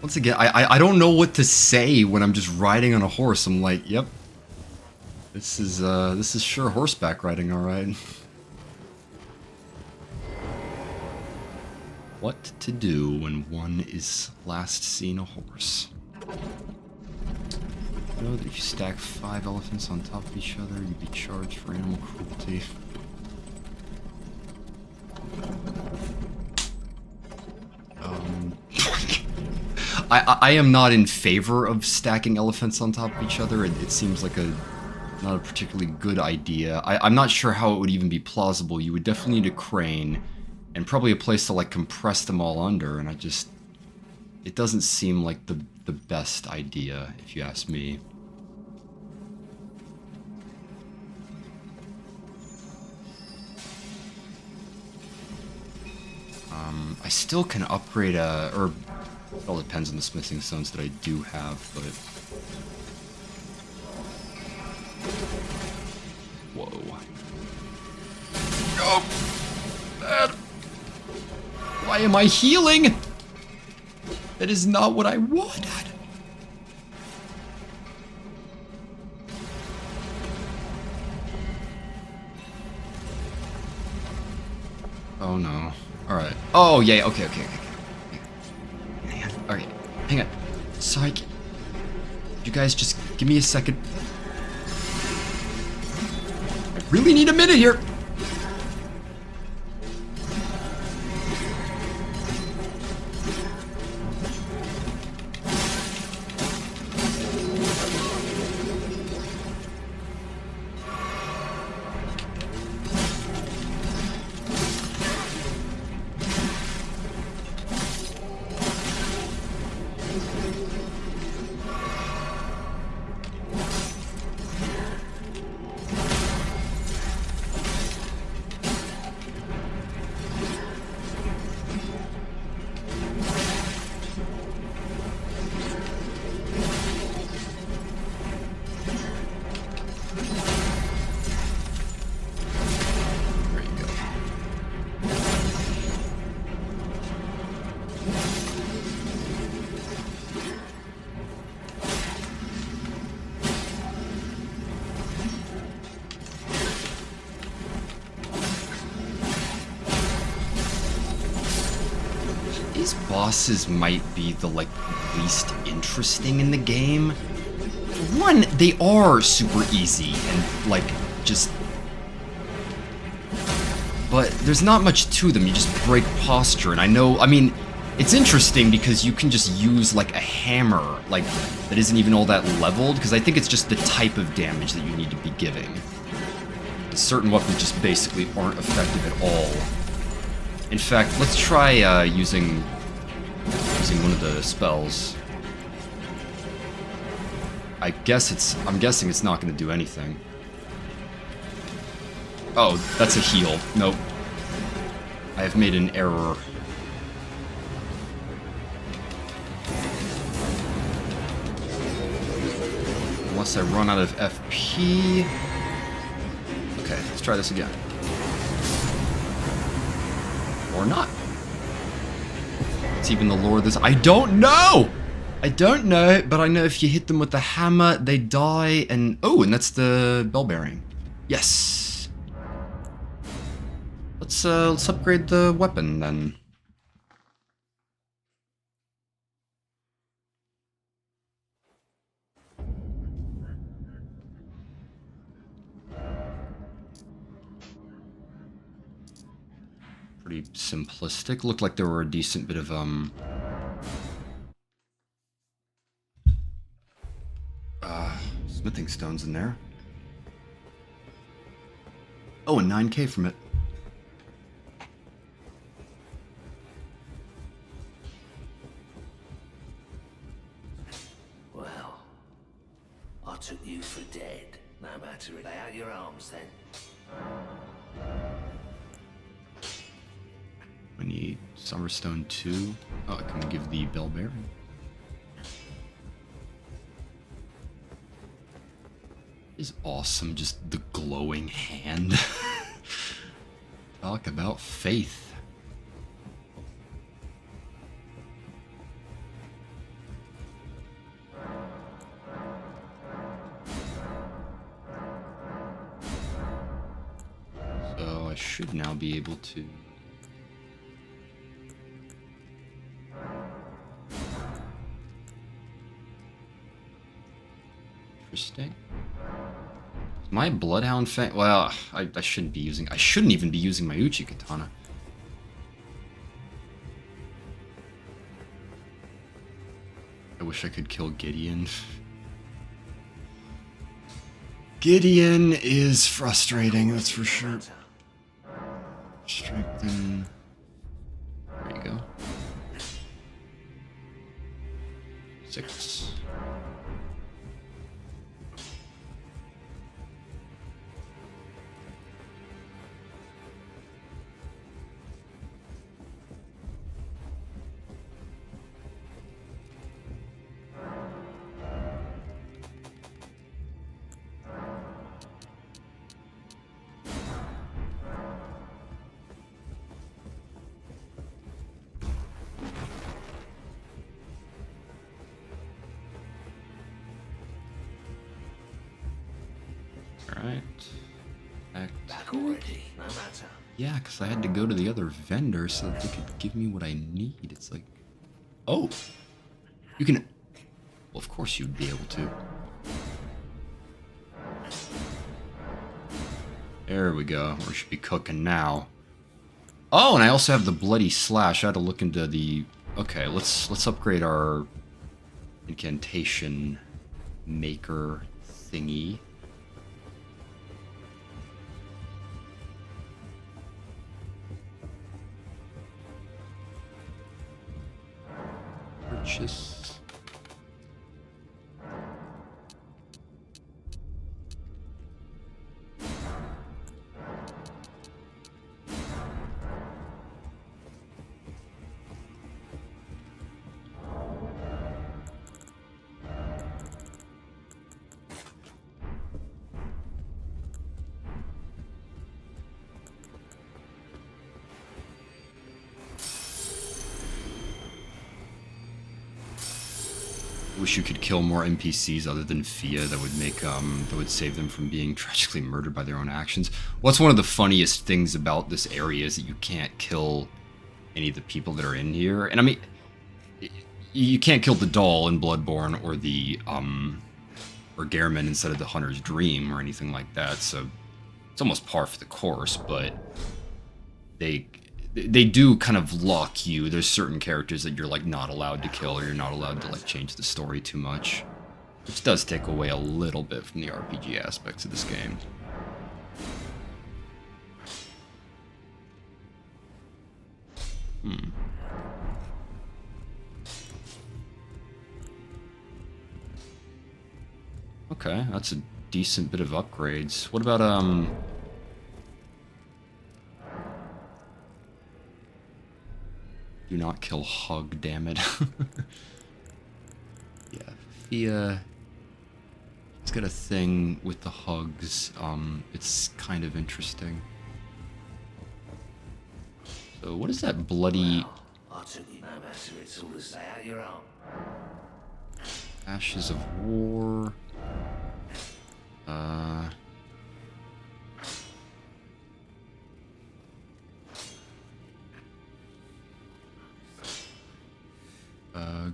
Once again, I don't know what to say when I'm just riding on a horse. I'm like, yep. This is sure horseback riding, alright. What to do when one is last seen a horse. You know that if you stack 5 elephants on top of each other, you'd be charged for animal cruelty. I am not in favor of stacking elephants on top of each other. It seems like not a particularly good idea. I'm not sure how it would even be plausible. You would definitely need a crane and probably a place to like compress them all under, and it doesn't seem like the best idea, if you ask me. I still can upgrade or it all depends on the smithing stones that I do have, but... Whoa. Oh! Bad! Why am I healing? That is not what I wanted. Oh no. Alright. Oh yeah, okay. Alright, hang on. Sorry. You guys just give me a second. I really need a minute here. Bosses might be the least interesting in the game. For one, they are super easy and just, but there's not much to them. You just break posture, and I mean, it's interesting because you can just use a hammer that isn't even all that leveled, because I think it's just the type of damage that you need to be giving. Certain weapons just basically aren't effective at all. In fact, let's try using one of the spells. I'm guessing it's not going to do anything. Oh, that's a heal. Nope. I have made an error. Unless I run out of FP. Okay, let's try this again. Or not. It's even the lore of this. I don't know! I don't know, but I know if you hit them with the hammer, they die, and... Oh, and that's the bell bearing. Yes! Let's upgrade the weapon, then. Pretty simplistic. Looked like there were a decent bit of, smithing stones in there. Oh, and 9K from it. Well, I took you for dead. No matter, lay out your arms then. We need Summerstone 2. Oh, I can give the bell bearing. Is awesome, just the glowing hand. Talk about faith. So I should now be able to... Interesting. My Bloodhound Fang... Well, I shouldn't be using... I shouldn't even be using my Uchi Katana. I wish I could kill Gideon. Gideon is frustrating, that's for sure. Strengthen... There you go. 6. Alright. Back already, no matter. Yeah, because I had to go to the other vendor so that they could give me what I need. It's like... Oh! You can... Well, of course you'd be able to. There we go. We should be cooking now. Oh, and I also have the Bloody Slash. I had to look into the... Okay, let's upgrade our incantation maker thingy. Purchase. Wish you could kill more NPCs other than Fia that would make that would save them from being tragically murdered by their own actions. What's one of the funniest things about this area is that you can't kill any of the people that are in here. And I mean, you can't kill the doll in Bloodborne or the or Gehrman instead of the Hunter's Dream or anything like that. So it's almost par for the course, but they do kind of lock you. There's certain characters that you're like not allowed to kill, or you're not allowed to like change the story too much, which does take away a little bit from the RPG aspects of this game. Okay, that's a decent bit of upgrades. What about do not kill Hug, damn it. Yeah, Fia. He's got a thing with the hugs. It's kind of interesting. So what is that bloody... I took you no matter, it's all to stay out your own. Ashes of War.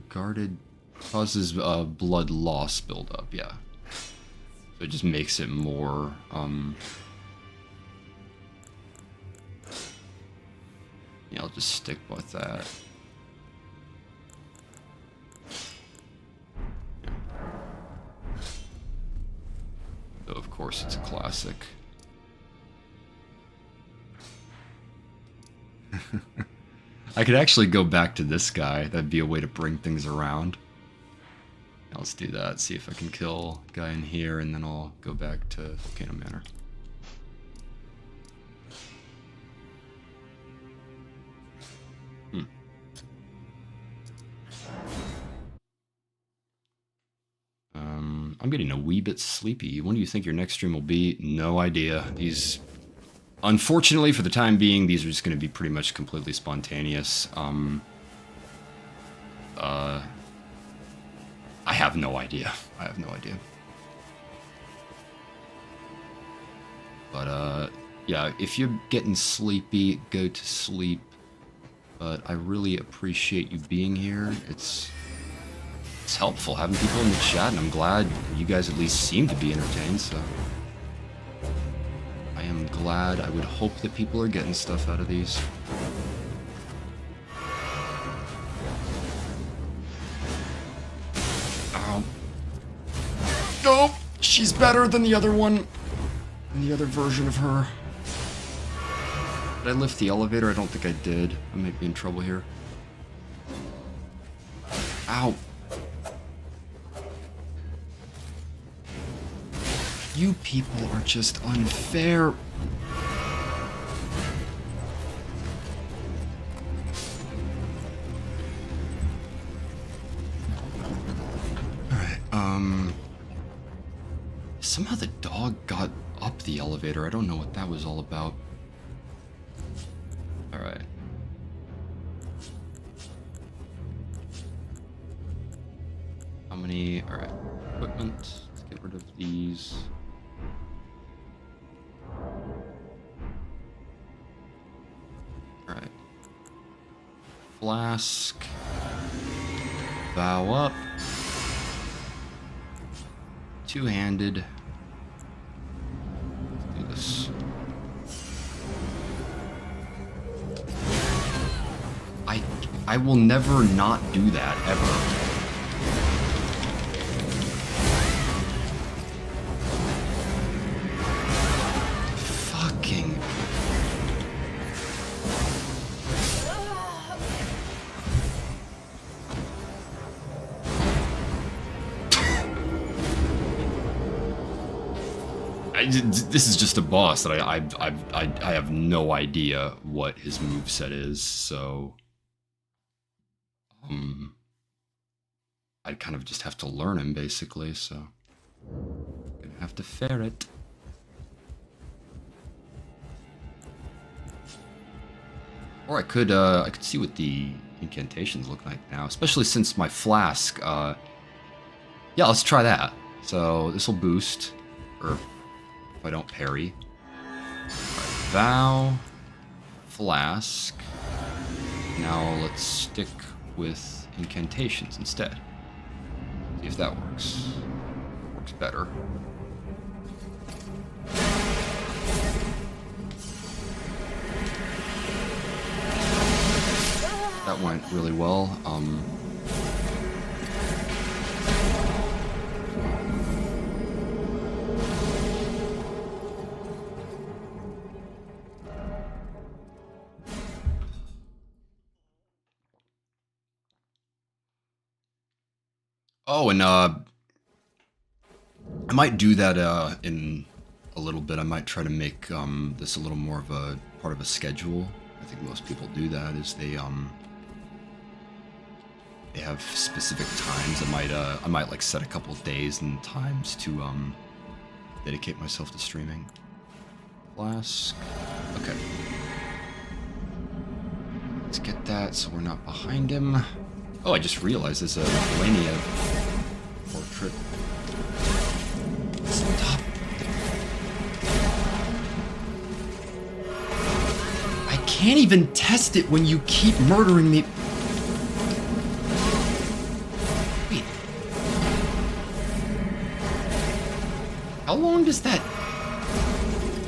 Guarded causes blood loss buildup, yeah. So it just makes it more, yeah, I'll just stick with that. So of course it's a classic. I could actually go back to this guy. That'd be a way to bring things around. Yeah, let's do that. See if I can kill a guy in here, and then I'll go back to Volcano Manor. I'm getting a wee bit sleepy. When do you think your next stream will be? No idea. These... Unfortunately, for the time being, these are just going to be pretty much completely spontaneous. I have no idea. I have no idea. But, yeah, if you're getting sleepy, go to sleep. But I really appreciate you being here. It's helpful having people in the chat, and I'm glad you guys at least seem to be entertained, so... I am glad. I would hope that people are getting stuff out of these. Ow. Nope! She's better than the other one. Than the other version of her. Did I lift the elevator? I don't think I did. I might be in trouble here. Ow. You people are just unfair. Alright, somehow the dog got up the elevator. I don't know what that was all about. Alright. How many? Alright. Equipment. Let's get rid of these. Alright. Flask. Vow up. Two-handed. Let's do this. I will never not do that, ever. Fucking... This is just a boss that I have no idea what his moveset is, so... I'd kind of just have to learn him, basically, so... Gonna have to ferret. Or I could see what the incantations look like now, especially since my flask, yeah, let's try that. So, this'll boost, or if I don't parry. Right, vow, flask. Now let's stick with incantations instead. See if that works. Works better. That went really well. Oh, and I might do that in a little bit. I might try to make this a little more of a part of a schedule. I think most people do that, is they they have specific times. I might like set a couple days and times to dedicate myself to streaming. Flask. Okay. Let's get that so we're not behind him. Oh, I just realized there's a Melania portrait. Stop. I can't even test it when you keep murdering me. Wait. How long does that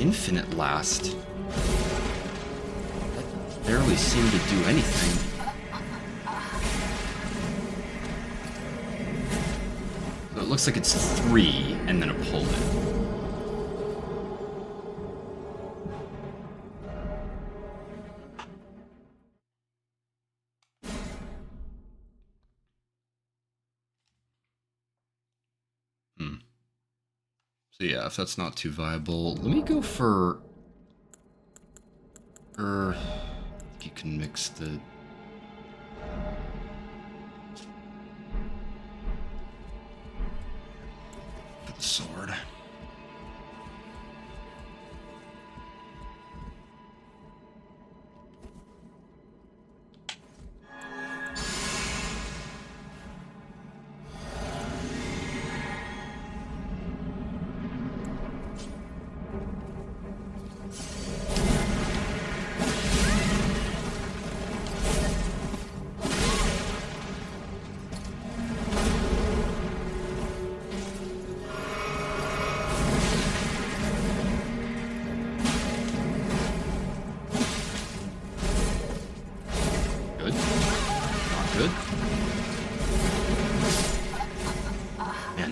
infinite last? That barely seemed to do anything. So it looks like it's 3 and then a pull it. So yeah, if that's not too viable, let me go for... you can mix the... for the sword.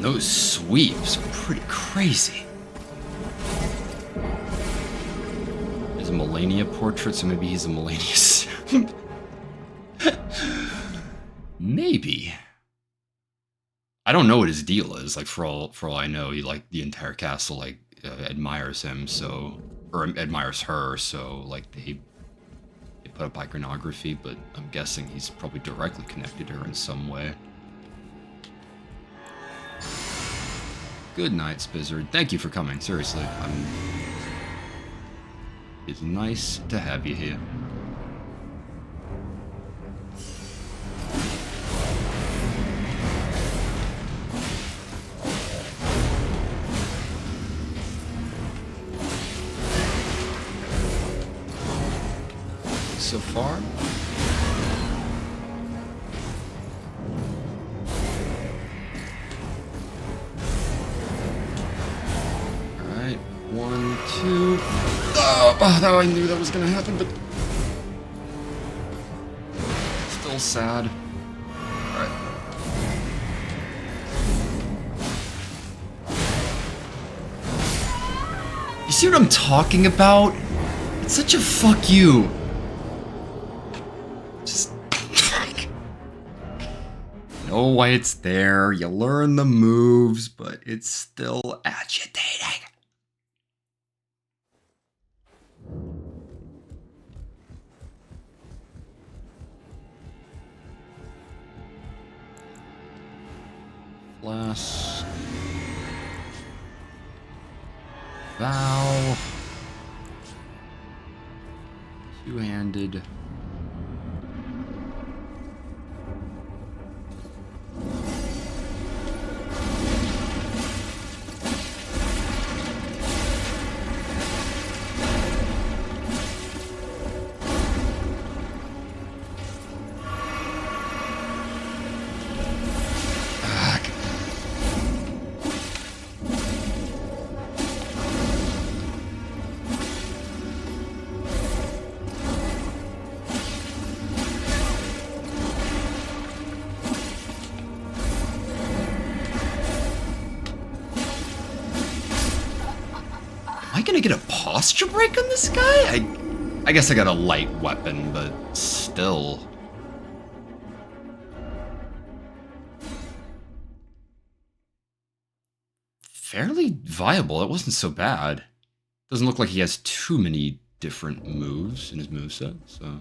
Those sweeps are pretty crazy. There's a Melania portrait, so maybe he's a Melania. Maybe. I don't know what his deal is. Like for all I know, he like the entire castle like admires him, so or admires her. So like they put up iconography, but I'm guessing he's probably directly connected to her in some way. Good night, Spizzard. Thank you for coming, seriously. It's nice to have you here. So far? One, two. Oh, I knew that was gonna happen, but still sad. Alright. You see what I'm talking about? It's such a fuck you. Just know why it's there. You learn the moves, but it's still agitating. Flask. Vow. Two-handed. Gonna get a posture break on this guy? I guess I got a light weapon, but still. Fairly viable. It wasn't so bad. Doesn't look like he has too many different moves in his moveset, so.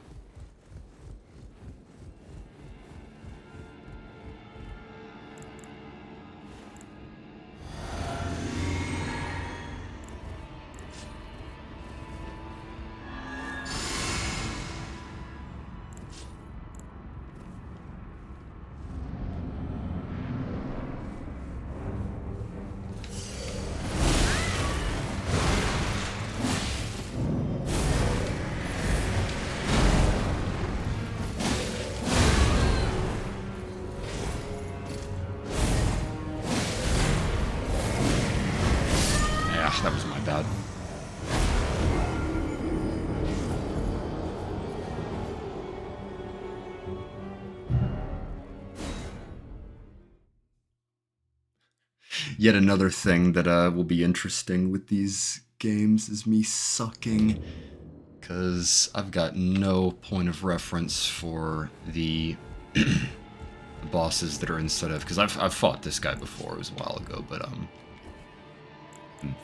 That was my bad. Yet another thing that will be interesting with these games is me sucking, because I've got no point of reference for the bosses that are instead of, because I've fought this guy before, it was a while ago, but I'm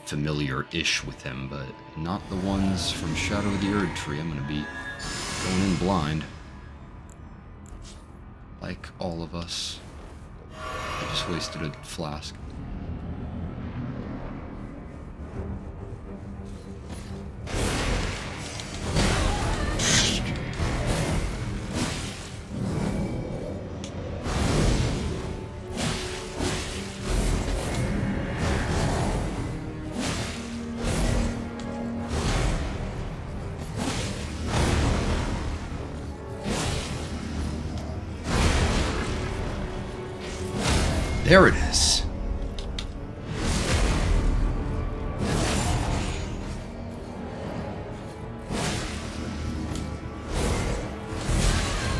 familiar-ish with him, but not the ones from Shadow of the Erdtree. I'm gonna be going in blind, like all of us. I just wasted a flask. There it is.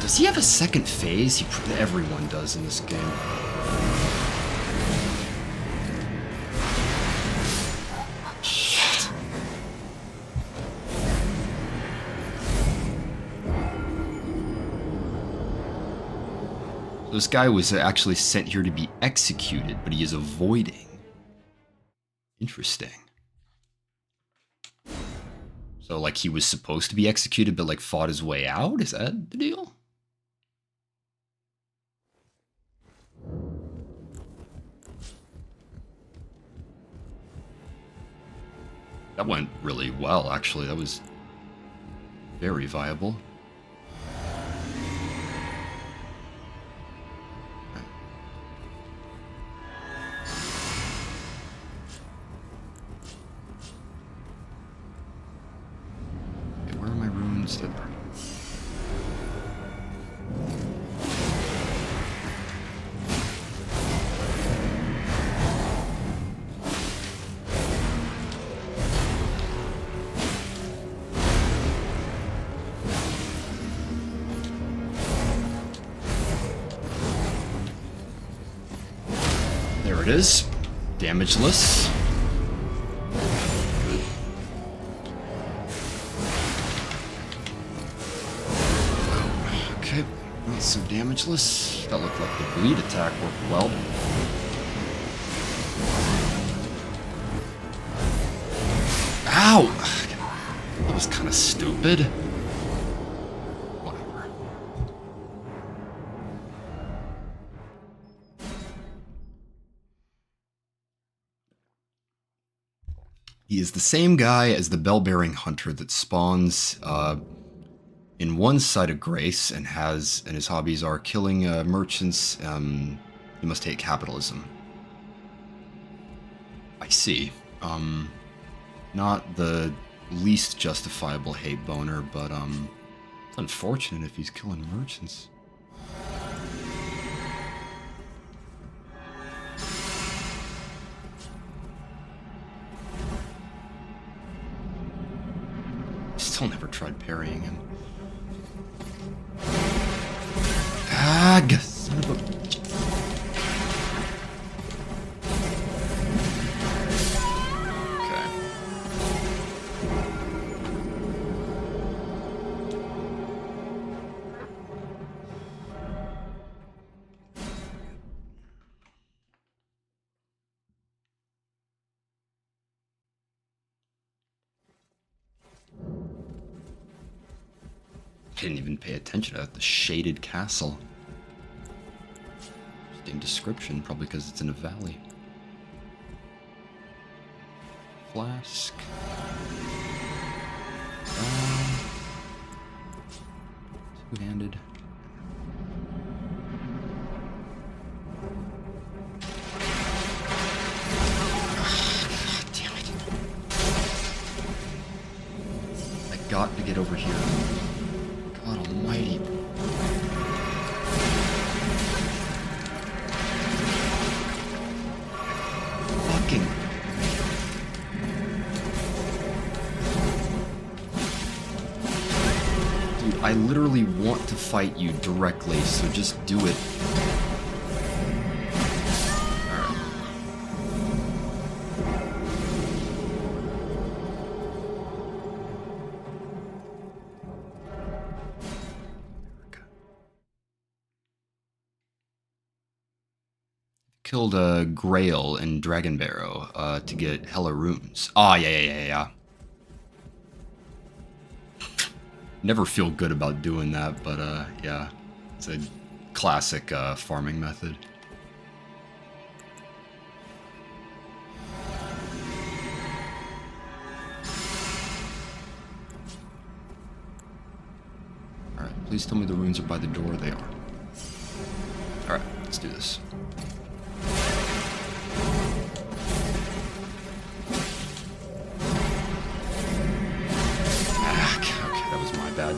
Does he have a second phase? Everyone does in this game. Shit. This guy was actually sent here to be executed, but he is avoiding. Interesting. So, like, he was supposed to be executed, but, like, fought his way out? Is that the deal? That went really well, actually. That was very viable. There it is. Damageless. Okay, not so damageless. That looked like the bleed attack worked well. Ow! That was kind of stupid. Whatever. He is the same guy as the bell-bearing hunter that spawns in one side of Grace and his hobbies are killing merchants. He must hate capitalism. I see. Not the least justifiable hate boner, but it's unfortunate if he's killing merchants. Still never tried parrying him. Ah, son of a... I didn't even pay attention to that. The shaded castle. Interesting description, probably because it's in a valley. Flask. Two-handed. God damn it. I got to get over here. God almighty. Fucking... I literally want to fight you directly, so just do it. Killed a Grail in Dragon Barrow to get hella runes. Ah, yeah. Never feel good about doing that, but yeah, it's a classic farming method. All right, please tell me the runes are by the door. They are. All right, let's do this. Okay, that was my bad.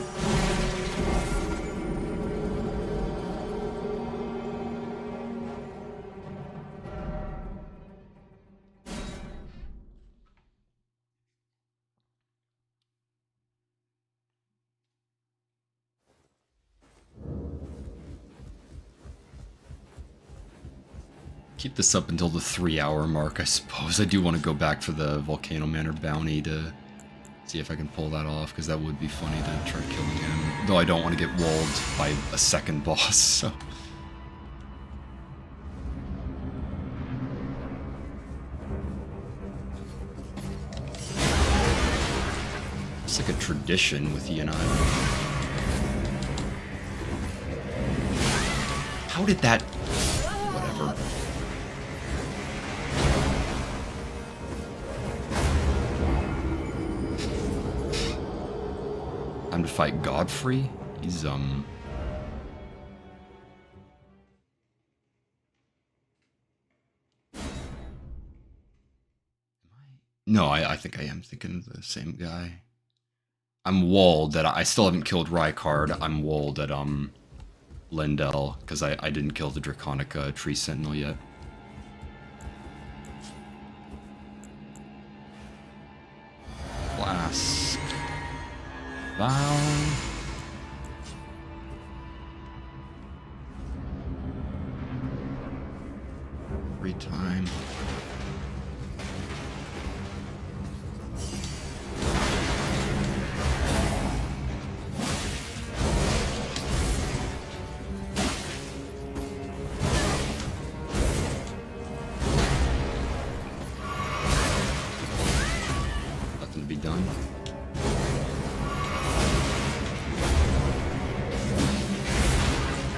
Keep this up until the 3-hour mark, I suppose. I do want to go back for the Volcano Manor bounty to see if I can pull that off, because that would be funny to try killing him. Though I don't want to get walled by a second boss, so... It's like a tradition with you and I. How did that... Whatever. Time to fight Godfrey? He's, No, I think I am thinking of the same guy. I'm walled that I still haven't killed Rykard. I'm walled at, Lindell, because I didn't kill the Draconica Tree Sentinel yet. Flask. Vow. Free time. Nothing to be done.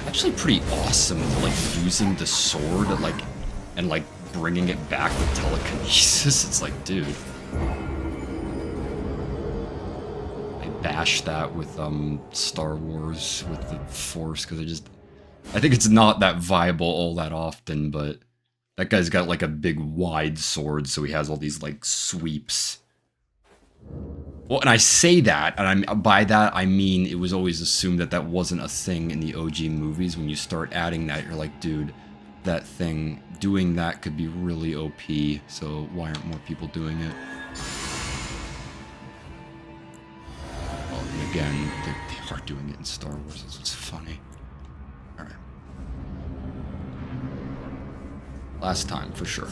Actually pretty awesome, like, using the sword, like, and, like, bringing it back with telekinesis. It's like, dude. I bashed that with, Star Wars with the Force, because I think it's not that viable all that often, but that guy's got, like, a big wide sword, so he has all these, like, sweeps. Well, and I say that, and by that I mean it was always assumed that that wasn't a thing in the OG movies. When you start adding that, you're like, dude, that thing, doing that could be really OP, so why aren't more people doing it? Oh, and again, they are doing it in Star Wars, that's what's funny. Alright. Last time, for sure.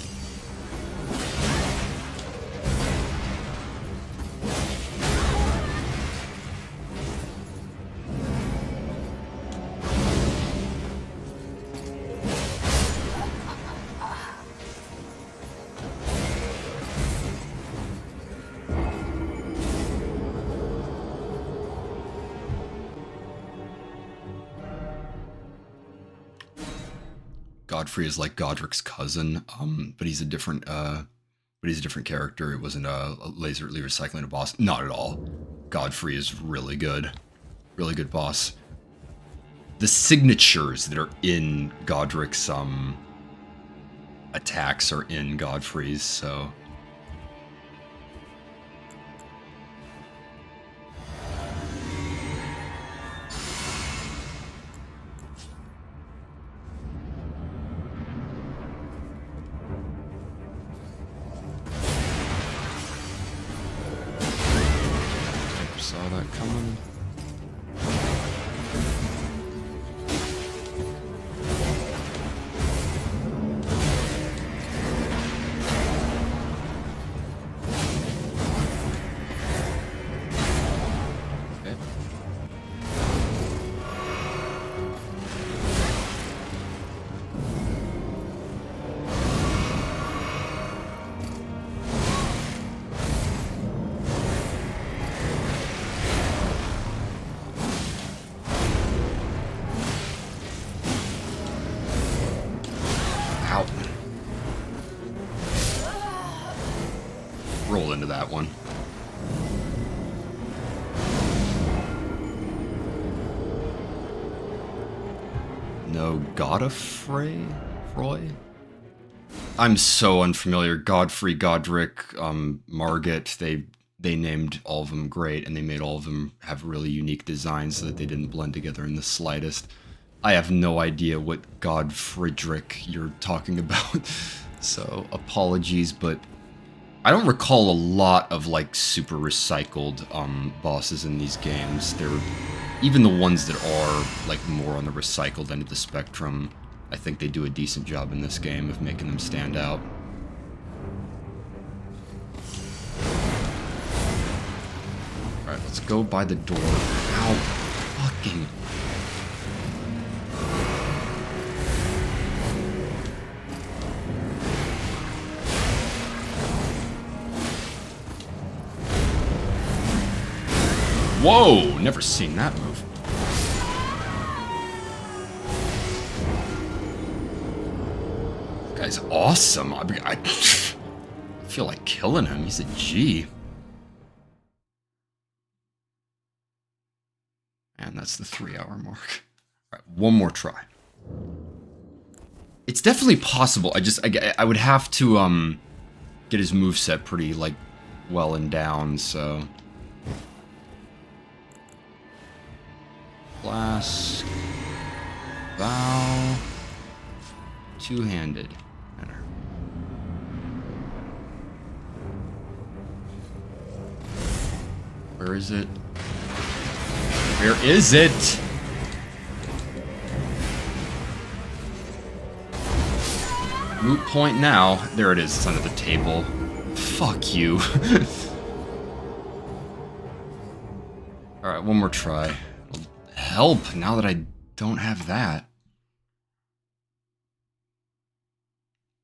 Godfrey is like Godric's cousin, but he's a different character. It wasn't a laserly recycling a boss. Not at all. Godfrey is really good boss. The signatures that are in Godric's attacks are in Godfrey's, so. Saw that coming. roll into that one. No Godfrey? Roy? I'm so unfamiliar. Godfrey, Godric, Margit, they named all of them great, and they made all of them have really unique designs so that they didn't blend together in the slightest. I have no idea what Godfriedrich you're talking about, so apologies, but I don't recall a lot of like super recycled bosses in these games. They're even the ones that are like more on the recycled end of the spectrum. I think they do a decent job in this game of making them stand out. Alright, let's go by the door. Ow. Fucking... Whoa! Never seen that move. That guy's awesome. I feel like killing him. He's a G. And that's the 3-hour mark. Alright, one more try. It's definitely possible. I would have to get his moveset pretty like well and down, so. Flask. Bow. Two-handed. Enter. Where is it? Where is it? Moot point now. There it is. It's under the table. Fuck you. Alright, one more try. Help now that I don't have that.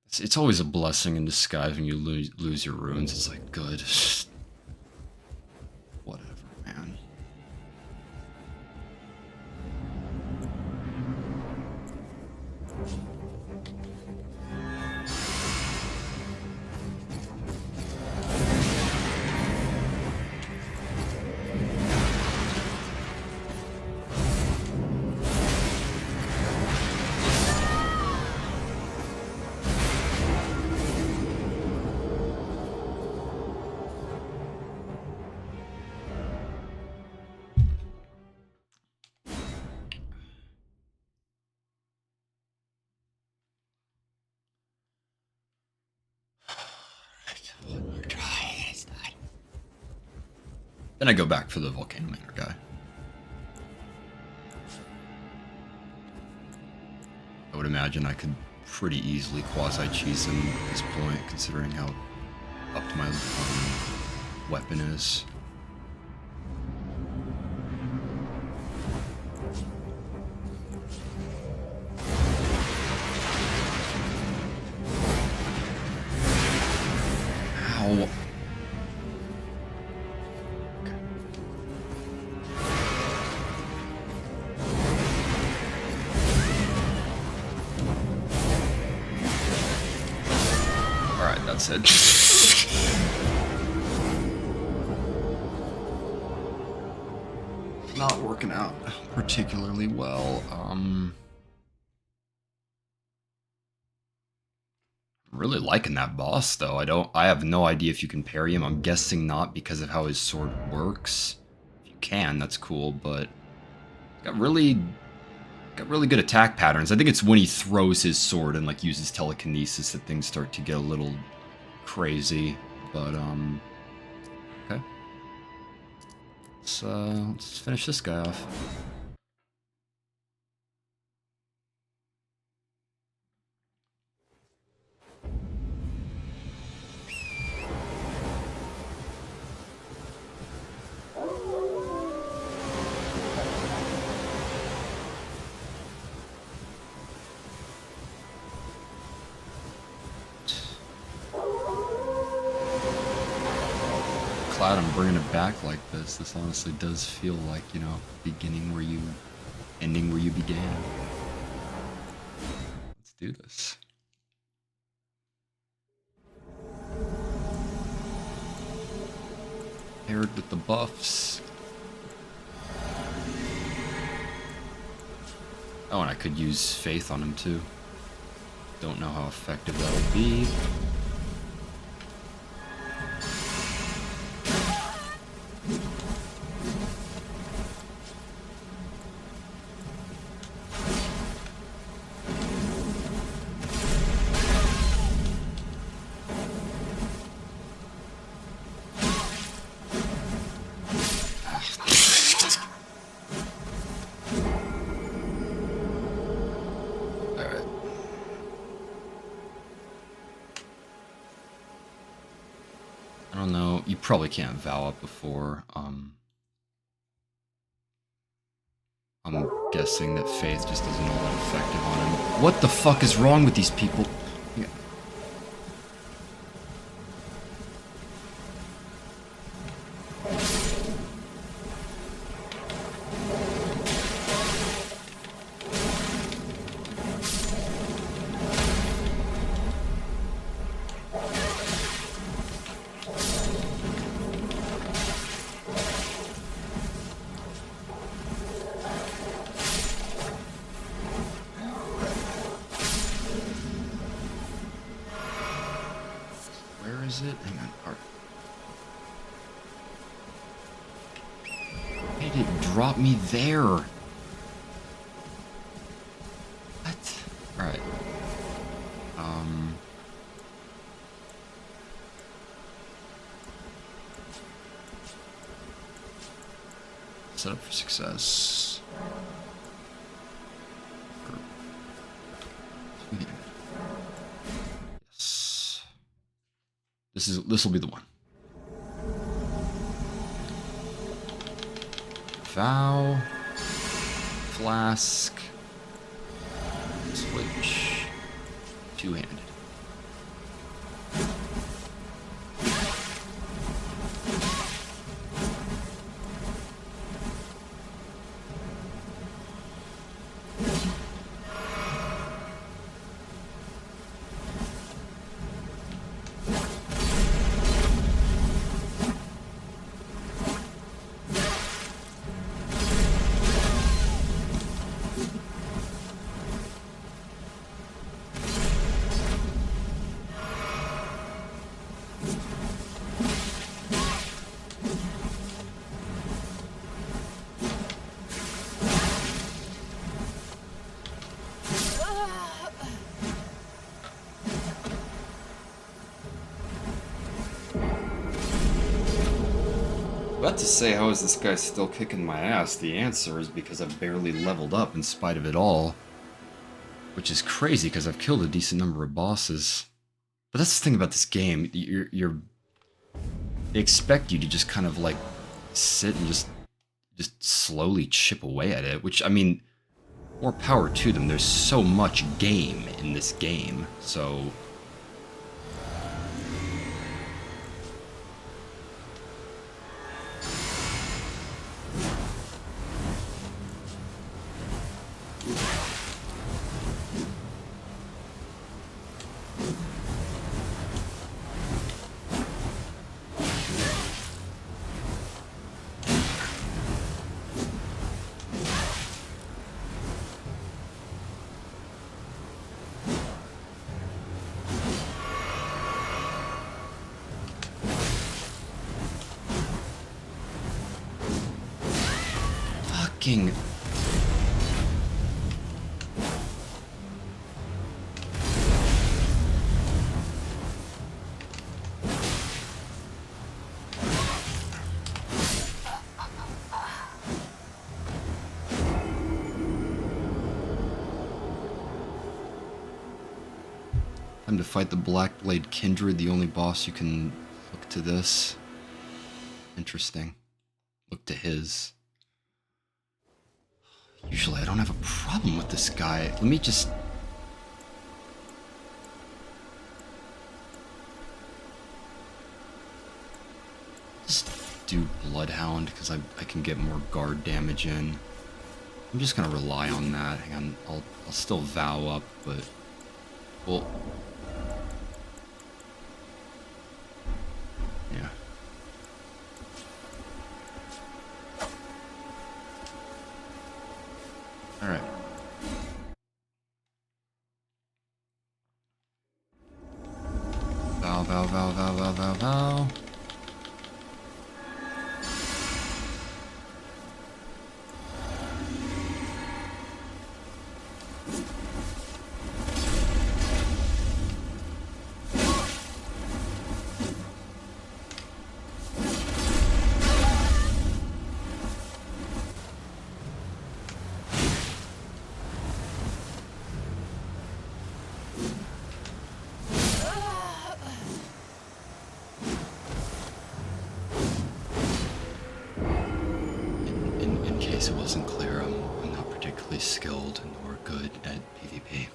It's always a blessing in disguise when you lose your runes. It's like, good. Whatever, man. Then I go back for the Volcano Manor guy. I would imagine I could pretty easily quasi-cheese him at this point, considering how up to my weapon is. Ow. That's it. Not working out particularly well. I'm really liking that boss though. I have no idea if you can parry him. I'm guessing not because of how his sword works. If you can, that's cool, but got really good attack patterns. I think it's when he throws his sword and like uses telekinesis that things start to get a little crazy, but okay. Let's finish this guy off. Glad I'm bringing it back like this. This honestly does feel like, you know, beginning where you, ending where you began. Let's do this. Paired with the buffs. Oh, and I could use Faith on him too. Don't know how effective that'll be. I don't know. You probably can't vow up before. I'm guessing that Faith just isn't all that effective on him. What the fuck is wrong with these people? Yeah. Where is it? Hang on. Why did it drop me there? What? Alright. Set up for success. Yes. This will be the one. Vow. Flask. Switch. Two-handed. About to say, how is this guy still kicking my ass? The answer is because I've barely leveled up in spite of it all. Which is crazy, because I've killed a decent number of bosses. But that's the thing about this game. They expect you to just kind of like sit and just slowly chip away at it. Which, I mean, more power to them. There's so much game in this game. So... fucking... Time to fight the Blackblade Kindred, the only boss you can look to this. Interesting. Look to his. Usually I don't have a problem with this guy. Let me just... do Bloodhound, because I can get more guard damage in. I'm just gonna rely on that. Hang on, I'll still vow up, but... well... yeah. Bow, bow, bow, bow, bow, bow, bow. In case it wasn't clear, I'm not particularly skilled nor good at PvP.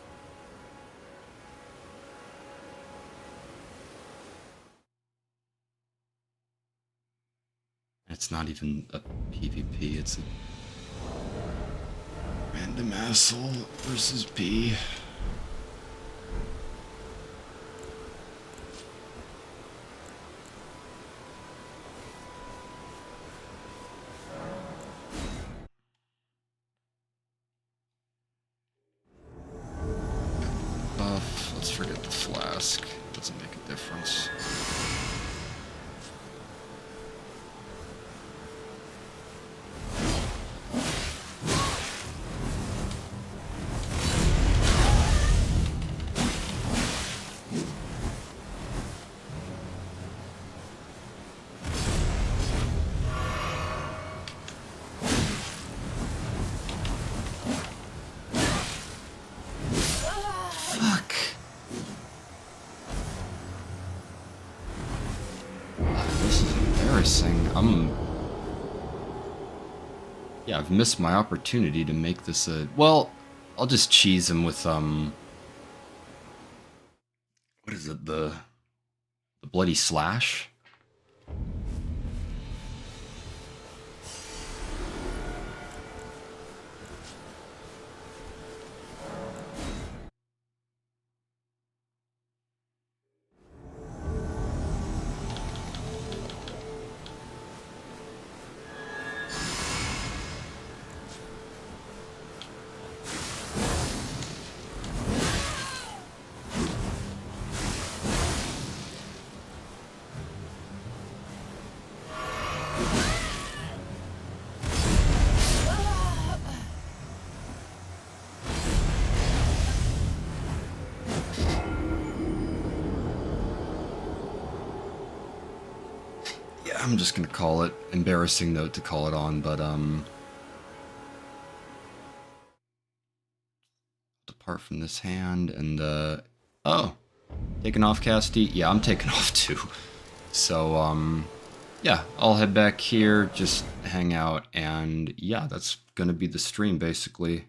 It's not even a PvP, it's a random asshole versus P. Let's forget the flask. Doesn't make a difference. This is embarrassing. Yeah, I've missed my opportunity to make this a... Well, I'll just cheese him with, what is it, the bloody slash? Yeah, I'm just gonna call it. Embarrassing note to call it on, but, depart from this hand, and, oh. Taking off, Casty? Yeah, I'm taking off too. So, yeah, I'll head back here, just hang out, and yeah, that's gonna be the stream, basically.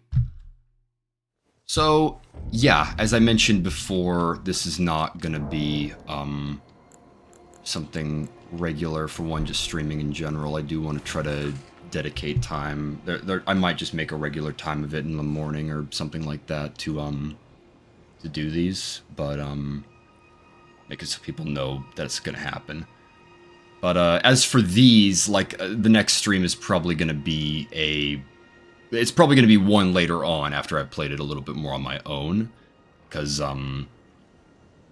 So, yeah, as I mentioned before, this is not gonna be, something regular for one, just streaming in general. I do want to try to dedicate time. I might just make a regular time of it in the morning or something like that to do these, but make it so people know that it's gonna happen. But as for these, like the next stream is probably gonna be it's probably gonna be one later on after I've played it a little bit more on my own, because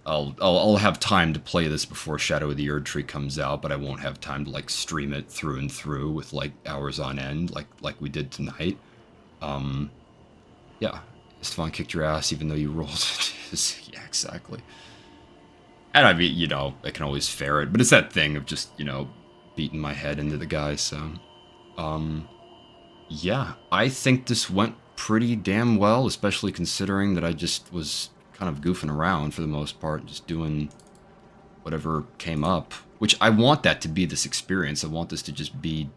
I'll have time to play this before Shadow of the Erdtree comes out, but I won't have time to like stream it through and through with like hours on end, like we did tonight. Yeah, Istvan kicked your ass even though you rolled. Yeah, exactly. And I mean, you know, I can always ferret, but it's that thing of just, you know, beating my head into the guy. So, yeah, I think this went pretty damn well, especially considering that I just was kind of goofing around for the most part, just doing whatever came up, which I want that to be this experience. I want this to just be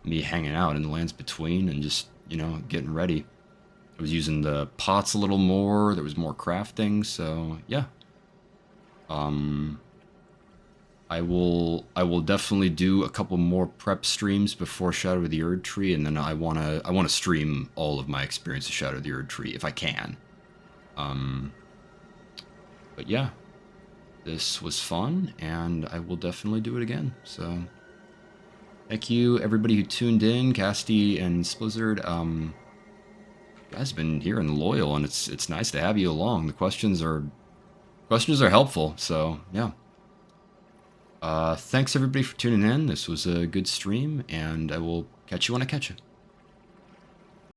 me hanging out in the lands between and just, you know, getting ready. I was using the pots a little more, there was more crafting, so yeah. I will definitely do a couple more prep streams before Shadow of the Erdtree, and then I wanna stream all of my experience of Shadow of the Erdtree if I can. But yeah, this was fun, and I will definitely do it again. So, thank you everybody who tuned in, Casty and Splizzard. You guys have been here and loyal, and it's nice to have you along. The questions are helpful. So yeah, Thanks everybody for tuning in. This was a good stream, and I will catch you when I catch you.